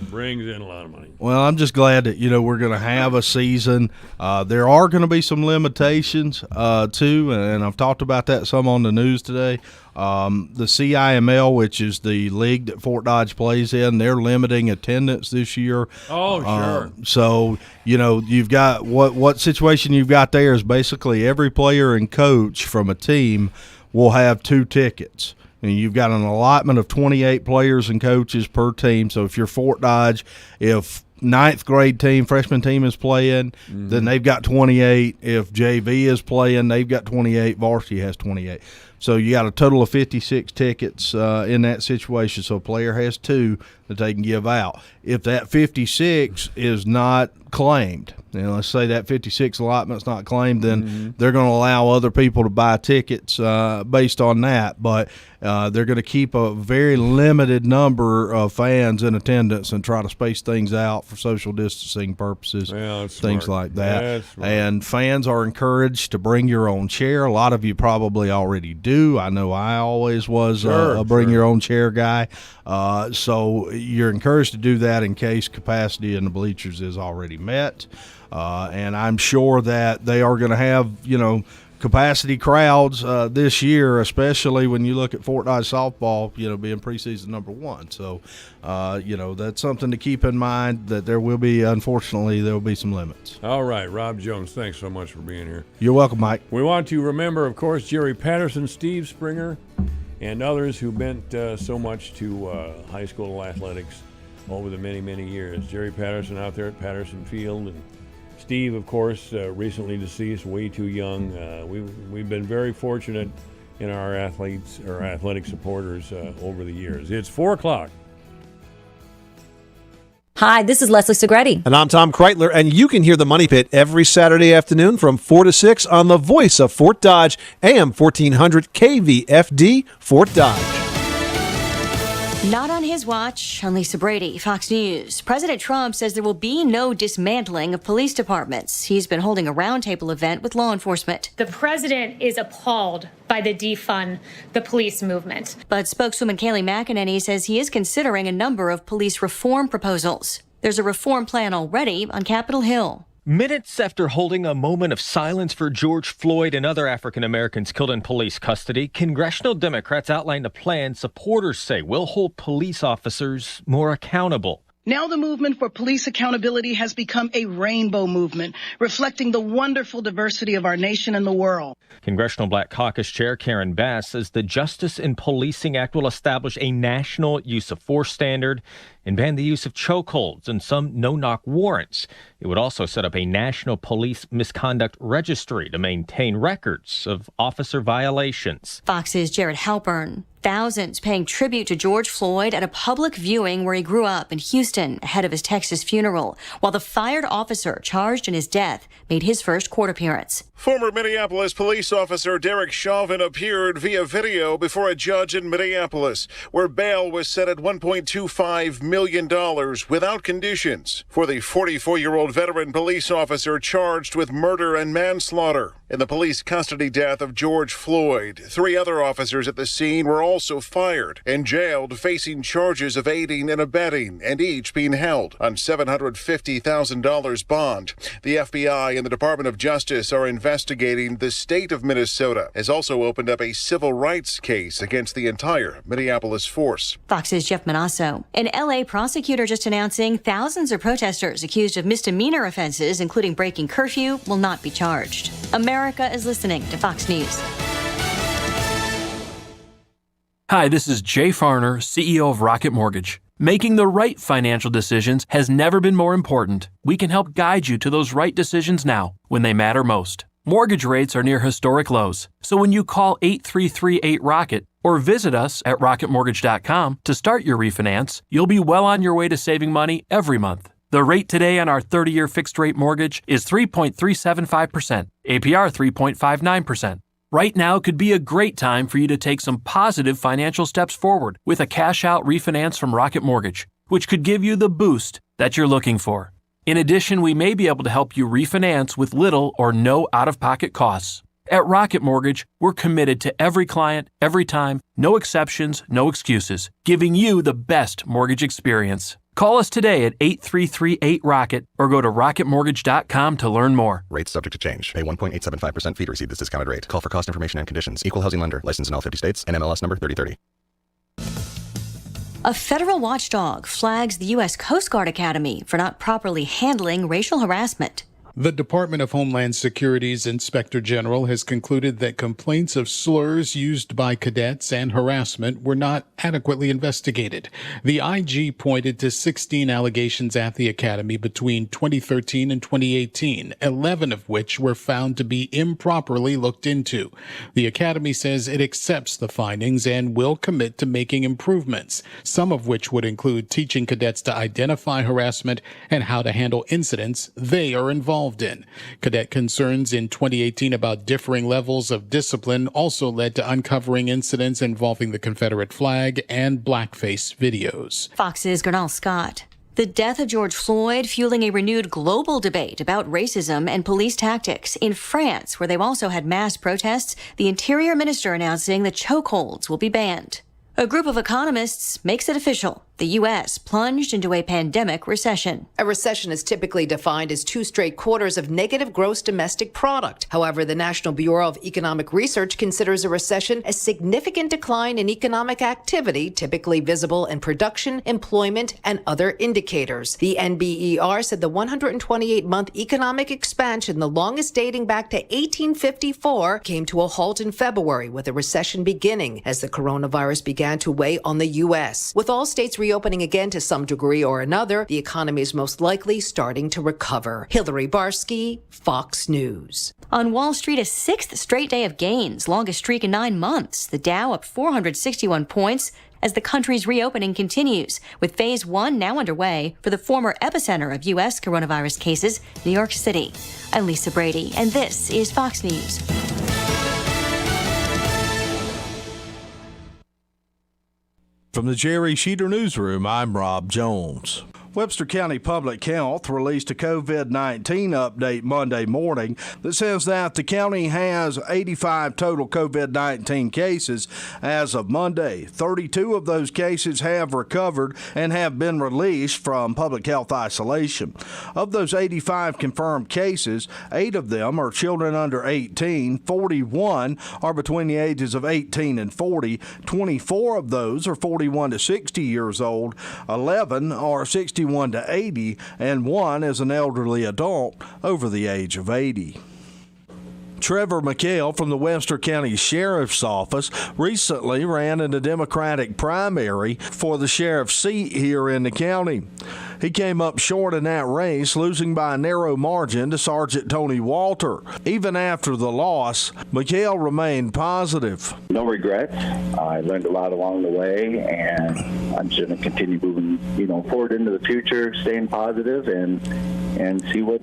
Well, I'm just glad that we're going to have a season. There are going to be some limitations too, and I've talked about that some on the news today. The CIML, which is the league that Fort Dodge plays in, they're limiting attendance this year. Oh, sure. So you've got what situation you've got there is basically every player and coach from a team will have 2 tickets. And you've got an allotment of 28 players and coaches per team. So if you're Fort Dodge, if 9th grade team, freshman team is playing, then they've got 28. If JV is playing, they've got 28. Varsity has 28. So you got a total of 56 tickets in that situation. So a player has 2 that they can give out. If that 56 is not claimed, let's say that 56 allotment's not claimed, then they're going to allow other people to buy tickets based on that. But they're going to keep a very limited number of fans in attendance and try to space things out for social distancing purposes, things like that. And fans are encouraged to bring your own chair. A lot of you probably already do. I know I always was a bring your own chair guy. So you're encouraged to do that in case capacity in the bleachers is already met. And I'm sure that they are going to have, capacity crowds this year, especially when you look at Fort Dodge softball, being preseason number 1. So, that's something to keep in mind, that unfortunately, there will be some limits. All right, Rob Jones, thanks so much for being here. You're welcome, Mike. We want to remember, of course, Jerry Patterson, Steve Springer, and others who meant so much to high school athletics over the many, many years. Jerry Patterson out there at Patterson Field, and Steve, of course, recently deceased, way too young. We've been very fortunate in our athletic supporters over the years. It's 4 o'clock. Hi, this is Leslie Segretti. And I'm Tom Kreitler, and you can hear the Money Pit every Saturday afternoon from 4 to 6 on the voice of Fort Dodge, AM 1400 KVFD, Fort Dodge. Not on his watch. I'm Lisa Brady, Fox News. President Trump says there will be no dismantling of police departments. He's been holding a roundtable event with law enforcement. The president is appalled by the defund the police movement. But spokeswoman Kayleigh McEnany says he is considering a number of police reform proposals. There's a reform plan already on Capitol Hill. Minutes after holding a moment of silence for George Floyd and other African Americans killed in police custody, congressional Democrats outlined a plan supporters say will hold police officers more accountable. Now the movement for police accountability has become a rainbow movement, reflecting the wonderful diversity of our nation and the world. Congressional Black Caucus Chair Karen Bass says the Justice in Policing Act will establish a national use of force standard and ban the use of chokeholds and some no-knock warrants. It would also set up a national police misconduct registry to maintain records of officer violations. Fox's Jared Halpern. Thousands paying tribute to George Floyd at a public viewing where he grew up in Houston ahead of his Texas funeral, while the fired officer charged in his death made his first court appearance. Former Minneapolis police officer Derek Chauvin appeared via video before a judge in Minneapolis, where bail was set at $1.25 million without conditions for the 44-year-old veteran police officer charged with murder and manslaughter. In the police custody death of George Floyd, 3 other officers at the scene were also fired and jailed, facing charges of aiding and abetting, and each being held on $750,000 bond. The FBI and the Department of Justice are investigating. The state of Minnesota has also opened up a civil rights case against the entire Minneapolis force. Fox's Jeff Manasso. An L.A. prosecutor just announcing thousands of protesters accused of misdemeanor offenses, including breaking curfew, will not be charged. America is listening to Fox News. Hi, this is Jay Farner, CEO of Rocket Mortgage. Making the right financial decisions has never been more important. We can help guide you to those right decisions now, when they matter most. Mortgage rates are near historic lows, so when you call 833-8ROCKET or visit us at rocketmortgage.com to start your refinance, you'll be well on your way to saving money every month. The rate today on our 30-year fixed-rate mortgage is 3.375%, APR 3.59%. Right now could be a great time for you to take some positive financial steps forward with a cash-out refinance from Rocket Mortgage, which could give you the boost that you're looking for. In addition, we may be able to help you refinance with little or no out-of-pocket costs. At Rocket Mortgage, we're committed to every client, every time, no exceptions, no excuses, giving you the best mortgage experience. Call us today at 833-8ROCKET or go to rocketmortgage.com to learn more. Rates subject to change. Pay 1.875% fee to receive this discounted rate. Call for cost information and conditions. Equal housing lender. Licensed in all 50 states. NMLS number 3030. A federal watchdog flags the U.S. Coast Guard Academy for not properly handling racial harassment. The Department of Homeland Security's Inspector General has concluded that complaints of slurs used by cadets and harassment were not adequately investigated. The IG pointed to 16 allegations at the Academy between 2013 and 2018, 11 of which were found to be improperly looked into. The Academy says it accepts the findings and will commit to making improvements, some of which would include teaching cadets to identify harassment and how to handle incidents they are involved in. Cadet concerns in 2018 about differing levels of discipline also led to uncovering incidents involving the Confederate flag and blackface videos. Fox's Gernal Scott. The death of George Floyd fueling a renewed global debate about racism and police tactics. In France, where they've also had mass protests, the Interior Minister announcing that chokeholds will be banned. A group of economists makes it official. The U.S. plunged into a pandemic recession. A recession is typically defined as 2 straight quarters of negative gross domestic product. However, the National Bureau of Economic Research considers a recession a significant decline in economic activity, typically visible in production, employment, and other indicators. The NBER said the 128-month economic expansion, the longest dating back to 1854, came to a halt in February, with a recession beginning as the coronavirus began to weigh on the U.S. With all states reopening again to some degree or another, the economy is most likely starting to recover. Hillary Barsky, Fox News. On Wall Street, a 6th straight day of gains, longest streak in 9 months. The Dow up 461 points as the country's reopening continues, with Phase 1 now underway for the former epicenter of U.S. coronavirus cases, New York City. I'm Lisa Brady, and this is Fox News. From the Jerry Sheeter Newsroom, I'm Rob Jones. Webster County Public Health released a COVID-19 update Monday morning that says that the county has 85 total COVID-19 cases as of Monday. 32 of those cases have recovered and have been released from public health isolation. Of those 85 confirmed cases, 8 of them are children under 18, 41 are between the ages of 18 and 40, 24 of those are 41 to 60 years old, 11 are 61 to 80, and 1 is an elderly adult over the age of 80. Trevor McHale from the Webster County Sheriff's Office recently ran in a Democratic primary for the sheriff's seat here in the county. He came up short in that race, losing by a narrow margin to Sergeant Tony Walter. Even after the loss, McHale remained positive. No regrets. I learned a lot along the way, and I'm just going to continue moving, forward into the future, staying positive, and see what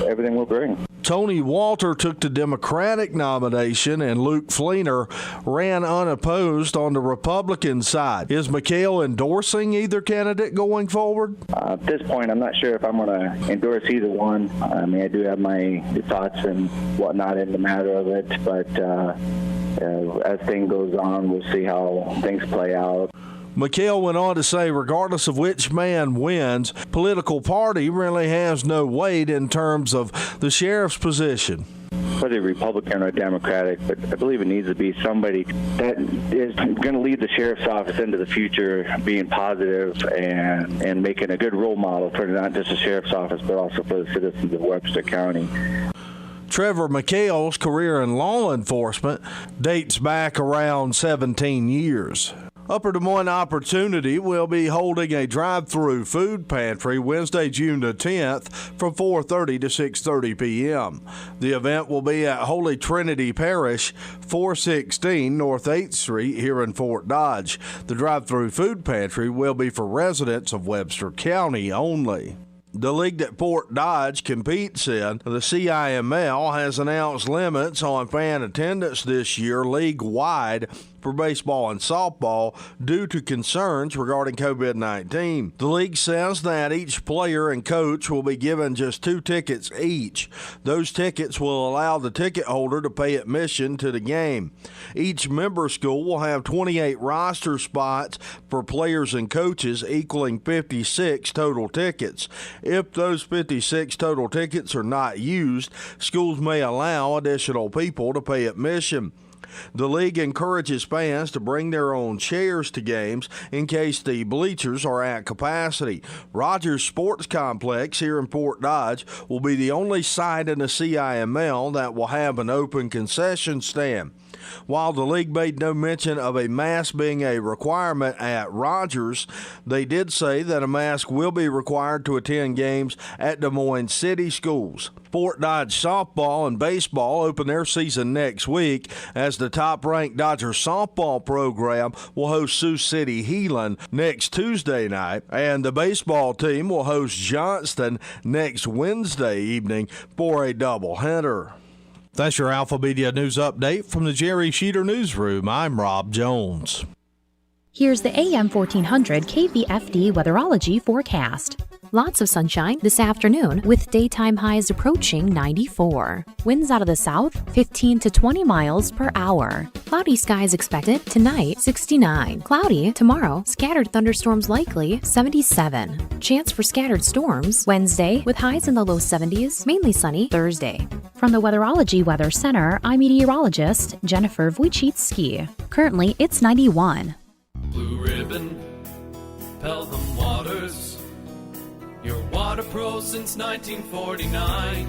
everything will bring. Tony Walter took the Democratic nomination, and Luke Fleener ran unopposed on the Republican side. Is McHale endorsing either candidate going forward? At this point, I'm not sure if I'm going to endorse either one. I mean, I do have my thoughts and whatnot in the matter of it, but as things goes on, we'll see how things play out. McHale went on to say, regardless of which man wins, political party really has no weight in terms of the sheriff's position. Whether Republican or Democratic, but I believe it needs to be somebody that is going to lead the sheriff's office into the future, being positive and making a good role model for not just the sheriff's office, but also for the citizens of Webster County. Trevor McHale's career in law enforcement dates back around 17 years. Upper Des Moines Opportunity will be holding a drive-through food pantry Wednesday, June the 10th from 4:30 to 6:30 p.m. The event will be at Holy Trinity Parish, 416 North 8th Street here in Fort Dodge. The drive-through food pantry will be for residents of Webster County only. The league that Fort Dodge competes in, the CIML, has announced limits on fan attendance this year league-wide for baseball and softball due to concerns regarding COVID-19. The league says that each player and coach will be given just 2 tickets each. Those tickets will allow the ticket holder to pay admission to the game. Each member school will have 28 roster spots for players and coaches, equaling 56 total tickets. If those 56 total tickets are not used, schools may allow additional people to pay admission. The league encourages fans to bring their own chairs to games in case the bleachers are at capacity. Rogers Sports Complex here in Fort Dodge will be the only site in the CIML that will have an open concession stand. While the league made no mention of a mask being a requirement at Rogers, they did say that a mask will be required to attend games at Des Moines City schools. Fort Dodge softball and baseball open their season next week as the top-ranked Dodger softball program will host Sioux City Heelan next Tuesday night, and the baseball team will host Johnston next Wednesday evening for a doubleheader. That's your Alpha Media News Update from the Jerry Sheeter Newsroom. I'm Rob Jones. Here's the AM 1400 KVFD weatherology forecast. Lots of sunshine this afternoon with daytime highs approaching 94. Winds out of the south 15 to 20 miles per hour. Cloudy skies expected tonight 69. Cloudy tomorrow, scattered thunderstorms likely 77. Chance for scattered storms Wednesday with highs in the low 70s, mainly sunny Thursday. From the Weatherology Weather Center, I'm meteorologist Jennifer Wojcicki. Currently it's 91. Blue Ribbon, Pelham Waters. Your water pro since 1949.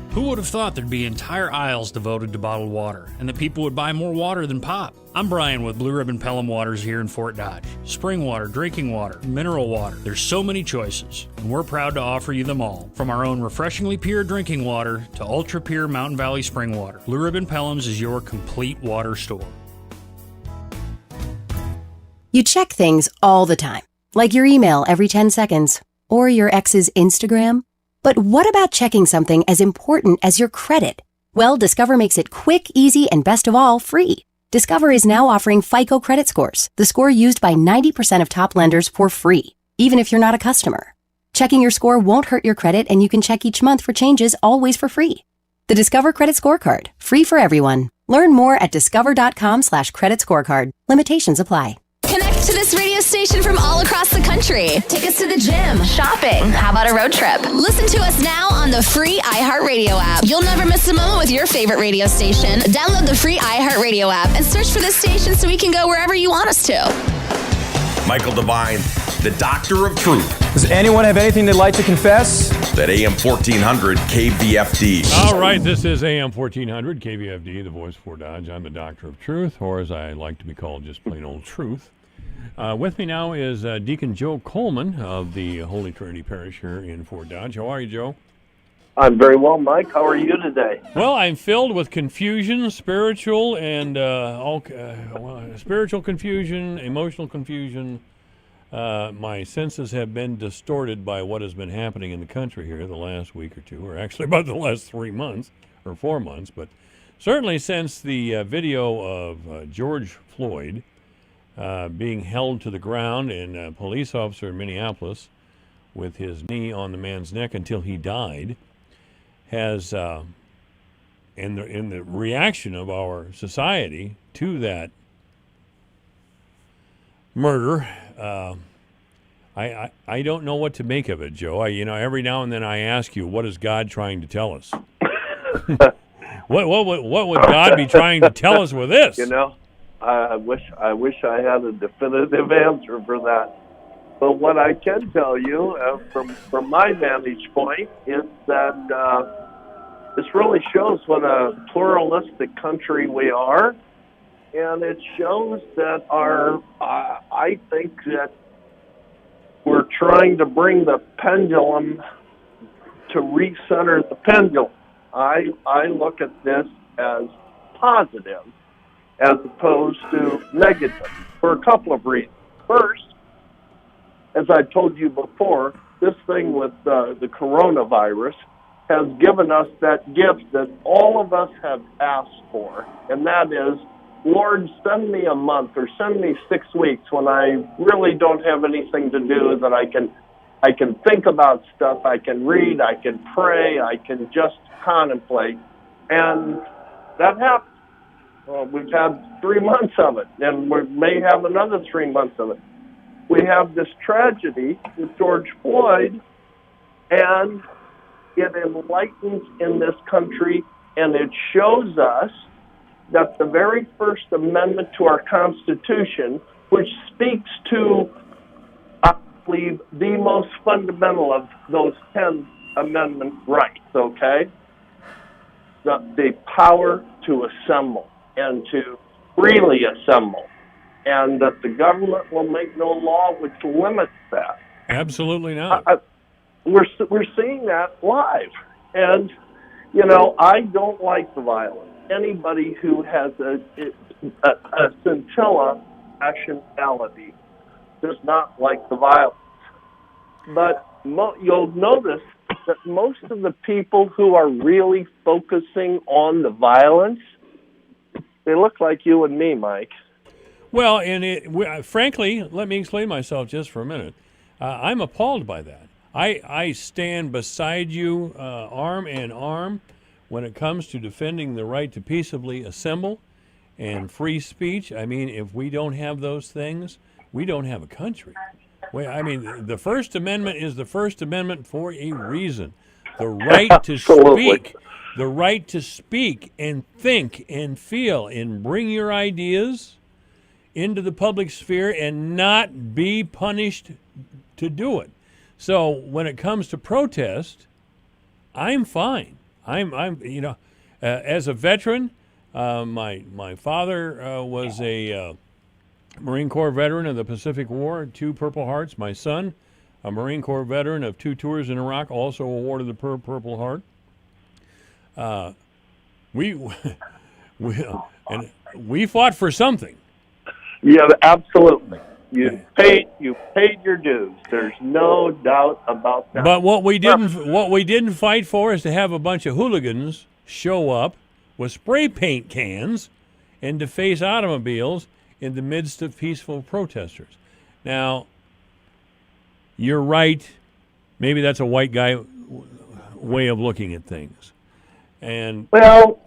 Who would have thought there'd be entire aisles devoted to bottled water, and that people would buy more water than pop? I'm Brian with Blue Ribbon Pelham Waters here in Fort Dodge. Spring water, drinking water, mineral water. There's so many choices, and we're proud to offer you them all. From our own refreshingly pure drinking water to ultra-pure Mountain Valley spring water, Blue Ribbon Pelham's is your complete water store. You check things all the time, like your email every 10 seconds. Or your ex's Instagram? But what about checking something as important as your credit? Well, Discover makes it quick, easy, and best of all, free. Discover is now offering FICO credit scores, the score used by 90% of top lenders for free, even if you're not a customer. Checking your score won't hurt your credit, and you can check each month for changes, always for free. The Discover Credit Scorecard, free for everyone. Learn more at discover.com/credit scorecard. Limitations apply. Connect to this radio station from all across the country. Take us to the gym, shopping. How about a road trip? Listen to us now on the free iHeartRadio app. You'll never miss a moment with your favorite radio station. Download the free iHeartRadio app and search for this station so we can go wherever you want us to. Michael Devine, the Doctor of Truth. Does anyone have anything they'd like to confess? That AM 1400 KVFD. All right, this is AM 1400 KVFD, the voice for Dodge. I'm the Doctor of Truth, or as I like to be called, just plain old Truth. With me now is Deacon Joe Coleman of the Holy Trinity Parish here in Fort Dodge. How are you, Joe? I'm very well, Mike. How are you today? Well, I'm filled with confusion, spiritual and spiritual confusion, emotional confusion. My senses have been distorted by what has been happening in the country here the last week or two, or actually about the last 3 months or 4 months, but certainly since the video of George Floyd being held to the ground and a police officer in Minneapolis with his knee on the man's neck until he died has, in the reaction of our society to that murder, I don't know what to make of it, Joe. Every now and then I ask you, what is God trying to tell us? What would God be trying to tell us with this? I wish I had a definitive answer for that. But what I can tell you from my vantage point is that this really shows what a pluralistic country we are, and it shows that I think that we're trying to bring the pendulum to recenter the pendulum. I look at this as positive as opposed to negative for a couple of reasons. First, as I told you before, this thing with the coronavirus has given us that gift that all of us have asked for, and that is, Lord, send me a month or send me 6 weeks when I really don't have anything to do, that I can think about stuff, I can read, I can pray, I can just contemplate. And that happened. Well, we've had 3 months of it, and we may have another 3 months of it. We have this tragedy with George Floyd, And it enlightens in this country, and it shows us that the very First Amendment to our Constitution, which speaks to, I believe, the most fundamental of those 10 Amendment rights, okay? The power to assemble and to freely assemble, and that the government will make no law which limits that. Absolutely not. We're seeing that live, and I don't like the violence. Anybody who has a scintilla rationality does not like the violence. But you'll notice that most of the people who are really focusing on the violence, they look like you and me, Mike. Well, and frankly, let me explain myself just for a minute. I'm appalled by that. I stand beside you arm in arm when it comes to defending the right to peaceably assemble and free speech. I mean, if we don't have those things, we don't have a country. I mean, the First Amendment is the First Amendment for a reason. The right to speak. The right to speak and think and feel and bring your ideas into the public sphere and not be punished to do it. So when it comes to protest, I'm fine. I'm as a veteran, my father was a Marine Corps veteran of the Pacific War, 2 Purple Hearts. My son, a Marine Corps veteran of 2 tours in Iraq, also awarded the Purple Heart. We fought for something. Yeah, absolutely. You paid your dues. There's no doubt about that. But what we didn't fight for is to have a bunch of hooligans show up with spray paint cans and deface automobiles in the midst of peaceful protesters. Now, you're right. Maybe that's a white guy way of looking at things. And well,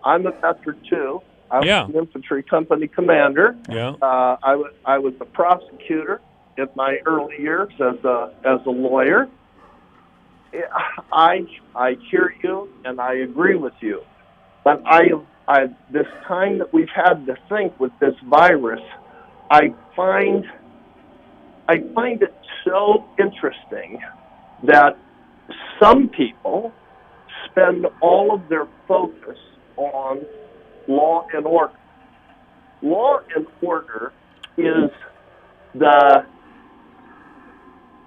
I'm a veteran too. I was an infantry company commander. Yeah. I was a prosecutor in my early years as a lawyer. I hear you and I agree with you, but I this time that we've had to think with this virus, I find it so interesting that some people spend all of their focus on law and order. Law and order is the,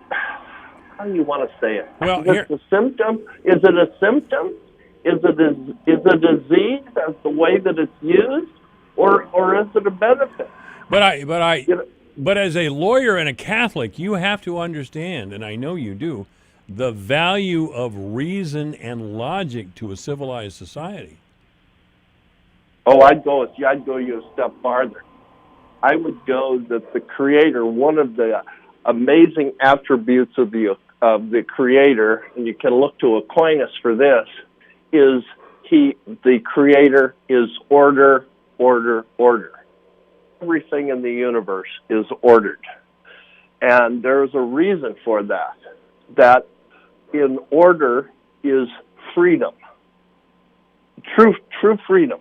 how do you want to say it? Well, is it a symptom? Is it a symptom? Is it a disease as the way that it's used, or is it a benefit? But as a lawyer and a Catholic, you have to understand, and I know you do, the value of reason and logic to a civilized society. Oh, I'd go you a step farther. I would go that the Creator, one of the amazing attributes of the Creator, and you can look to Aquinas for this, is the Creator is order, order, order. Everything in the universe is ordered. And there's a reason for that. That in order is freedom. True freedom.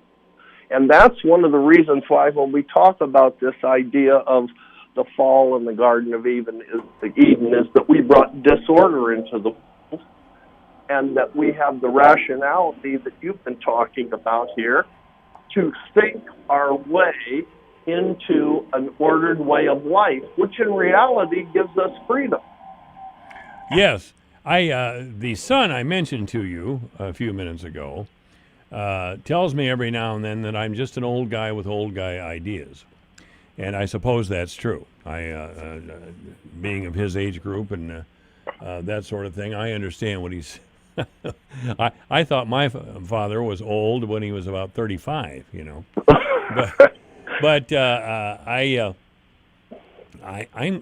And that's one of the reasons why when we talk about this idea of the fall in the Garden of Eden is that we brought disorder into the world, and that we have the rationality that you've been talking about here to think our way into an ordered way of life, which in reality gives us freedom. Yes. The son I mentioned to you a few minutes ago tells me every now and then that I'm just an old guy with old guy ideas. And I suppose that's true. Being of his age group and that sort of thing, I understand what he's... I thought my father was old when he was about 35, But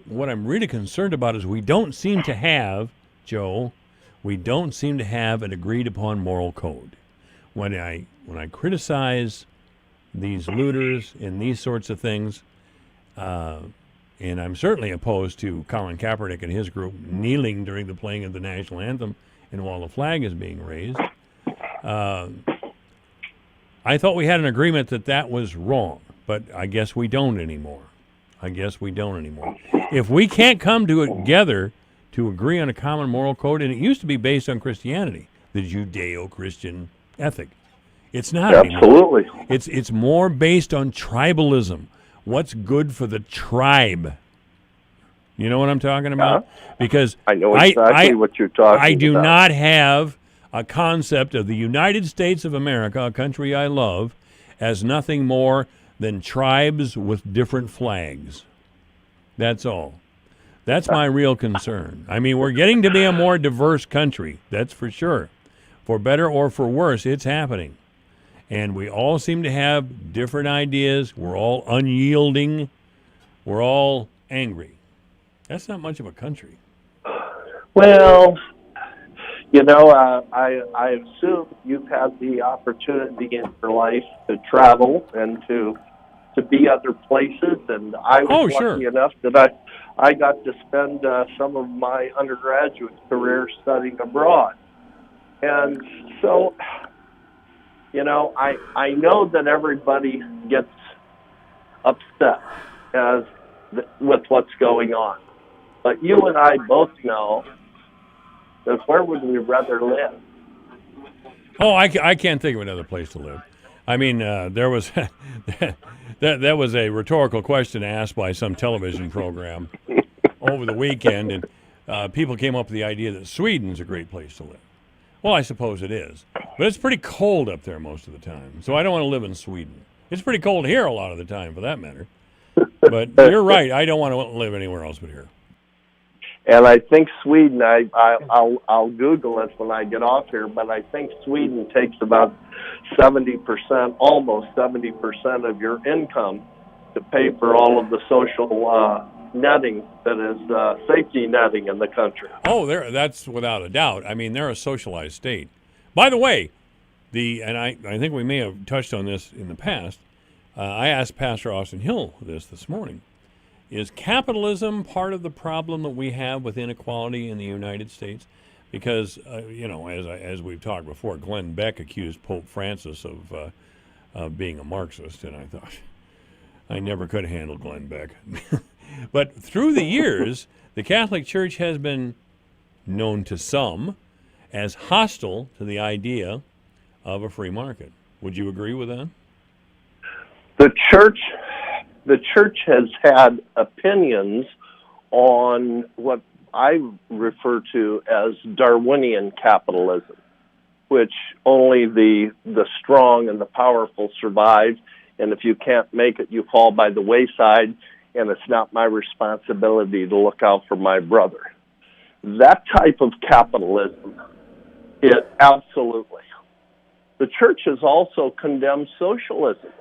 what I'm really concerned about is we don't seem to have, Joe, an agreed upon moral code. When I criticize these looters and these sorts of things, and And I'm certainly opposed to Colin Kaepernick and his group kneeling during the playing of the national anthem and while the flag is being raised. I thought we had an agreement that was wrong, but I guess we don't anymore. If we can't come together to agree on a common moral code, and it used to be based on Christianity, the Judeo-Christian ethic. It's not Absolutely. anymore. It's more based on tribalism. What's good for the tribe? You know what I'm talking about? Because I know exactly what you're talking about. I do not have a concept of the United States of America, a country I love, as nothing more than tribes with different flags. That's all. That's my real concern. I mean, we're getting to be a more diverse country, that's for sure. For better or for worse, it's happening. And we all seem to have different ideas. We're all unyielding. We're all angry. That's not much of a country. Well, I assume you've had the opportunity in your life to travel and to be other places, and I was lucky enough that I got to spend some of my undergraduate career studying abroad. And so, I know that everybody gets upset with what's going on. But you and I both know that where would we rather live? Oh, I can't think of another place to live. I mean, there was that was a rhetorical question asked by some television program over the weekend, and people came up with the idea that Sweden's a great place to live. Well, I suppose it is, but it's pretty cold up there most of the time, so I don't want to live in Sweden. It's pretty cold here a lot of the time, for that matter. But you're right. I don't want to live anywhere else but here. And I think Sweden, I'll Google it when I get off here, but I think Sweden takes about 70%, almost 70% of your income to pay for all of the social netting that is safety netting in the country. Oh, that's without a doubt. I mean, they're a socialized state. By the way, and I think we may have touched on this in the past, I asked Pastor Austin Hill this morning. Is capitalism part of the problem that we have with inequality in the United States? Because, as we've talked before, Glenn Beck accused Pope Francis of being a Marxist, and I thought, I never could handle Glenn Beck. But through the years, the Catholic Church has been known to some as hostile to the idea of a free market. Would you agree with that? The church has had opinions on what I refer to as Darwinian capitalism, which only the strong and the powerful survive, and if you can't make it, you fall by the wayside, and it's not my responsibility to look out for my brother. That type of capitalism, absolutely. The church has also condemned socialism.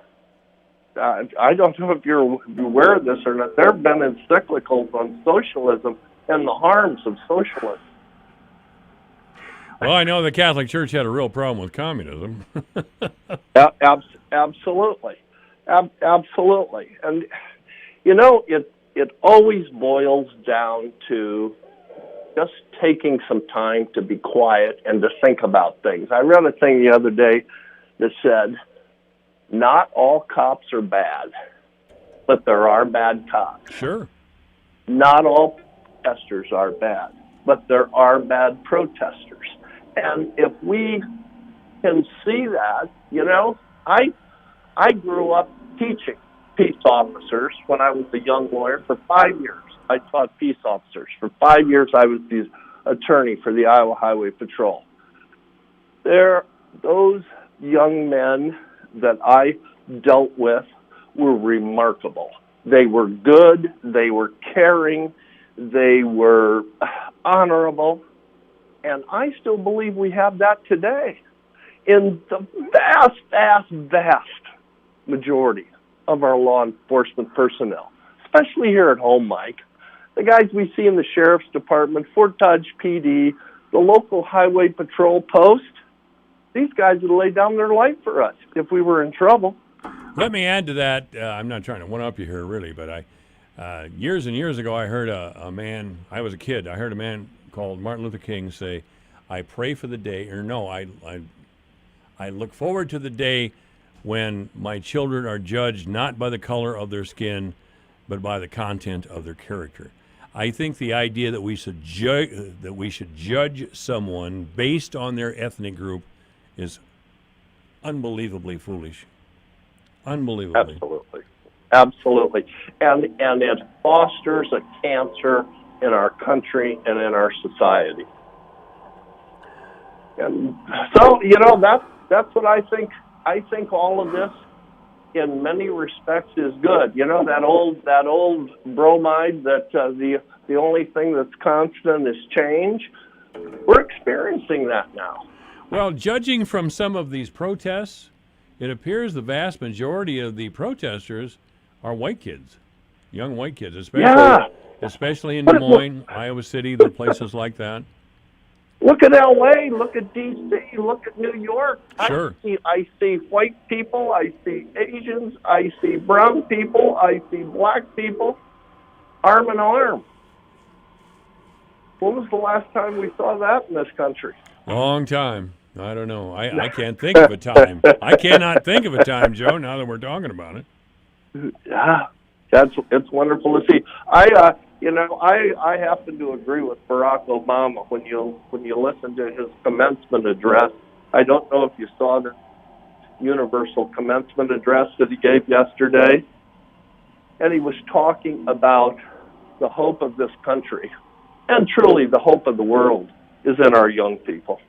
I don't know if you're aware of this or not. There have been encyclicals on socialism and the harms of socialism. Well, I know the Catholic Church had a real problem with communism. Absolutely. Absolutely. And, it always boils down to just taking some time to be quiet and to think about things. I read a thing the other day that said, not all cops are bad, but there are bad cops. Sure. Not all protesters are bad, but there are bad protesters. And if we can see that, I grew up teaching peace officers when I was a young lawyer for 5 years. I taught peace officers. For 5 years, I was the attorney for the Iowa Highway Patrol. Those young men that I dealt with were remarkable. They were good, they were caring, they were honorable, and I still believe we have that today in the vast, vast, vast majority of our law enforcement personnel, especially here at home, Mike. The guys we see in the Sheriff's Department, Fort Dodge PD, the local Highway Patrol post, these guys would lay down their life for us if we were in trouble. Let me add to that. I'm not trying to one-up you here, really, but Years and years ago, I heard a man, I was a kid, I heard a man called Martin Luther King say, I pray for the day, or no, I look forward to the day when my children are judged not by the color of their skin, but by the content of their character. I think the idea that we should judge someone based on their ethnic group is unbelievably foolish. Unbelievably. Absolutely. And it fosters a cancer in our country and in our society. And so, that's what I think. I think all of this, in many respects, is good. That old bromide that the only thing that's constant is change. We're experiencing that now. Well, judging from some of these protests, it appears the vast majority of the protesters are white kids, young white kids, especially in Des Moines, Iowa City, the places like that. Look at L.A., look at D.C., look at New York. Sure. I see white people, I see Asians, I see brown people, I see black people, arm in arm. When was the last time we saw that in this country? Long time. I don't know. I can't think of a time. I cannot think of a time, Joe, now that we're talking about it. Yeah, it's wonderful to see. I happen to agree with Barack Obama when you listen to his commencement address. I don't know if you saw the universal commencement address that he gave yesterday, and he was talking about the hope of this country, and truly the hope of the world is in our young people.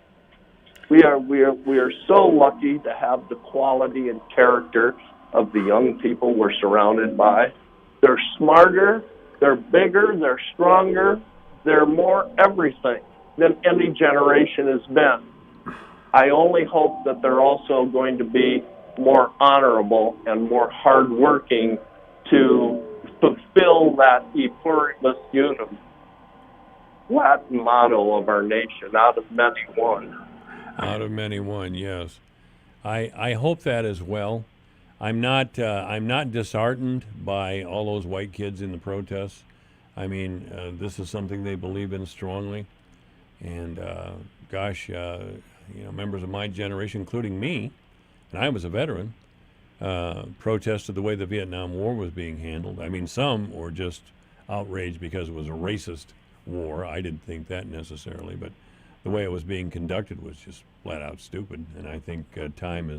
We are so lucky to have the quality and character of the young people we're surrounded by. They're smarter, they're bigger, they're stronger, they're more everything than any generation has been. I only hope that they're also going to be more honorable and more hardworking to fulfill that e pluribus unum, Latin motto of our nation, out of many one. Out of many one, yes. I hope that as well. I'm not disheartened by all those white kids in the protests. I mean, this is something they believe in strongly, and members of my generation, including me, and I was a veteran, protested the way the Vietnam War was being handled. I mean, some were just outraged because it was a racist war. I didn't think that necessarily, but the way it was being conducted was just flat out stupid, and I think time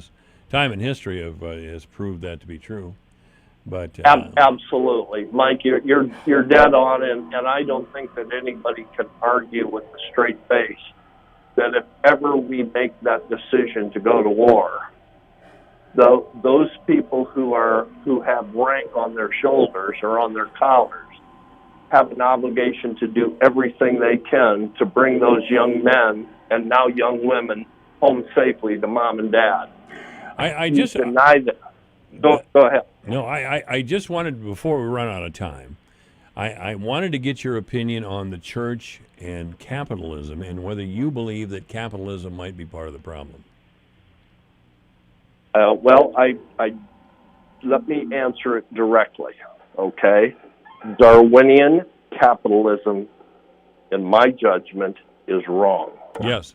and history has proved that to be true. But absolutely, Mike, you're dead on, and I don't think that anybody can argue with a straight face that if ever we make that decision to go to war, those people who have rank on their shoulders or on their collars have an obligation to do everything they can to bring those young men and now young women home safely to mom and dad. I just deny that. Go ahead. No, I just wanted, before we run out of time, I wanted to get your opinion on the church and capitalism and whether you believe that capitalism might be part of the problem. Let me answer it directly, okay? Darwinian capitalism, in my judgment, is wrong. Yes.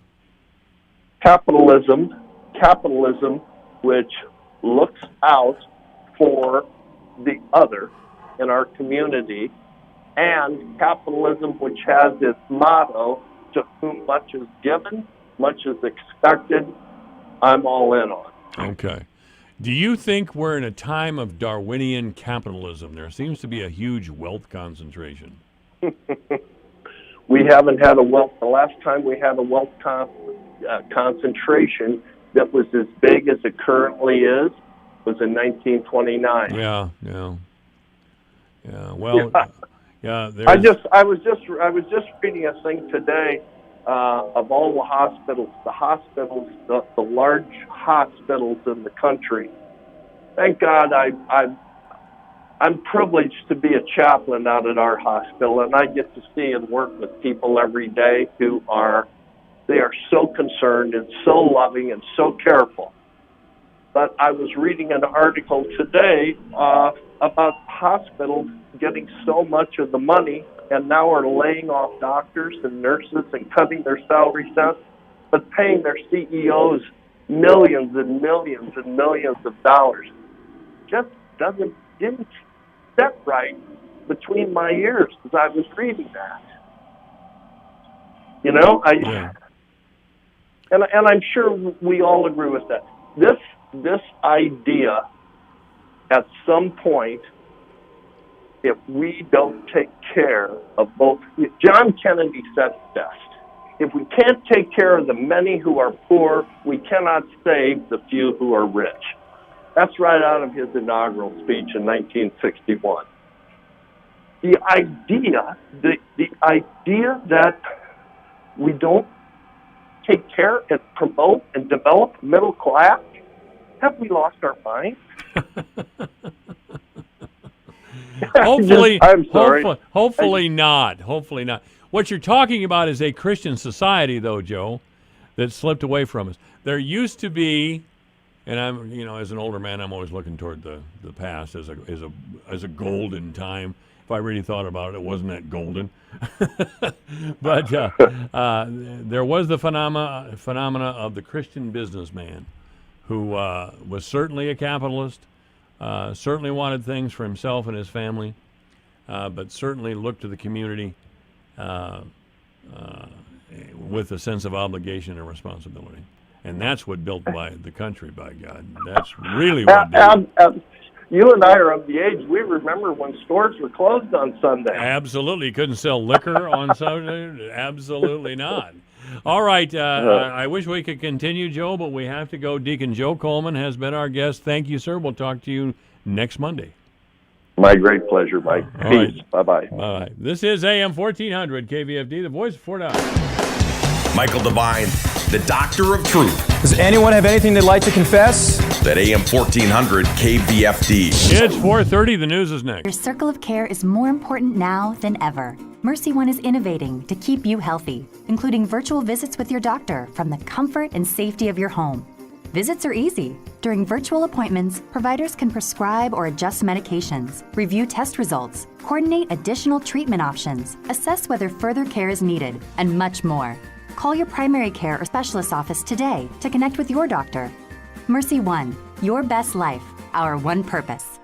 Capitalism which looks out for the other in our community, and capitalism which has its motto, to whom much is given, much is expected, I'm all in on. Okay. Do you think we're in a time of Darwinian capitalism? There seems to be a huge wealth concentration. We haven't had the last time we had a wealth concentration that was as big as it currently is was in 1929. Yeah. Well, yeah. I was just reading a thing today of all the hospitals, the large hospitals in the country. Thank God I'm privileged to be a chaplain out at our hospital, and I get to see and work with people every day who are so concerned and so loving and so careful. but I was reading an article today about hospitals getting so much of the money and now are laying off doctors and nurses and cutting their salary sets, but paying their CEOs millions and millions and millions of dollars. Just didn't set right between my ears as I was reading that. You know, and I'm sure we all agree with that. This idea, at some point, if we don't take care of both, John Kennedy said it best. If we can't take care of the many who are poor, we cannot save the few who are rich. That's right out of his inaugural speech in 1961. The idea that we don't take care and promote and develop middle class, have we lost our minds? Hopefully, I'm sorry. Hopefully not. Hopefully not. What you're talking about is a Christian society, though, Joe, that slipped away from us. There used to be, and I'm, as an older man, I'm always looking toward the past as a golden time. If I really thought about it, it wasn't that golden. But there was the phenomena of the Christian businessman who was certainly a capitalist, certainly wanted things for himself and his family, but certainly looked to the community with a sense of obligation and responsibility. And that's what built the country, by God. That's really what did it. You and I are of the age, we remember when stores were closed on Sunday. Absolutely. You couldn't sell liquor on Sunday? Absolutely not. All right. I wish we could continue, Joe, but we have to go. Deacon Joe Coleman has been our guest. Thank you, sir. We'll talk to you next Monday. My great pleasure, Mike. All Peace. Right. Bye-bye. Bye-bye. This is AM 1400 KVFD, the voice of Fort Dodge. Michael Devine, the Doctor of Truth. Does anyone have anything they'd like to confess? That AM 1400 KVFD. It's 4:30. The news is next. Your circle of care is more important now than ever. Mercy One is innovating to keep you healthy, including virtual visits with your doctor from the comfort and safety of your home. Visits are easy. During virtual appointments, providers can prescribe or adjust medications, review test results, coordinate additional treatment options, assess whether further care is needed, and much more. Call your primary care or specialist office today to connect with your doctor. Mercy One, your best life, our one purpose.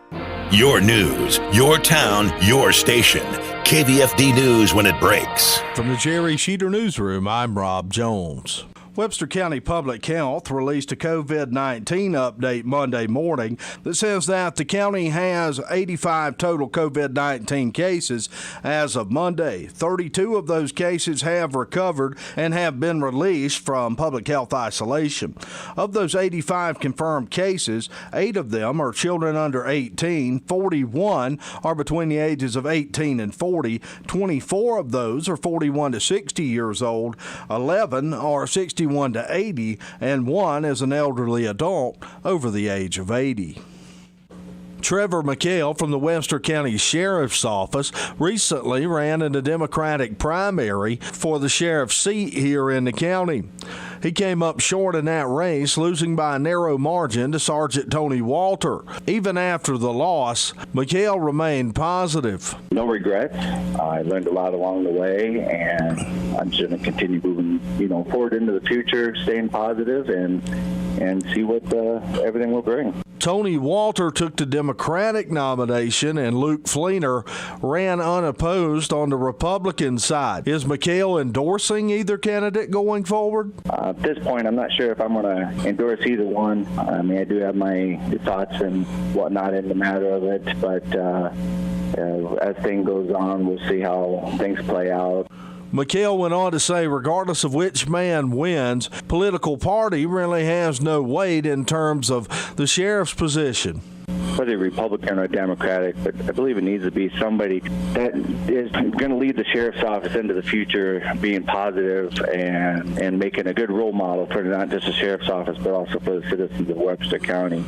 Your news, your town, your station. KVFD News when it breaks. From the Jerry Sheeter Newsroom, I'm Rob Jones. Webster County Public Health released a COVID-19 update Monday morning that says that the county has 85 total COVID-19 cases as of Monday. 32 of those cases have recovered and have been released from public health isolation. Of those 85 confirmed cases, 8 of them are children under 18, 41 are between the ages of 18 and 40, 24 of those are 41 to 60 years old, 11 are 61 to 80, and 1 is an elderly adult over the age of 80. Trevor McHale from the Webster County Sheriff's Office recently ran in a Democratic primary for the sheriff's seat here in the county. He came up short in that race, losing by a narrow margin to Sergeant Tony Walter. Even after the loss, McHale remained positive. No regrets. I learned a lot along the way, and I'm just going to continue moving, forward into the future, staying positive, and see what everything will bring. Tony Walter took the Democratic nomination, and Luke Fleener ran unopposed on the Republican side. Is McHale endorsing either candidate going forward? At this point, I'm not sure if I'm going to endorse either one. I mean, I do have my thoughts and whatnot in the matter of it, but as things goes on, we'll see how things play out. McHale went on to say, regardless of which man wins, political party really has no weight in terms of the sheriff's position. Whether Republican or Democratic, but I believe it needs to be somebody that is going to lead the sheriff's office into the future, being positive and making a good role model for not just the sheriff's office, but also for the citizens of Webster County.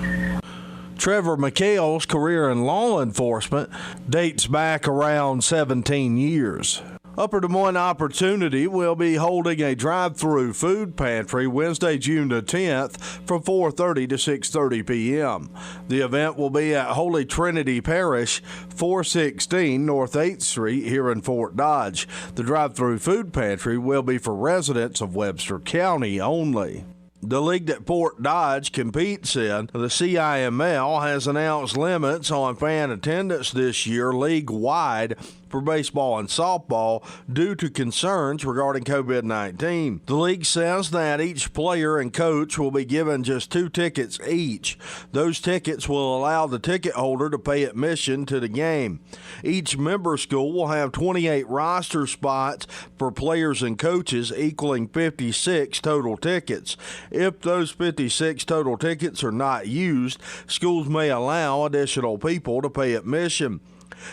Trevor McHale's career in law enforcement dates back around 17 years. Upper Des Moines Opportunity will be holding a drive-through food pantry Wednesday, June the 10th from 4:30 to 6:30 p.m. The event will be at Holy Trinity Parish, 416 North 8th Street here in Fort Dodge. The drive-through food pantry will be for residents of Webster County only. The league that Fort Dodge competes in, the CIML, has announced limits on fan attendance this year league-wide for baseball and softball due to concerns regarding COVID-19. The league says that each player and coach will be given just 2 tickets each. Those tickets will allow the ticket holder to pay admission to the game. Each member school will have 28 roster spots for players and coaches, equaling 56 total tickets. If those 56 total tickets are not used, schools may allow additional people to pay admission.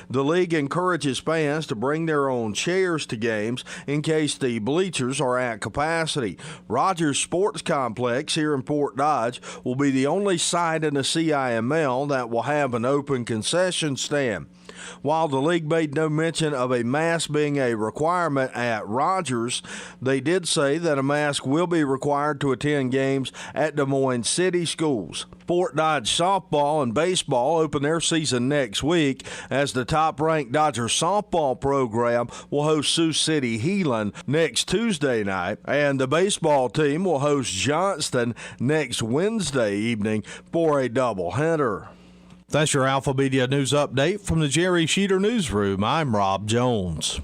The league encourages fans to bring their own chairs to games in case the bleachers are at capacity. Rogers Sports Complex here in Fort Dodge will be the only site in the CIML that will have an open concession stand. While the league made no mention of a mask being a requirement at Rogers, they did say that a mask will be required to attend games at Des Moines City schools. Fort Dodge softball and baseball open their season next week as the top-ranked Dodger softball program will host Sioux City Heelan next Tuesday night, and the baseball team will host Johnston next Wednesday evening for a doubleheader. That's your Alpha Media News Update from the Jerry Sheeter Newsroom. I'm Rob Jones.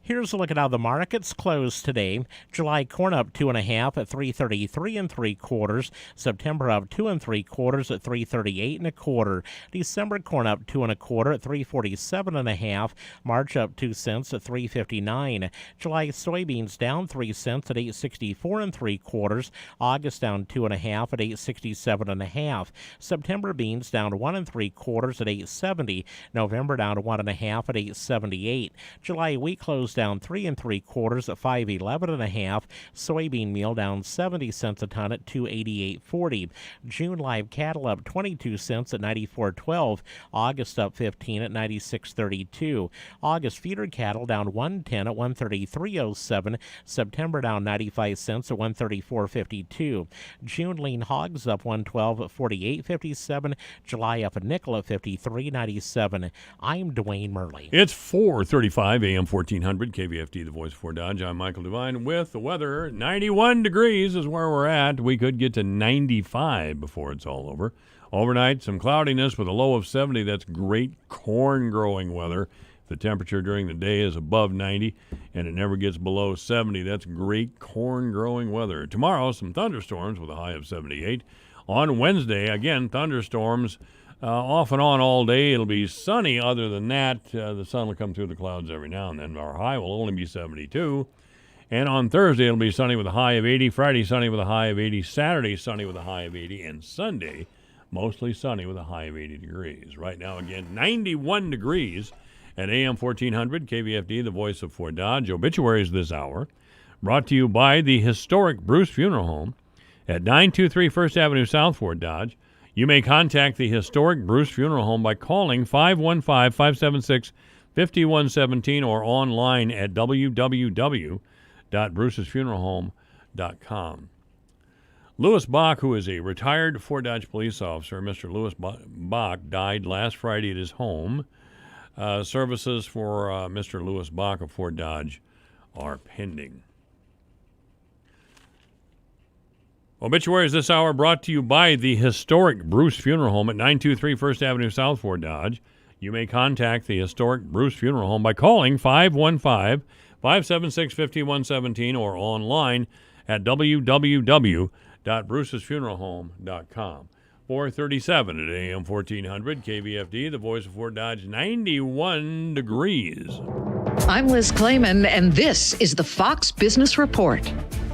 Here's a look at how the markets closed today. July corn up 2.5 at 333 3/4. September up 2 3/4 at 338 1/4. December corn up 2 1/4 at 347 1/2. March up 2 cents at 359. July soybeans down 3 cents at 864 3/4. August down 2 1/2 at 867 1/2. September beans down 1 3/4 at 870. November down 1 1/2 at 878. July wheat closed down 3 3/4 at 511 1/2. Soybean meal down 70 cents a ton at 288.40. June live cattle up 22 cents at 94.12. August up 15 at 96.32. August feeder cattle down 110 at 133.07. September down 95 cents at 134.52. June lean hogs up 112 at 48.57. July up a nickel at 53.97. I'm Dwayne Murley. It's 4:35 a.m. 1400 KVFD, the voice of Fort Dodge. I'm Michael Devine with the weather. 91 degrees is where we're at. We could get to 95 before it's all over. Overnight, some cloudiness with a low of 70. That's great corn growing weather. If the temperature during the day is above 90 and it never gets below 70, that's great corn growing weather. Tomorrow, some thunderstorms with a high of 78. On Wednesday, again, thunderstorms off and on all day. It'll be sunny. Other than that, the sun will come through the clouds every now and then. Our high will only be 72. And on Thursday, it'll be sunny with a high of 80. Friday, sunny with a high of 80. Saturday, sunny with a high of 80. And Sunday, mostly sunny with a high of 80 degrees. Right now, again, 91 degrees at AM 1400, KVFD, the voice of Fort Dodge. Obituaries this hour brought to you by the historic Bruce Funeral Home at 923 First Avenue South, Fort Dodge. You may contact the historic Bruce Funeral Home by calling 515-576-5117 or online at www.brucesfuneralhome.com. Lewis Bach, who is a retired Fort Dodge police officer, Mr. Lewis Bach, died last Friday at his home. Services for Mr. Lewis Bach of Fort Dodge are pending. Obituaries this hour brought to you by the historic Bruce Funeral Home at 923 First Avenue South, Fort Dodge. You may contact the historic Bruce Funeral Home by calling 515-576-5117 or online at www.brucesfuneralhome.com. 437 at AM 1400, KVFD, the voice of Fort Dodge, 91 degrees. I'm Liz Clayman, and this is the Fox Business Report.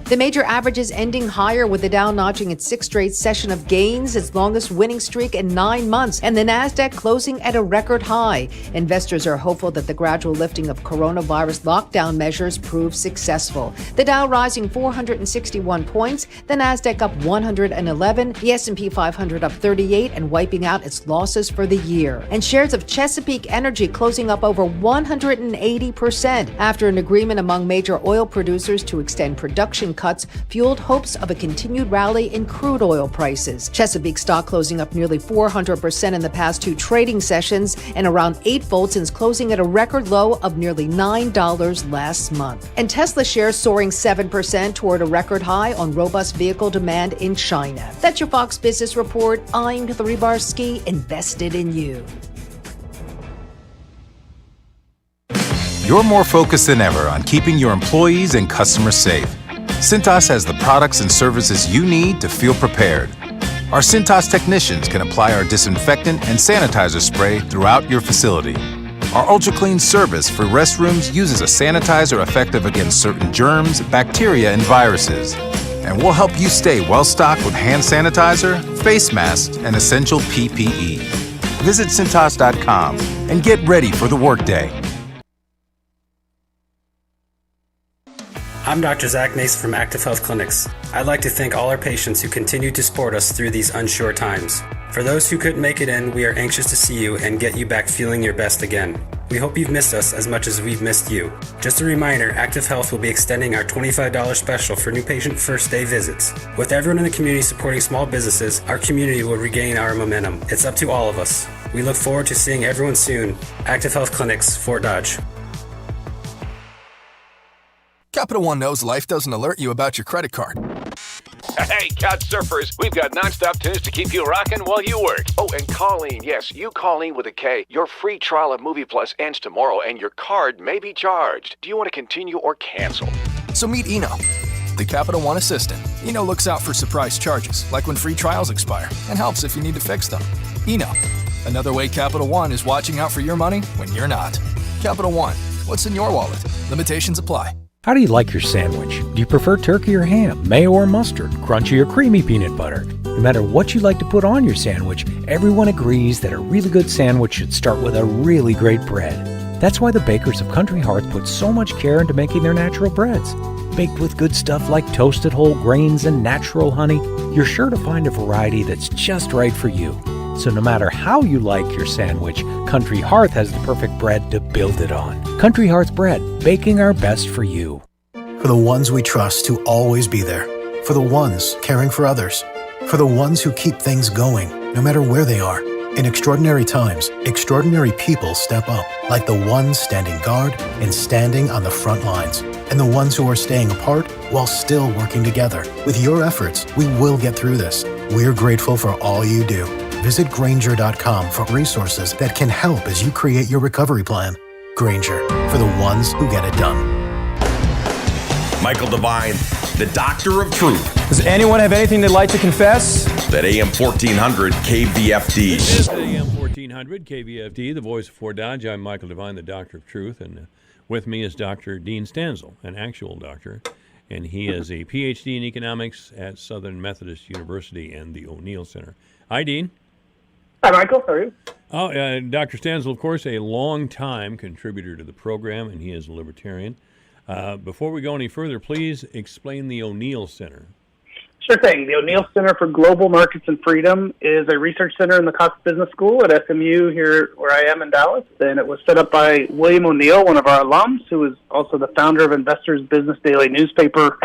The major averages ending higher, with the Dow notching its sixth straight session of gains, its longest winning streak in 9 months, and the Nasdaq closing at a record high. Investors are hopeful that the gradual lifting of coronavirus lockdown measures prove successful. The Dow rising 461 points, the Nasdaq up 111, the S&P 500 up 38 and wiping out its losses for the year. And shares of Chesapeake Energy closing up over 180% after an agreement among major oil producers to extend production cuts fueled hopes of a continued rally in crude oil prices. Chesapeake stock closing up nearly 400% in the past 2 trading sessions and around 8-fold since closing at a record low of nearly $9 last month. And Tesla shares soaring 7% toward a record high on robust vehicle demand in China. That's your Fox Business Report. I'm Hillary Barsky, invested in you. You're more focused than ever on keeping your employees and customers safe. Cintas has the products and services you need to feel prepared. Our Cintas technicians can apply our disinfectant and sanitizer spray throughout your facility. Our Ultra Clean service for restrooms uses a sanitizer effective against certain germs, bacteria, and viruses. And we'll help you stay well-stocked with hand sanitizer, face masks, and essential PPE. Visit Cintas.com and get ready for the workday. I'm Dr. Zach Mace from Active Health Clinics. I'd like to thank all our patients who continue to support us through these unsure times. For those who couldn't make it in, we are anxious to see you and get you back feeling your best again. We hope you've missed us as much as we've missed you. Just a reminder, Active Health will be extending our $25 special for new patient first day visits. With everyone in the community supporting small businesses, our community will regain our momentum. It's up to all of us. We look forward to seeing everyone soon. Active Health Clinics, Fort Dodge. Capital One knows life doesn't alert you about your credit card. Hey, couch surfers, we've got nonstop tunes to keep you rocking while you work. Oh, and Colleen, yes, you Colleen with a K. Your free trial of Movie Plus ends tomorrow, and your card may be charged. Do you want to continue or cancel? So meet Eno, the Capital One assistant. Eno looks out for surprise charges, like when free trials expire, and helps if you need to fix them. Eno, another way Capital One is watching out for your money when you're not. Capital One, what's in your wallet? Limitations apply. How do you like your sandwich? Do you prefer turkey or ham, mayo or mustard, crunchy or creamy peanut butter? No matter what you like to put on your sandwich, everyone agrees that a really good sandwich should start with a really great bread. That's why the bakers of Country Hearth put so much care into making their natural breads. Baked with good stuff like toasted whole grains and natural honey, you're sure to find a variety that's just right for you. So no matter how you like your sandwich, Country Hearth has the perfect bread to build it on. Country Hearth Bread, baking our best for you. For the ones we trust to always be there. For the ones caring for others. For the ones who keep things going, no matter where they are. In extraordinary times, extraordinary people step up, like the ones standing guard and standing on the front lines. And the ones who are staying apart while still working together. With your efforts, we will get through this. We're grateful for all you do. Visit Grainger.com for resources that can help as you create your recovery plan. Grainger, for the ones who get it done. Michael Devine, the Doctor of Truth. Does anyone have anything they'd like to confess? That AM 1400 KVFD. This is AM 1400 KVFD, the voice of Fort Dodge. I'm Michael Devine, the Doctor of Truth, and with me is Dr. Dean Stanzel, an actual doctor, and he is a PhD in economics at Southern Methodist University and the O'Neill Center. Hi, Dean. Hi, Michael. How are you? Dr. Stanzel, of course, a long-time contributor to the program, and he is a libertarian. Before we go any further, please explain the O'Neill Center. Sure thing. The O'Neill Center for Global Markets and Freedom is a research center in the Cox Business School at SMU here where I am in Dallas. And it was set up by William O'Neill, one of our alums, who is also the founder of Investors Business Daily newspaper.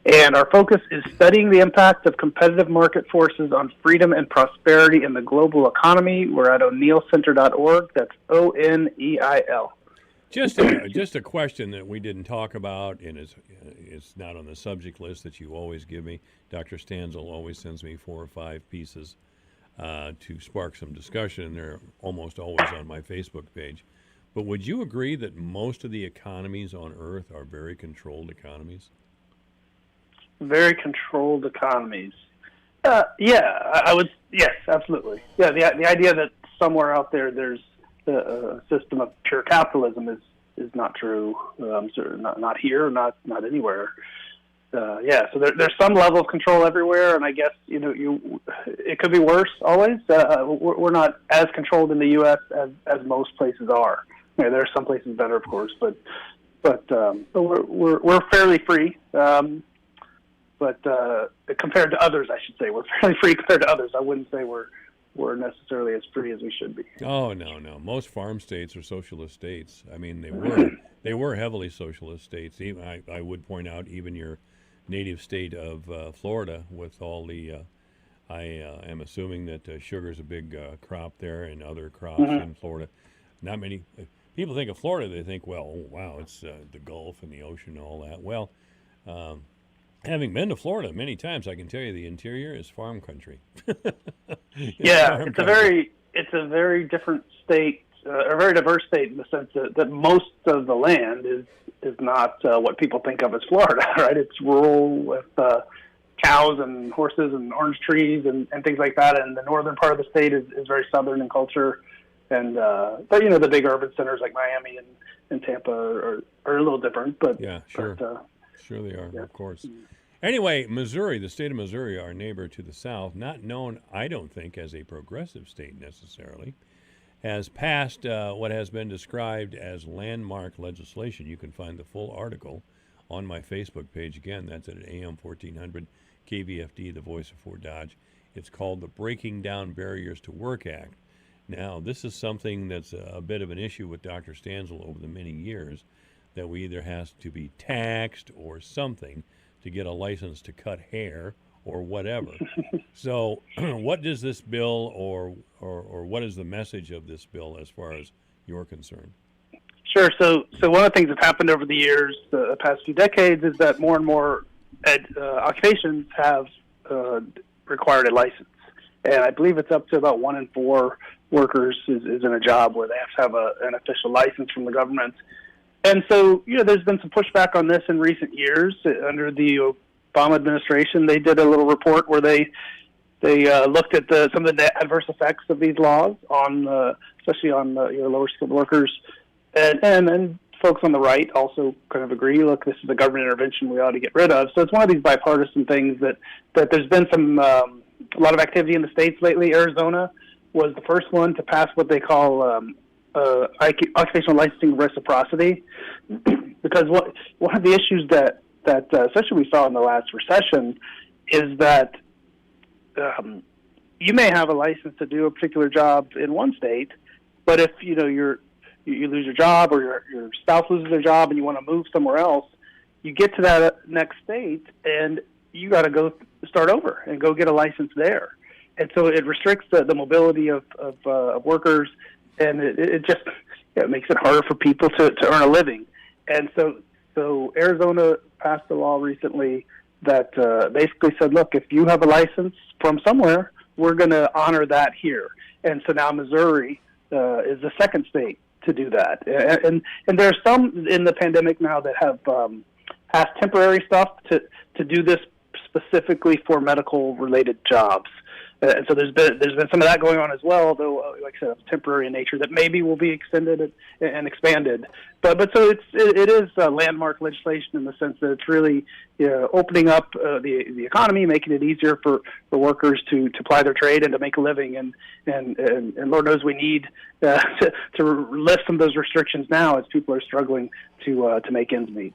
And our focus is studying the impact of competitive market forces on freedom and prosperity in the global economy. We're at o'neillcenter.org. That's O-N-E-I-L. Just a question that we didn't talk about, and it's not on the subject list that you always give me. Dr. Stanzel always sends me 4 or 5 pieces to spark some discussion, and they're almost always on my Facebook page. But would you agree that most of the economies on Earth are very controlled economies? Very controlled economies. Yes, absolutely. Yeah, the idea that somewhere out there there's a system of pure capitalism is not true. Not here, not anywhere. So there's some level of control everywhere, and I guess it could be worse always. We're not as controlled in the U.S. as most places are. There are some places better, of course, but we're fairly free. But compared to others, I should say, we're fairly free compared to others. I wouldn't say we're necessarily as free as we should be. Oh, no. Most farm states are socialist states. I mean, they were heavily socialist states. Even I would point out even your native state of Florida with all the I am assuming that sugar is a big crop there and other crops in Florida. Not many people think of Florida. They think, well, oh, wow, it's the Gulf and the ocean and all that. Well, having been to Florida many times, I can tell you the interior is farm country. It's a very different state, a very diverse state in the sense that most of the land is not what people think of as Florida, right? It's rural with cows and horses and orange trees and things like that. And the northern part of the state is very southern in culture. And but the big urban centers like Miami and Tampa are a little different. But yeah, sure, sure they are, of course. Anyway, Missouri, the state of Missouri, our neighbor to the south, not known, I don't think, as a progressive state necessarily, has passed what has been described as landmark legislation. You can find the full article on my Facebook page. Again, that's at AM 1400 KVFD, the voice of Fort Dodge. It's called the Breaking Down Barriers to Work Act. Now, this is something that's a bit of an issue with Dr. Stanzel over the many years, that we either has to be taxed or something to get a license to cut hair or whatever. So what does this bill or what is the message of this bill as far as you're concerned? Sure. So one of the things that's happened over the years, the past few decades, is that more and more occupations have required a license. And I believe it's up to about 1 in 4 workers is in a job where they have to have an official license from the government. And so, there's been some pushback on this in recent years. Under the Obama administration, they did a little report where they looked at some of the adverse effects of these laws on, especially on lower skilled workers, and folks on the right also kind of agree. Look, this is a government intervention we ought to get rid of. So it's one of these bipartisan things that there's been some a lot of activity in the states lately. Arizona was the first one to pass what they call occupational licensing reciprocity, because one of the issues that especially we saw in the last recession is that you may have a license to do a particular job in one state, but if you lose your job or your spouse loses their job and you want to move somewhere else, you get to that next state and you got to go start over and go get a license there, and so it restricts the mobility of workers. And it just makes it harder for people to earn a living. And so Arizona passed a law recently that basically said, look, if you have a license from somewhere, we're going to honor that here. And so now Missouri is the second state to do that. And there are some in the pandemic now that have passed temporary stuff to do this specifically for medical-related jobs. And so there's been some of that going on as well, although, like I said, it's temporary in nature that maybe will be extended and expanded. But so it is landmark legislation in the sense that it's really opening up the economy, making it easier for workers to ply their trade and to make a living. And Lord knows we need to lift some of those restrictions now as people are struggling to make ends meet.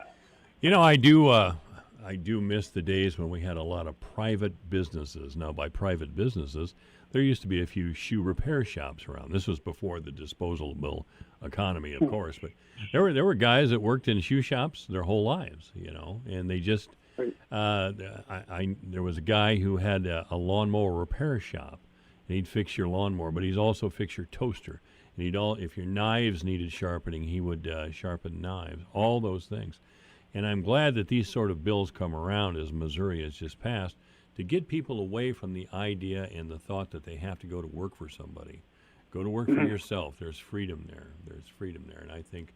I do miss the days when we had a lot of private businesses. Now, by private businesses, there used to be a few shoe repair shops around. This was before the disposable economy, of course. But there were guys that worked in shoe shops their whole lives, and they just there was a guy who had a lawnmower repair shop, and he'd fix your lawnmower, but he'd also fix your toaster. And if your knives needed sharpening, he would sharpen knives, all those things. And I'm glad that these sort of bills come around, as Missouri has just passed, to get people away from the idea and the thought that they have to go to work for somebody. Go to work for yourself. There's freedom there. And I think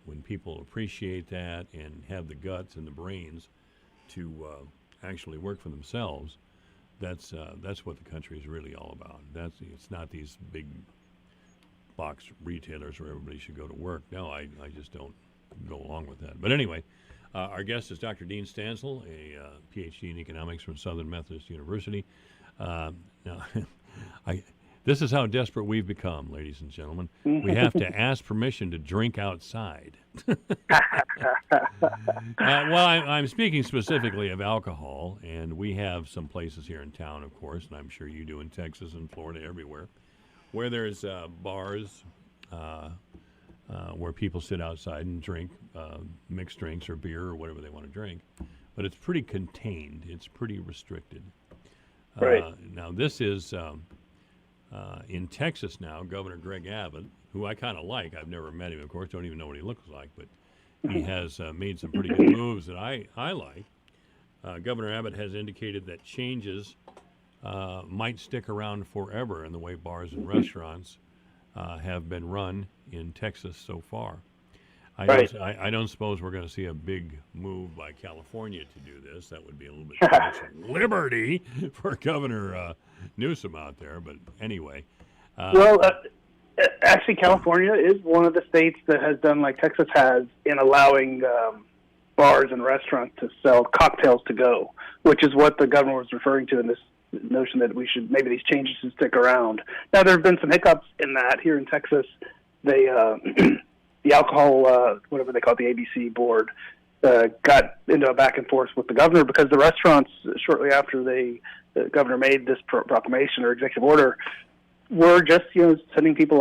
when people appreciate that and have the guts and the brains to actually work for themselves, that's what the country is really all about. It's not these big box retailers where everybody should go to work. No, I just don't go along with that. But anyway, Our guest is Dr. Dean Stansel, a PhD in economics from Southern Methodist University. Now, this is how desperate we've become, ladies and gentlemen. We have to ask permission to drink outside. Well, I'm speaking specifically of alcohol, and we have some places here in town, of course, and I'm sure you do in Texas and Florida, everywhere, where there's bars where people sit outside and drink mixed drinks or beer or whatever they want to drink. But it's pretty contained. It's pretty restricted. Right. Now, this is in Texas now, Governor Greg Abbott, who I kind of like. I've never met him, of course, don't even know what he looks like, but he has made some pretty good moves that I like. Governor Abbott has indicated that changes might stick around forever in the way bars and restaurants have been run in Texas so far. I don't suppose we're going to see a big move by California to do this. That would be a little bit too much liberty for Governor Newsom out there. But anyway. Actually, California is one of the states that has done like Texas has in allowing bars and restaurants to sell cocktails to go, which is what the governor was referring to in this notion that we should maybe these changes should stick around. Now, there have been some hiccups in that here in Texas. They the alcohol, whatever they call it, the ABC board, got into a back and forth with the governor because the restaurants, shortly after the governor made this proclamation or executive order, were just sending people